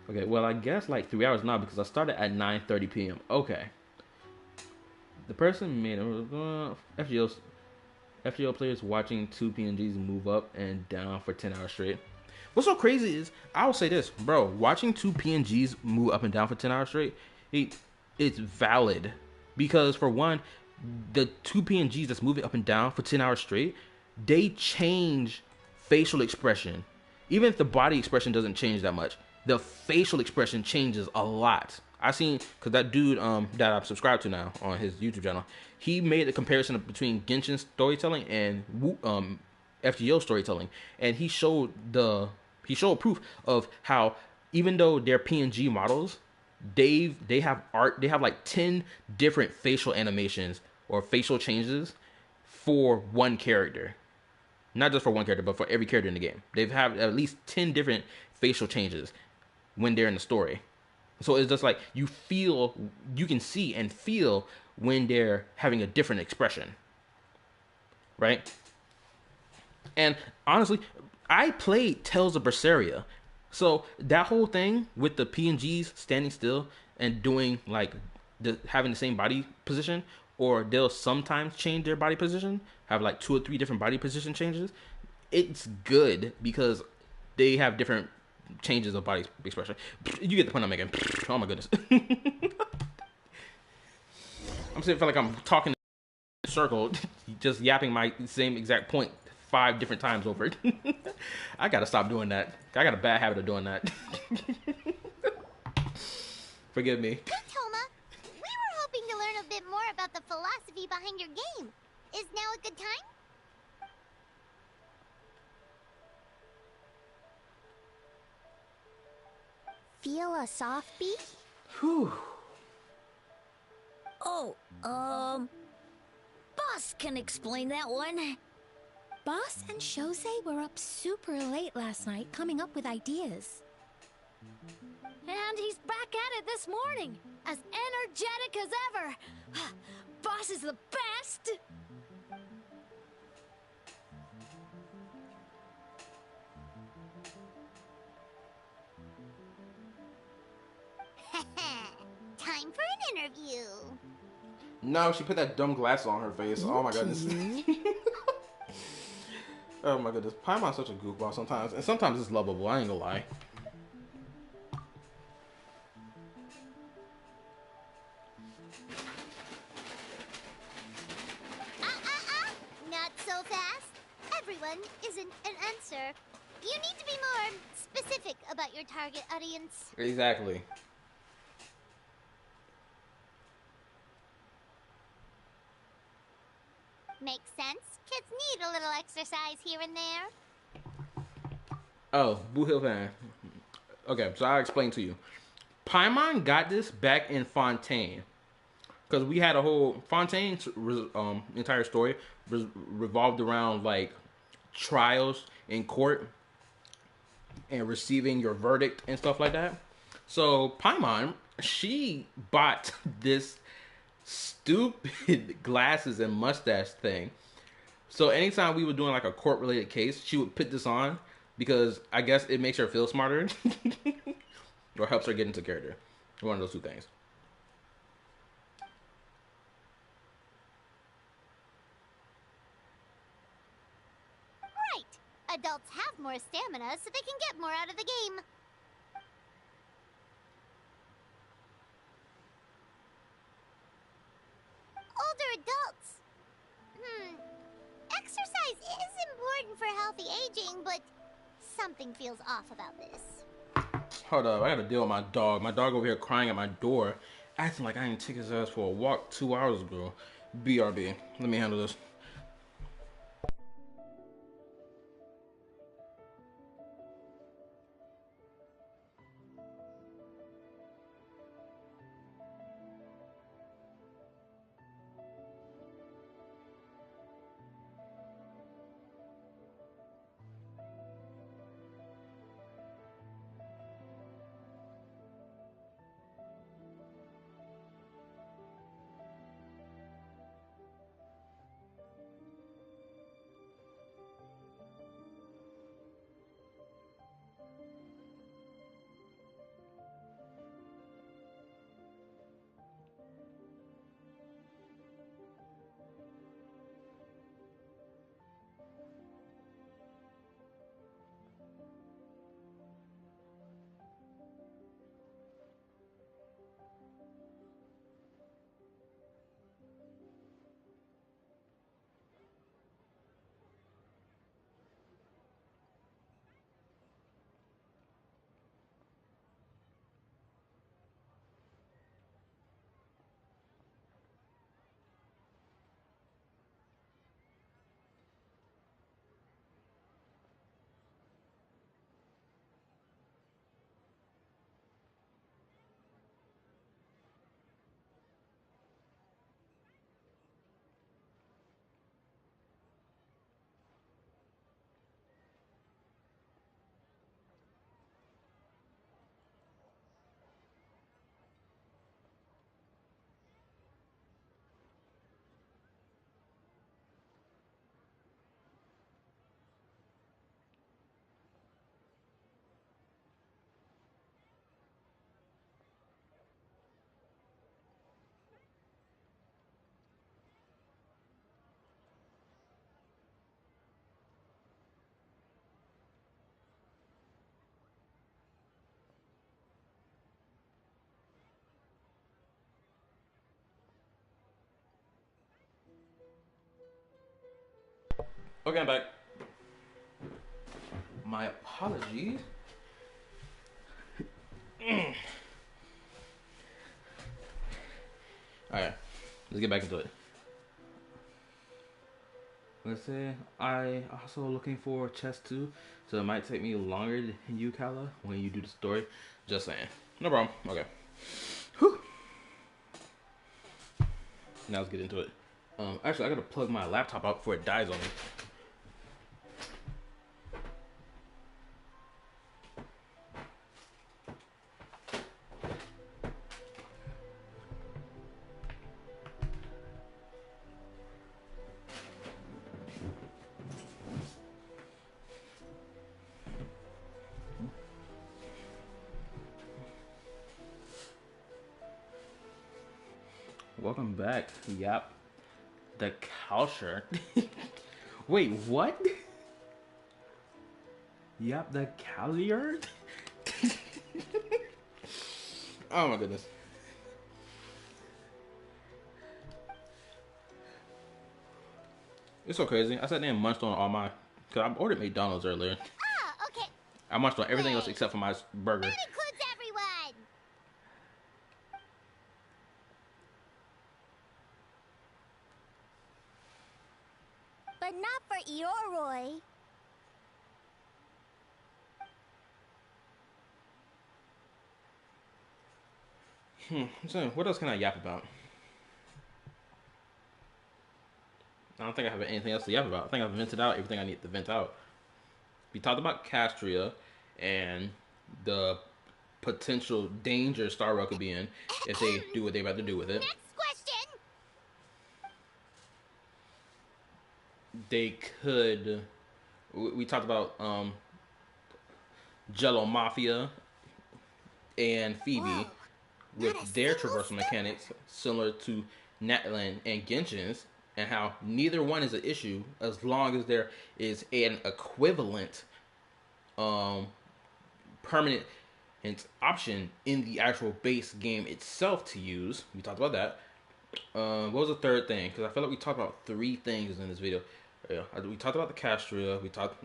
Okay, well, I guess like 3 hours now because I started at 9:30 p.m. Okay. The person made FGO players watching 2 PNGs move up and down for 10 hours straight. What's so crazy is, I will say this, bro, watching 2 PNGs move up and down for 10 hours straight, it's valid. Because for one, the 2 PNGs that's moving up and down for 10 hours straight, they change facial expression. Even if the body expression doesn't change that much, the facial expression changes a lot. I seen, because that dude that I'm subscribed to now on his YouTube channel, he made a comparison between Genshin storytelling and FGO storytelling, and he showed proof of how even though they're PNG models, they have like 10 different facial animations or facial changes for one character. Not just for one character, but for every character in the game. They've have at least 10 different facial changes when they're in the story. So it's just like you can see and feel when they're having a different expression. Right? And honestly, I played Tales of Berseria. So that whole thing with the PNGs standing still and doing like having the same body position, or they'll sometimes change their body position, have like 2 or 3 different body position changes. It's good because they have different changes of body expression. You get the point I'm making. Oh my goodness. I'm saying, feel like I'm talking in a circle, just yapping my same exact point 5 different times over. I gotta stop doing that. I got a bad habit of doing that. Forgive me. Toma, we were hoping to learn a bit more about the philosophy behind your game. Is now a good time? Feel a soft beat? Whew. Oh, Boss can explain that one. Boss and Shosei were up super late last night coming up with ideas. And he's back at it this morning, as energetic as ever. Boss is the best! time for an interview. No, she put that dumb glasses on her face. Oh my goodness. Oh my goodness. Paimon's such a goofball sometimes. And sometimes it's lovable, I ain't gonna lie. Not so fast. Everyone isn't an answer. You need to be more specific about your target audience. Exactly. Makes sense. Kids need a little exercise here and there. Oh, Boo Hill fan. Okay, so I'll explain to you. Paimon got this back in Fontaine. Because we had a whole... Fontaine's entire story revolved around, like, trials in court and receiving your verdict and stuff like that. So, Paimon, she bought this stupid glasses and mustache thing. So, anytime we were doing, like, a court-related case, she would put this on because I guess it makes her feel smarter or helps her get into character. One of those two things. Right. Adults have more stamina, so they can get more out of the game. Older adults. Exercise is important for healthy aging, but something feels off about this. Hold up, I gotta deal with my dog. My dog over here crying at my door, acting like I didn't take his ass for a walk 2 hours ago. BRB, let me handle this. Okay, I'm back. My apologies. Alright, let's get back into it. Let's say I also looking for chess too, so it might take me longer than you, Kala, when you do the story. Just saying. No problem. Okay. Whew. Now let's get into it. Actually, I gotta plug my laptop out before it dies on me. welcome back. Yep. The culture. Wait, what? Yep, the Calliard? Oh my goodness. It's so crazy. I sat there and munched on all my... Because I ordered McDonald's earlier. Oh, okay. I munched on everything else except for my burger. That includes everyone. But not for Eoroy. So what else can I yap about? I don't think I have anything else to yap about. I think I've vented out everything I need to vent out. We talked about Castria and the potential danger Star Rail could be in if they do what they're about to do with it. Next question. They could... We talked about Jello Mafia and Phoebe with their traversal mechanics similar to Natlan and Genshin's, and how neither one is an issue as long as there is an equivalent permanent option in the actual base game itself to use. We talked about that. What was the third thing? Because I feel like we talked about 3 things in this video. Yeah, we talked about the Castria. We talked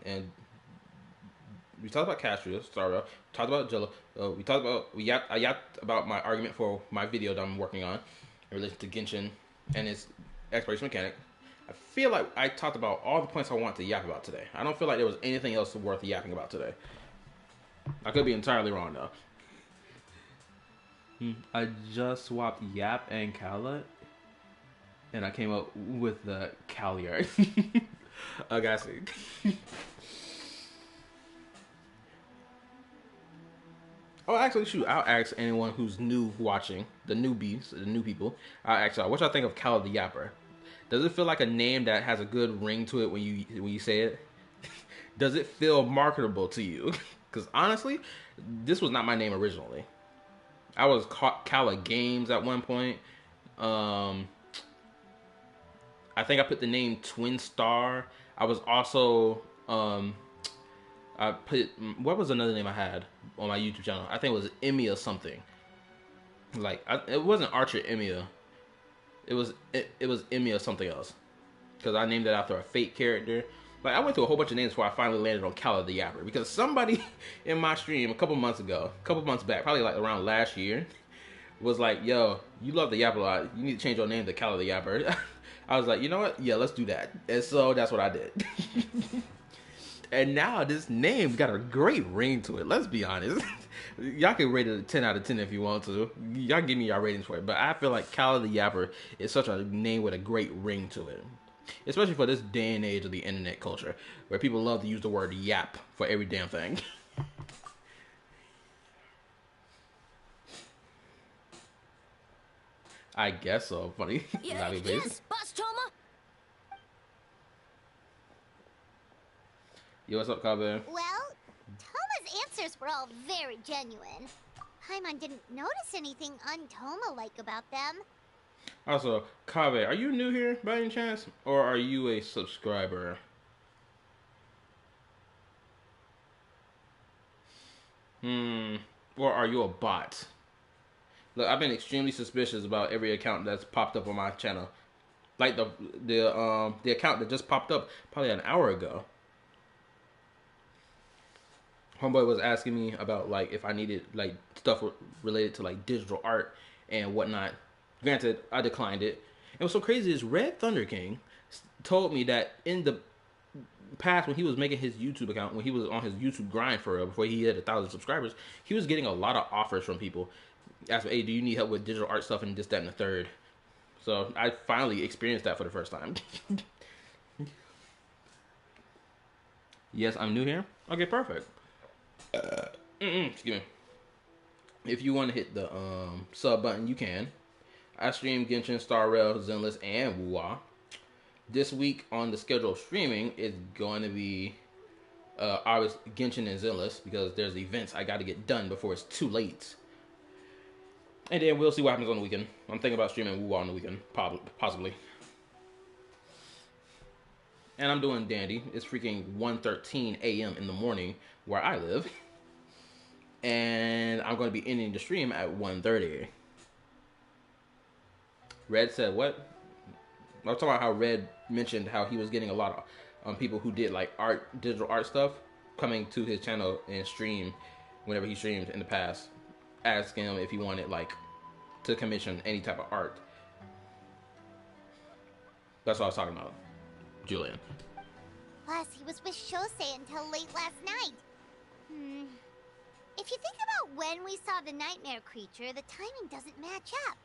about Castria, Star Rail. We talked about Jello. I yapped about my argument for my video that I'm working on in relation to Genshin and its exploration mechanic. I feel like I talked about all the points I want to yap about today. I don't feel like there was anything else worth yapping about today. I could be entirely wrong though. I just swapped Yap and Kala, and I came up with the Calliard. I got you. Oh, actually, shoot, I'll ask anyone who's new watching, the newbies, the new people, I'll ask y'all, what y'all think of Kala the Yapper? Does it feel like a name that has a good ring to it when you say it? Does it feel marketable to you? Because honestly, this was not my name originally. I was Kala Games at one point. I think I put the name Twin Star. I was also... I put, what was another name I had on my YouTube channel? I think it was Emmy or something. Like, it wasn't Archer Emmy. It was Emmy or something else. Because I named it after a fake character. Like, I went through a whole bunch of names before I finally landed on Kala the Yapper. Because somebody in my stream a couple months back, probably like around last year, was like, yo, you love the Yapper a lot. You need to change your name to Kala the Yapper. I was like, you know what? Yeah, let's do that. And so that's what I did. And now this name got a great ring to it. Let's be honest. Y'all can rate it a 10 out of 10 if you want to. Y'all give me y'all ratings for it. But I feel like Kala the Yapper is such a name with a great ring to it. Especially for this day and age of the internet culture, where people love to use the word yap for every damn thing. I guess so. Funny. Yes, Boss Toma. Yo, what's up, Kabe? Well, Toma's answers were all very genuine. Paimon didn't notice anything un-Toma-like about them. Also, Kabe, are you new here by any chance? Or are you a subscriber? Or are you a bot? Look, I've been extremely suspicious about every account that's popped up on my channel. Like the account that just popped up probably an hour ago. Homeboy was asking me about like if I needed like stuff related to like digital art and whatnot. Granted, I declined it. And what's so crazy is Red Thunder King told me that in the past when he was making his YouTube account, when he was on his YouTube grind for real, before he had 1,000 subscribers, he was getting a lot of offers from people. Asking, hey, do you need help with digital art stuff and this, that, and the third? So I finally experienced that for the first time. Yes, I'm new here. Okay, perfect. Excuse me. If you want to hit the sub button, you can. I stream Genshin, Star Rail, Zenless, and Wuwa. This week on the schedule of streaming is going to be obviously Genshin and Zenless because there's events I got to get done before it's too late. And then we'll see what happens on the weekend. I'm thinking about streaming Woo on the weekend, possibly. And I'm doing dandy. It's freaking 1:13 a.m. in the morning where I live. And I'm going to be ending the stream at 1:30. Red said what? I was talking about how Red mentioned how he was getting a lot of people who did like digital art stuff coming to his channel and stream whenever he streamed in the past, asking him if he wanted like to commission any type of art. That's what I was talking about, Julian. Plus, he was with Shosei until late last night. If you think about when we saw the nightmare creature, the timing doesn't match up.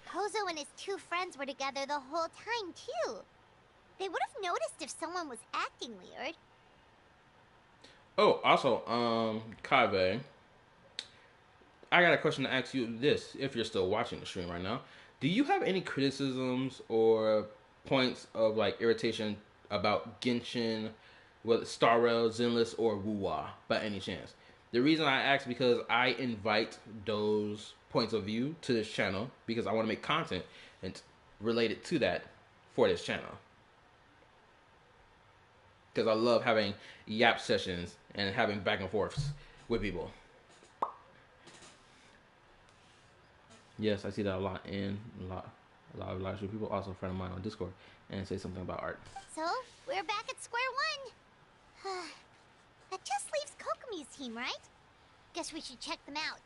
Hozo and his two friends were together the whole time, too. They would have noticed if someone was acting weird. Oh, also, Kave, I got a question to ask you this, if you're still watching the stream right now. Do you have any criticisms or points of, like, irritation about Genshin, whether Star Rail, Zenless, or Wuwa, by any chance? The reason I ask because I invite those points of view to this channel because I want to make content and related to that for this channel. Because I love having yap sessions and having back and forths with people. Yes, I see that a lot in a lot of live stream people. Also a friend of mine on Discord and say something about art. So, we're back at square one. That just leaves Kokomi's team, right? Guess we should check them out.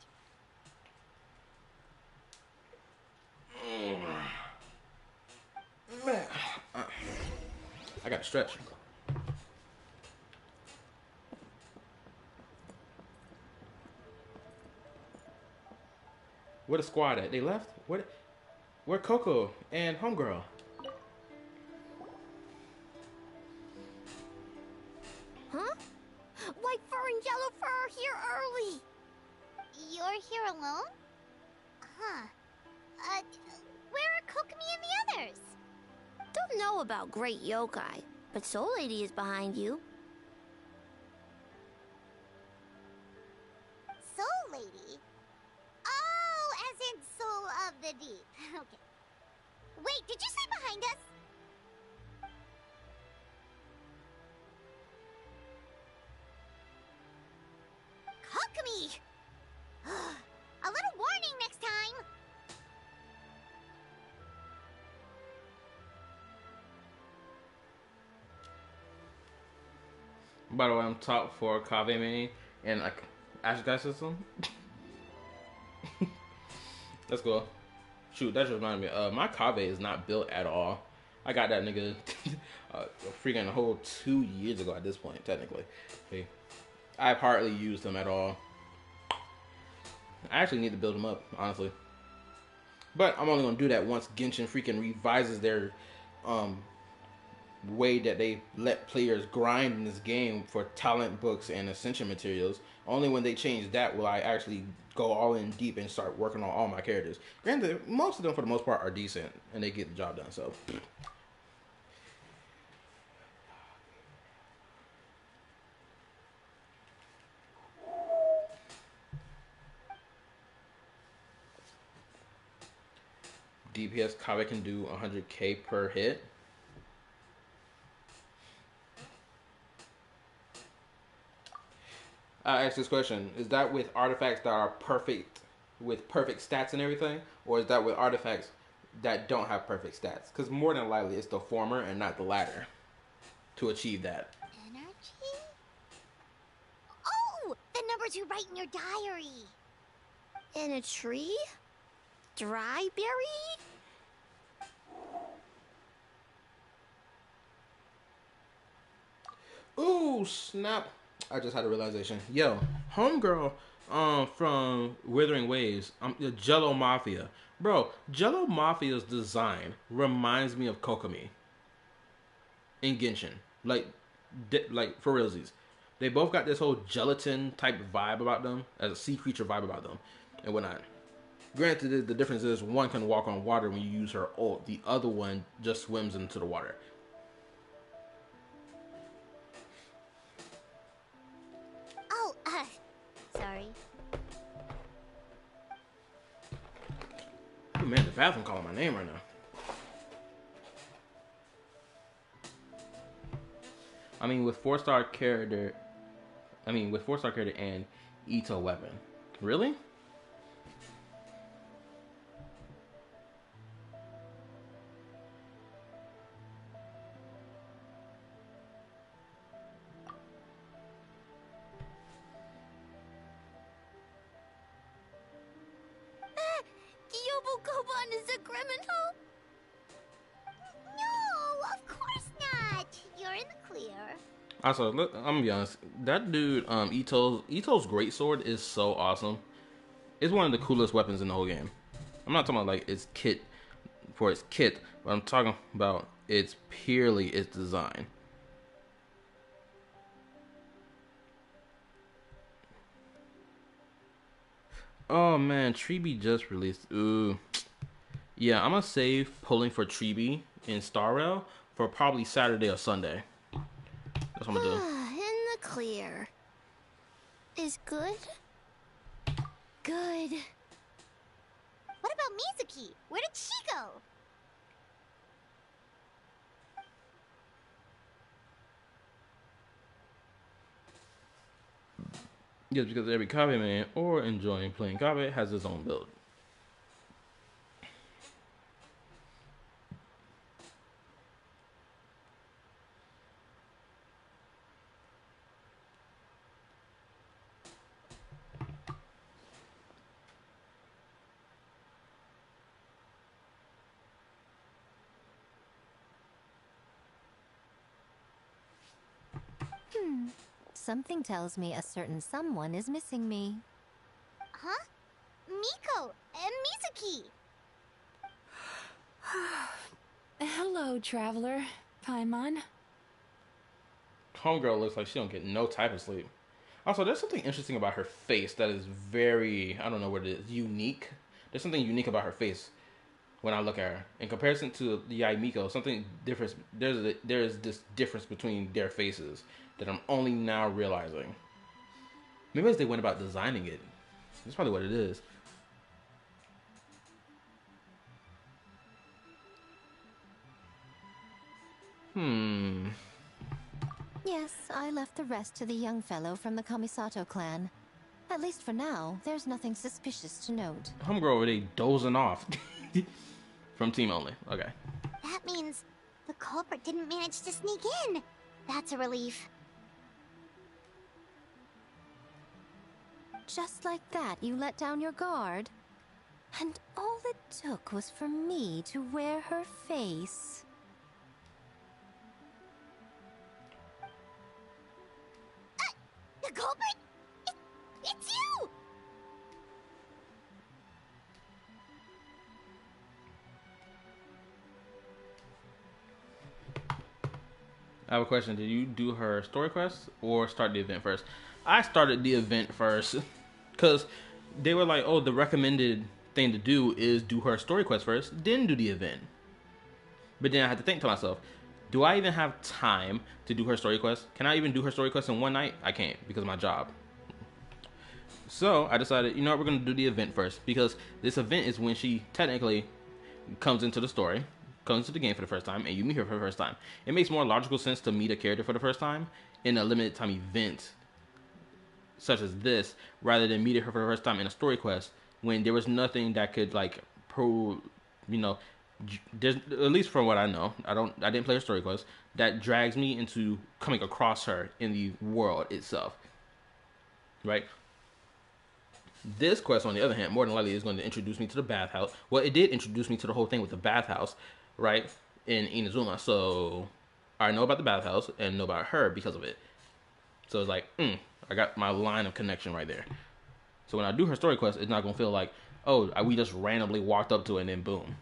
Man, I gotta stretch. Where the squad at? They left? Where Coco and Homegirl? Huh? White fur and yellow fur are here early. You're here alone? Huh. Where are Kokomi and the others? Don't know about Great Yokai, but Soul Lady is behind you. Soul Lady? Oh, as in Soul of the Deep. Okay. Wait, did you say behind us? Kokomi! A little warning next time! By the way, I'm top for Kave Mini and like Ash Guy System. Let's go. Shoot, that just reminded me. My Kave is not built at all. I got that nigga freaking a whole 2 years ago at this point, technically. Hey, I've hardly used him at all. I actually need to build him up, honestly. But I'm only gonna do that once Genshin freaking revises their way that they let players grind in this game for talent books and ascension materials. Only when they change that will I actually go all in deep and start working on all my characters. Granted, most of them for the most part are decent and they get the job done, so DPS Kave can do 100k per hit. I asked this question, is that with artifacts that are perfect, with perfect stats and everything? Or is that with artifacts that don't have perfect stats? Because more than likely it's the former and not the latter to achieve that. Energy? Oh! The numbers you write in your diary! In a tree? Dry berry? Ooh, snap. I just had a realization. Yo, Homegirl from Withering Waves, the Jello Mafia. Bro, Jello Mafia's design reminds me of Kokomi in Genshin. Like for realsies. They both got this whole gelatin type vibe about them, as a sea creature vibe about them, and whatnot. Granted, the difference is one can walk on water when you use her ult. The other one just swims into the water. Oh, sorry. man, the bathroom calling my name right now. I mean, with 4-star character and Ito weapon. Really? Yobukoban is a criminal? No, of course not. You're in the clear. Also, look, I'm gonna be honest. That dude, Ito's greatsword is so awesome. It's one of the coolest weapons in the whole game. I'm not talking about like its kit, but I'm talking about its purely its design. Oh man, Treeby just released. Ooh. Yeah, I'm gonna save pulling for Treeby in Star Rail for probably Saturday or Sunday. That's what I'm gonna do. In the clear. Is good? Good. What about Mizuki? Where did she go? Yes, because every Kabe man or enjoying playing Kabe has his own build. Something tells me a certain someone is missing me. Huh? Miko and Mizuki. Hello, traveler. Paimon. Homegirl looks like she don't get no type of sleep. Also, there's something interesting about her face that is very, I don't know what it is, unique. There's something unique about her face when I look at her. In comparison to the Miko, something different. There's this difference between their faces that I'm only now realizing. Maybe as they went about designing it. That's probably what it is. Yes, I left the rest to the young fellow from the Kamisato clan. At least for now, there's nothing suspicious to note. Homegirl over there dozing off. From team only. Okay. That means the culprit didn't manage to sneak in. That's a relief. Just like that, you let down your guard? And all it took was for me to wear her face. The culprit? It's you! I have a question. Did you do her story quest or start the event first? I started the event first because they were like, oh, the recommended thing to do is do her story quest first, then do the event. But then I had to think to myself, do I even have time to do her story quest? Can I even do her story quest in one night? I can't because of my job. So I decided, you know what, we're going to do the event first because this event is when she technically comes into the story, comes into the game for the first time, and you meet her for the first time. It makes more logical sense to meet a character for the first time in a limited time event such as this, rather than meeting her for the first time in a story quest when there was nothing that could like there's, at least from what I know, I didn't play her story quest, that drags me into coming across her in the world itself. Right? This quest, on the other hand, more than likely is going to introduce me to the bathhouse. Well, it did introduce me to the whole thing with the bathhouse, right, in Inazuma. So I know about the bathhouse and know about her because of it. So it's like, I got my line of connection right there. So when I do her story quest, it's not going to feel like, oh, we just randomly walked up to it and then boom.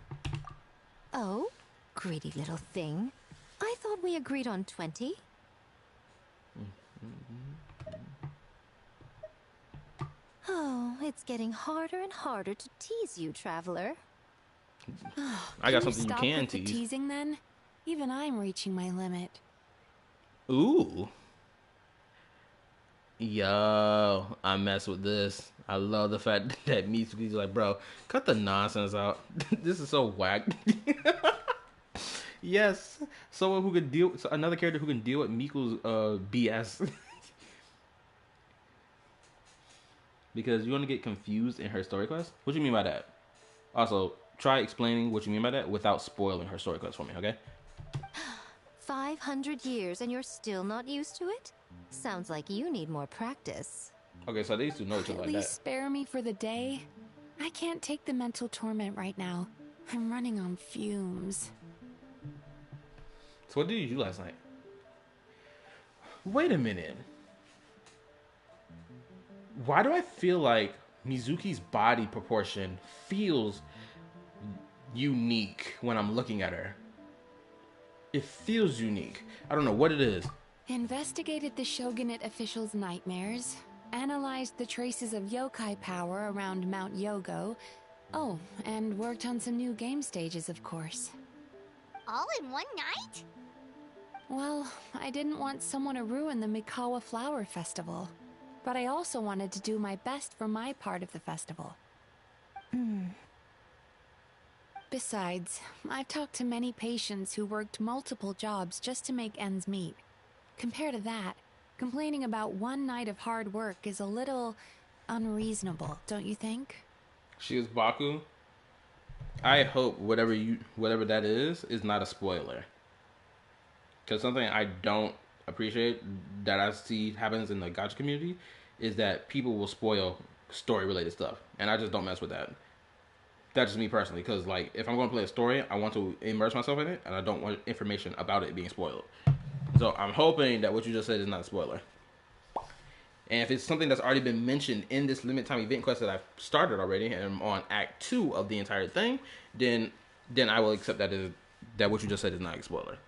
Oh, greedy little thing. I thought we agreed on 20. Oh, it's getting harder and harder to tease you, traveler. I got something you stop can with the tease. teasing then? Even I'm reaching my limit. Ooh. Yo, I mess with this. I love the fact that Mitsuki's like, bro, cut the nonsense out. This is so whack. Yes, someone who can deal, another character who can deal with Miku's BS. Because you're gonna get confused in her story quest. What do you mean by that? Also, try explaining what you mean by that without spoiling her story quest for me, okay? 500 years and you're still not used to it? Sounds like you need more practice. Okay, so they used to know each other At like least that. spare me for the day. I can't take the mental torment right now. I'm running on fumes. So what did you do last night? Wait a minute. Why do I feel like Mizuki's body proportion feels unique when I'm looking at her? It feels unique. I don't know what it is. Investigated the Shogunate officials' nightmares. Analyzed the traces of yokai power around Mount Yogo. Oh, and worked on some new game stages, of course. All in one night? Well, I didn't want someone to ruin the Mikawa Flower Festival. But I also wanted to do my best for my part of the festival. Besides, I've talked to many patients who worked multiple jobs just to make ends meet. Compared to that, complaining about one night of hard work is a little unreasonable, don't you think? She is Baku. I hope whatever that is not a spoiler. Because something I don't appreciate that I see happens in the gacha community is that people will spoil story related stuff, and I just don't mess with that. That's just me personally, because like if I'm going to play a story, I want to immerse myself in it, and I don't want information about it being spoiled. So I'm hoping that what you just said is not a spoiler. And if it's something that's already been mentioned in this limited time event quest that I've started already, and I'm on Act 2 of the entire thing, then I will accept that what you just said is not a spoiler.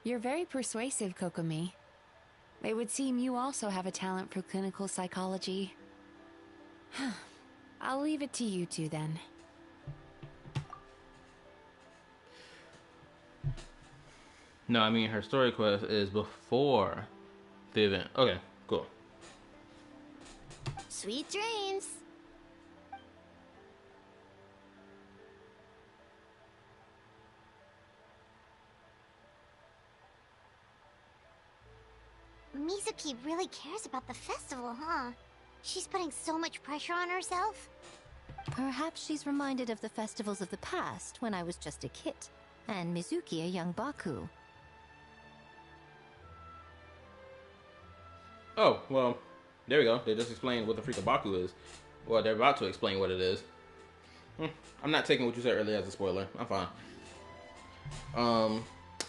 You're very persuasive, Kokomi. It would seem you also have a talent for clinical psychology. I'll leave it to you two then. No, I mean her story quest is before the event. Okay, cool. Sweet dreams. Mizuki really cares about the festival, huh? She's putting so much pressure on herself. Perhaps she's reminded of the festivals of the past when I was just a kid, and Mizuki a young Baku. Oh, well, there we go. They just explained what the freak of Baku is. Well, they're about to explain what it is. I'm not taking what you said earlier as a spoiler. I'm fine.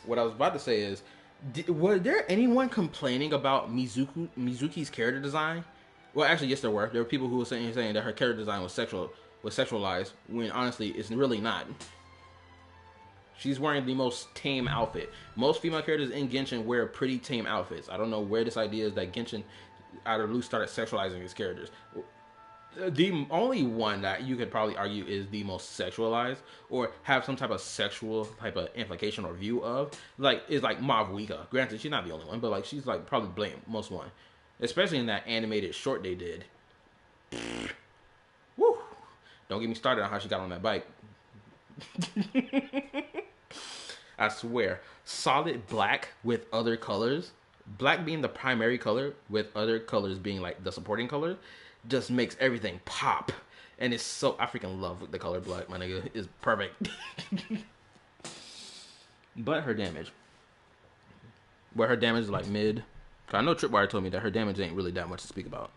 What I was about to say is, was there anyone complaining about Mizuki's character design? Well, actually, yes, there were. There were people who were saying that her character design was sexualized, when honestly, it's really not. She's wearing the most tame outfit. Most female characters in Genshin wear pretty tame outfits. I don't know where this idea is that Genshin out of loose started sexualizing its characters. The only one that you could probably argue is the most sexualized or have some type of sexual type of implication or view of, is Mavuika. Granted, she's not the only one, but she's probably blamed most one. Especially in that animated short they did. Woo! Don't get me started on how she got on that bike. I swear, solid black with other colors, black being the primary color with other colors being the supporting color, just makes everything pop. And it's so, I freaking love the color black, my nigga. It's perfect. But her damage. Where her damage is mid. I know Tripwire told me that her damage ain't really that much to speak about.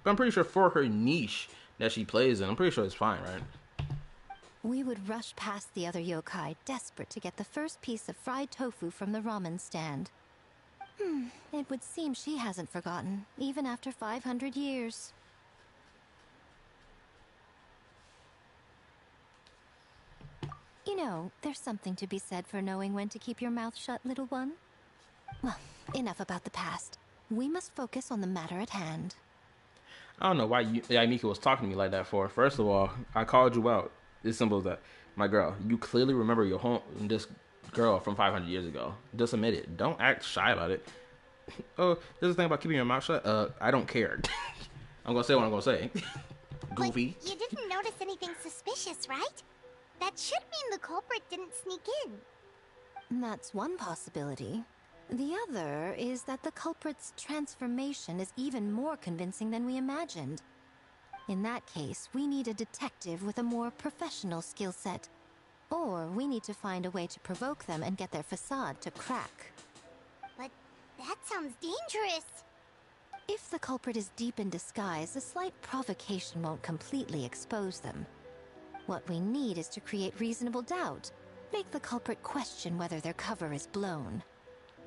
But I'm pretty sure for her niche that she plays in, I'm pretty sure it's fine, right? We would rush past the other yokai, desperate to get the first piece of fried tofu from the ramen stand. It would seem she hasn't forgotten, even after 500 years. know, there's something to be said for knowing when to keep your mouth shut, little one. Well, enough about the past. We must focus on the matter at hand. I don't know why Mika was talking to me like that for. First of all, I called you out. It's simple as that. My girl, you clearly remember your this girl from 500 years ago. Just admit it. Don't act shy about it. Oh, there's a thing about keeping your mouth shut. I don't care. I'm gonna say what I'm gonna say. Goofy. But you didn't notice anything suspicious, right? That should mean the culprit didn't sneak in. That's one possibility. The other is that the culprit's transformation is even more convincing than we imagined. In that case, we need a detective with a more professional skill set. Or we need to find a way to provoke them and get their facade to crack. But that sounds dangerous. If the culprit is deep in disguise, a slight provocation won't completely expose them. What we need is to create reasonable doubt. Make the culprit question whether their cover is blown.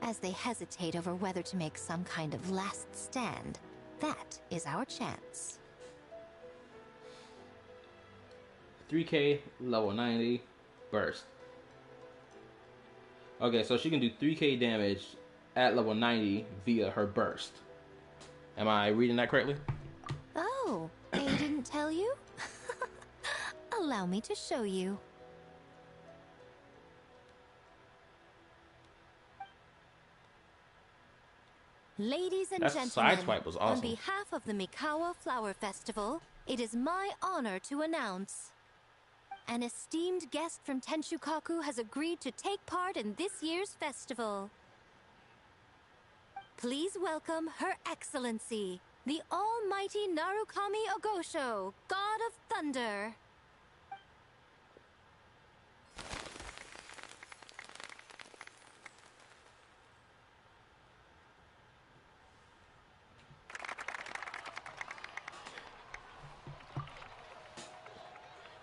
As they hesitate over whether to make some kind of last stand, that is our chance. 3K, level 90, burst. Okay, so she can do 3K damage at level 90 via her burst. Am I reading that correctly? Oh, they didn't tell you? Allow me to show you. Ladies and gentlemen, sideswipe was awesome. On behalf of the Mikawa Flower Festival, it is my honor to announce an esteemed guest from Tenshukaku has agreed to take part in this year's festival. Please welcome Her Excellency, the Almighty Narukami Ogosho, God of Thunder.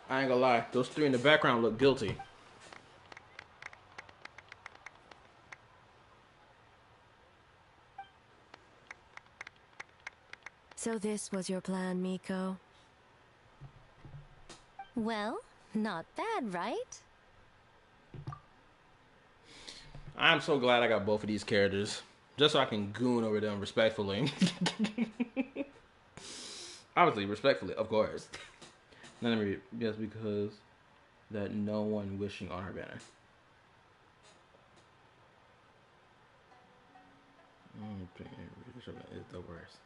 I ain't gonna lie, those three in the background look guilty. So this was your plan, Miko? Well, not bad, right? I'm so glad I got both of these characters. Just so I can goon over them respectfully. Obviously, respectfully, of course. Let me read. Yes, because that no one wishing on her banner. Is the worst.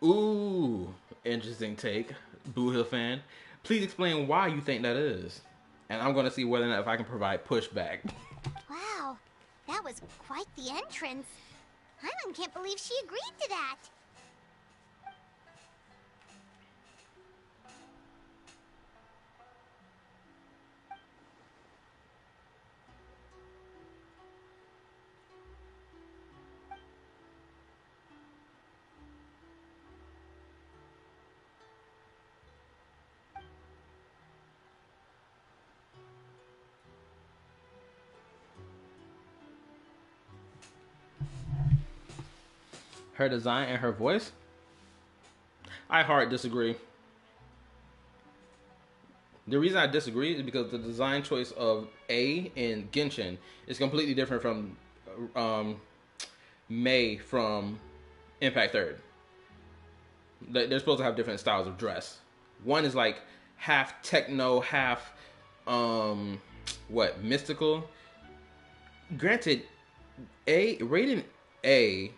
Ooh, interesting take. Boo Hill fan. Please explain why you think that is. And I'm going to see whether or not if I can provide pushback. Wow, that was quite the entrance. Hyman can't believe she agreed to that. Her design and her voice? I hard disagree. The reason I disagree is because the design choice of A in Genshin is completely different from Mei from Impact 3rd. They're supposed to have different styles of dress. One is like half techno, half mystical. Granted, Raiden A,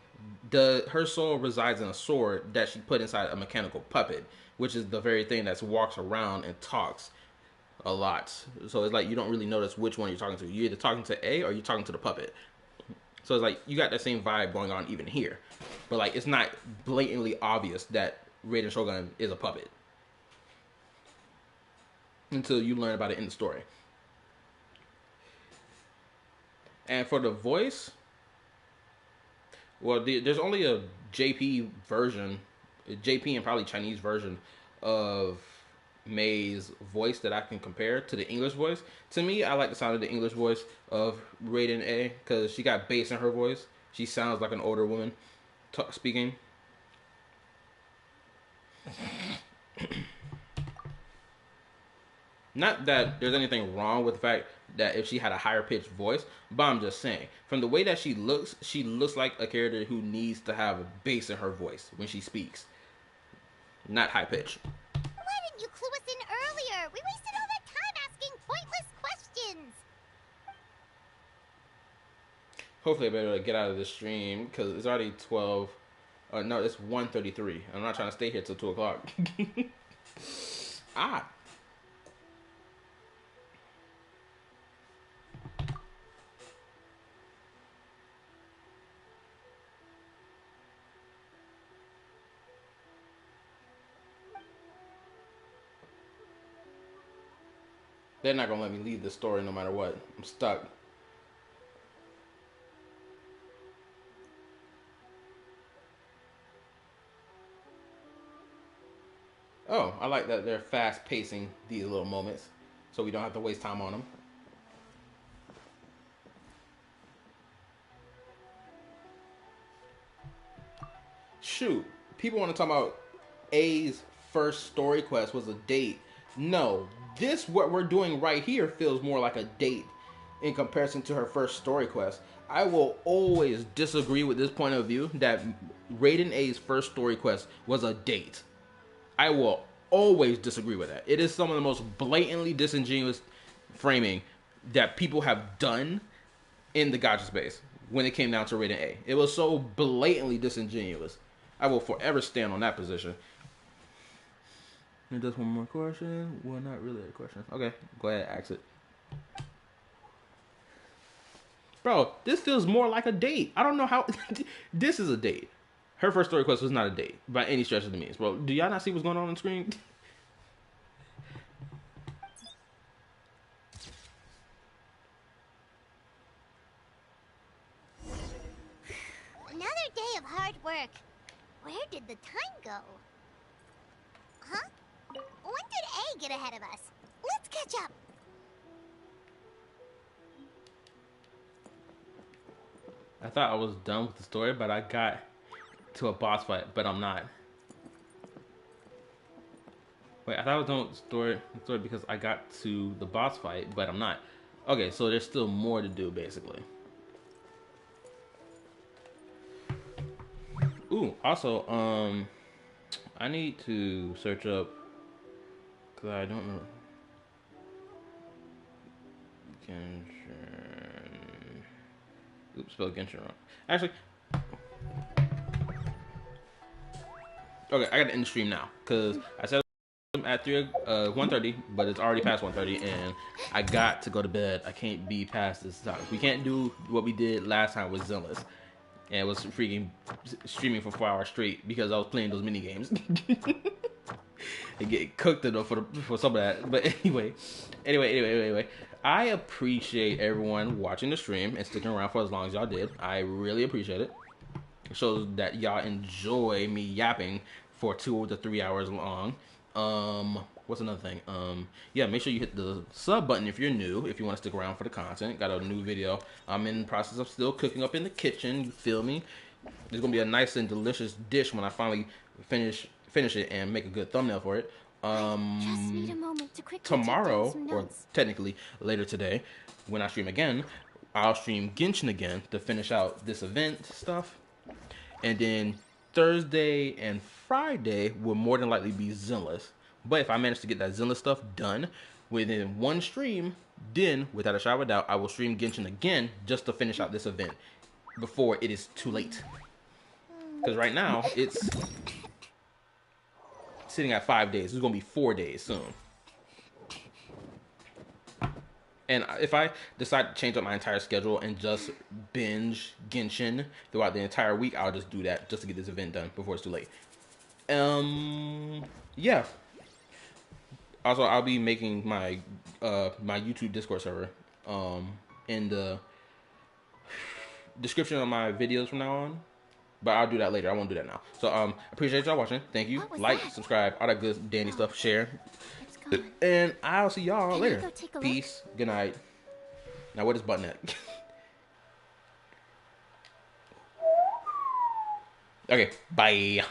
her soul resides in a sword that she put inside a mechanical puppet, which is the very thing that walks around and talks a lot. So it's like you don't really notice which one you're talking to. You're either talking to A or you're talking to the puppet. So it's like you got that same vibe going on even here. But like it's not blatantly obvious that Raiden Shogun is a puppet until you learn about it in the story. And for the voice, well, there's only a JP version, JP and probably Chinese version of Mei's voice that I can compare to the English voice. To me, I like the sound of the English voice of Raiden A because she got bass in her voice. She sounds like an older woman speaking. Not that there's anything wrong with the fact that if she had a higher pitched voice, but I'm just saying, from the way that she looks like a character who needs to have a bass in her voice when she speaks. Not high pitch. Why didn't you clue us in earlier? We wasted all that time asking pointless questions. Hopefully I'll be able to get out of this stream because it's already 12. No, it's 1:33. I'm not trying to stay here till 2 o'clock. Ah. They're not gonna let me leave this story no matter what. I'm stuck. Oh, I like that they're fast pacing these little moments so we don't have to waste time on them. Shoot, people want to talk about A's first story quest was a date. No, this what we're doing right here feels more like a date in comparison to her first story quest. I will always disagree with this point of view that Raiden A's first story quest was a date. I will always disagree with that. It is some of the most blatantly disingenuous framing that people have done in the gacha space when it came down to Raiden A. It was so blatantly disingenuous. I will forever stand on that position. And just one more question. Well, not really a question. Okay, go ahead, ask it. Bro, this feels more like a date. I don't know how... This is a date. Her first story quest was not a date by any stretch of the means. Bro, do y'all not see what's going on the screen? Another day of hard work. Where did the time go? Huh? When did A get ahead of us? Let's catch up. I thought I was done with the story, but I got to a boss fight, but I'm not. Wait, I thought I was done with the story because I got to the boss fight, but I'm not. Okay, so there's still more to do, basically. Ooh, also, I need to search up, because I don't know. Genshin. Oops, spelled Genshin wrong. Actually, okay, I got to end the stream now, because I said at 1:30, but it's already past 1:30, and I got to go to bed. I can't be past this time. We can't do what we did last time with Zenless. And it was freaking streaming for 4 hours straight because I was playing those mini games. And get cooked enough for some of that. But anyway. I appreciate everyone watching the stream and sticking around for as long as y'all did. I really appreciate it. It shows that y'all enjoy me yapping for 2 to 3 hours long. What's another thing? Yeah, make sure you hit the sub button if you're new, if you want to stick around for the content. Got a new video. I'm in the process of still cooking up in the kitchen, you feel me? It's gonna be a nice and delicious dish when I finally finish it and make a good thumbnail for it. Just need a moment to quickly Tomorrow, take down some or notes. technically later today, when I stream again, I'll stream Genshin again to finish out this event stuff. And then Thursday and Friday will more than likely be Zenless. But if I manage to get that Zenless stuff done within one stream, then, without a shadow of a doubt, I will stream Genshin again just to finish out this event before it is too late. Because right now, it's sitting at 5 days. It's going to be 4 days soon. And if I decide to change up my entire schedule and just binge Genshin throughout the entire week, I'll just do that just to get this event done before it's too late. Yeah. Also, I'll be making my my YouTube Discord server in the description of my videos from now on. But I'll do that later. I won't do that now. So appreciate y'all watching. Thank you. Like, subscribe, all that good dandy stuff. Share. And I'll see y'all later. Peace. Good night. Now where this button at? Okay. Bye.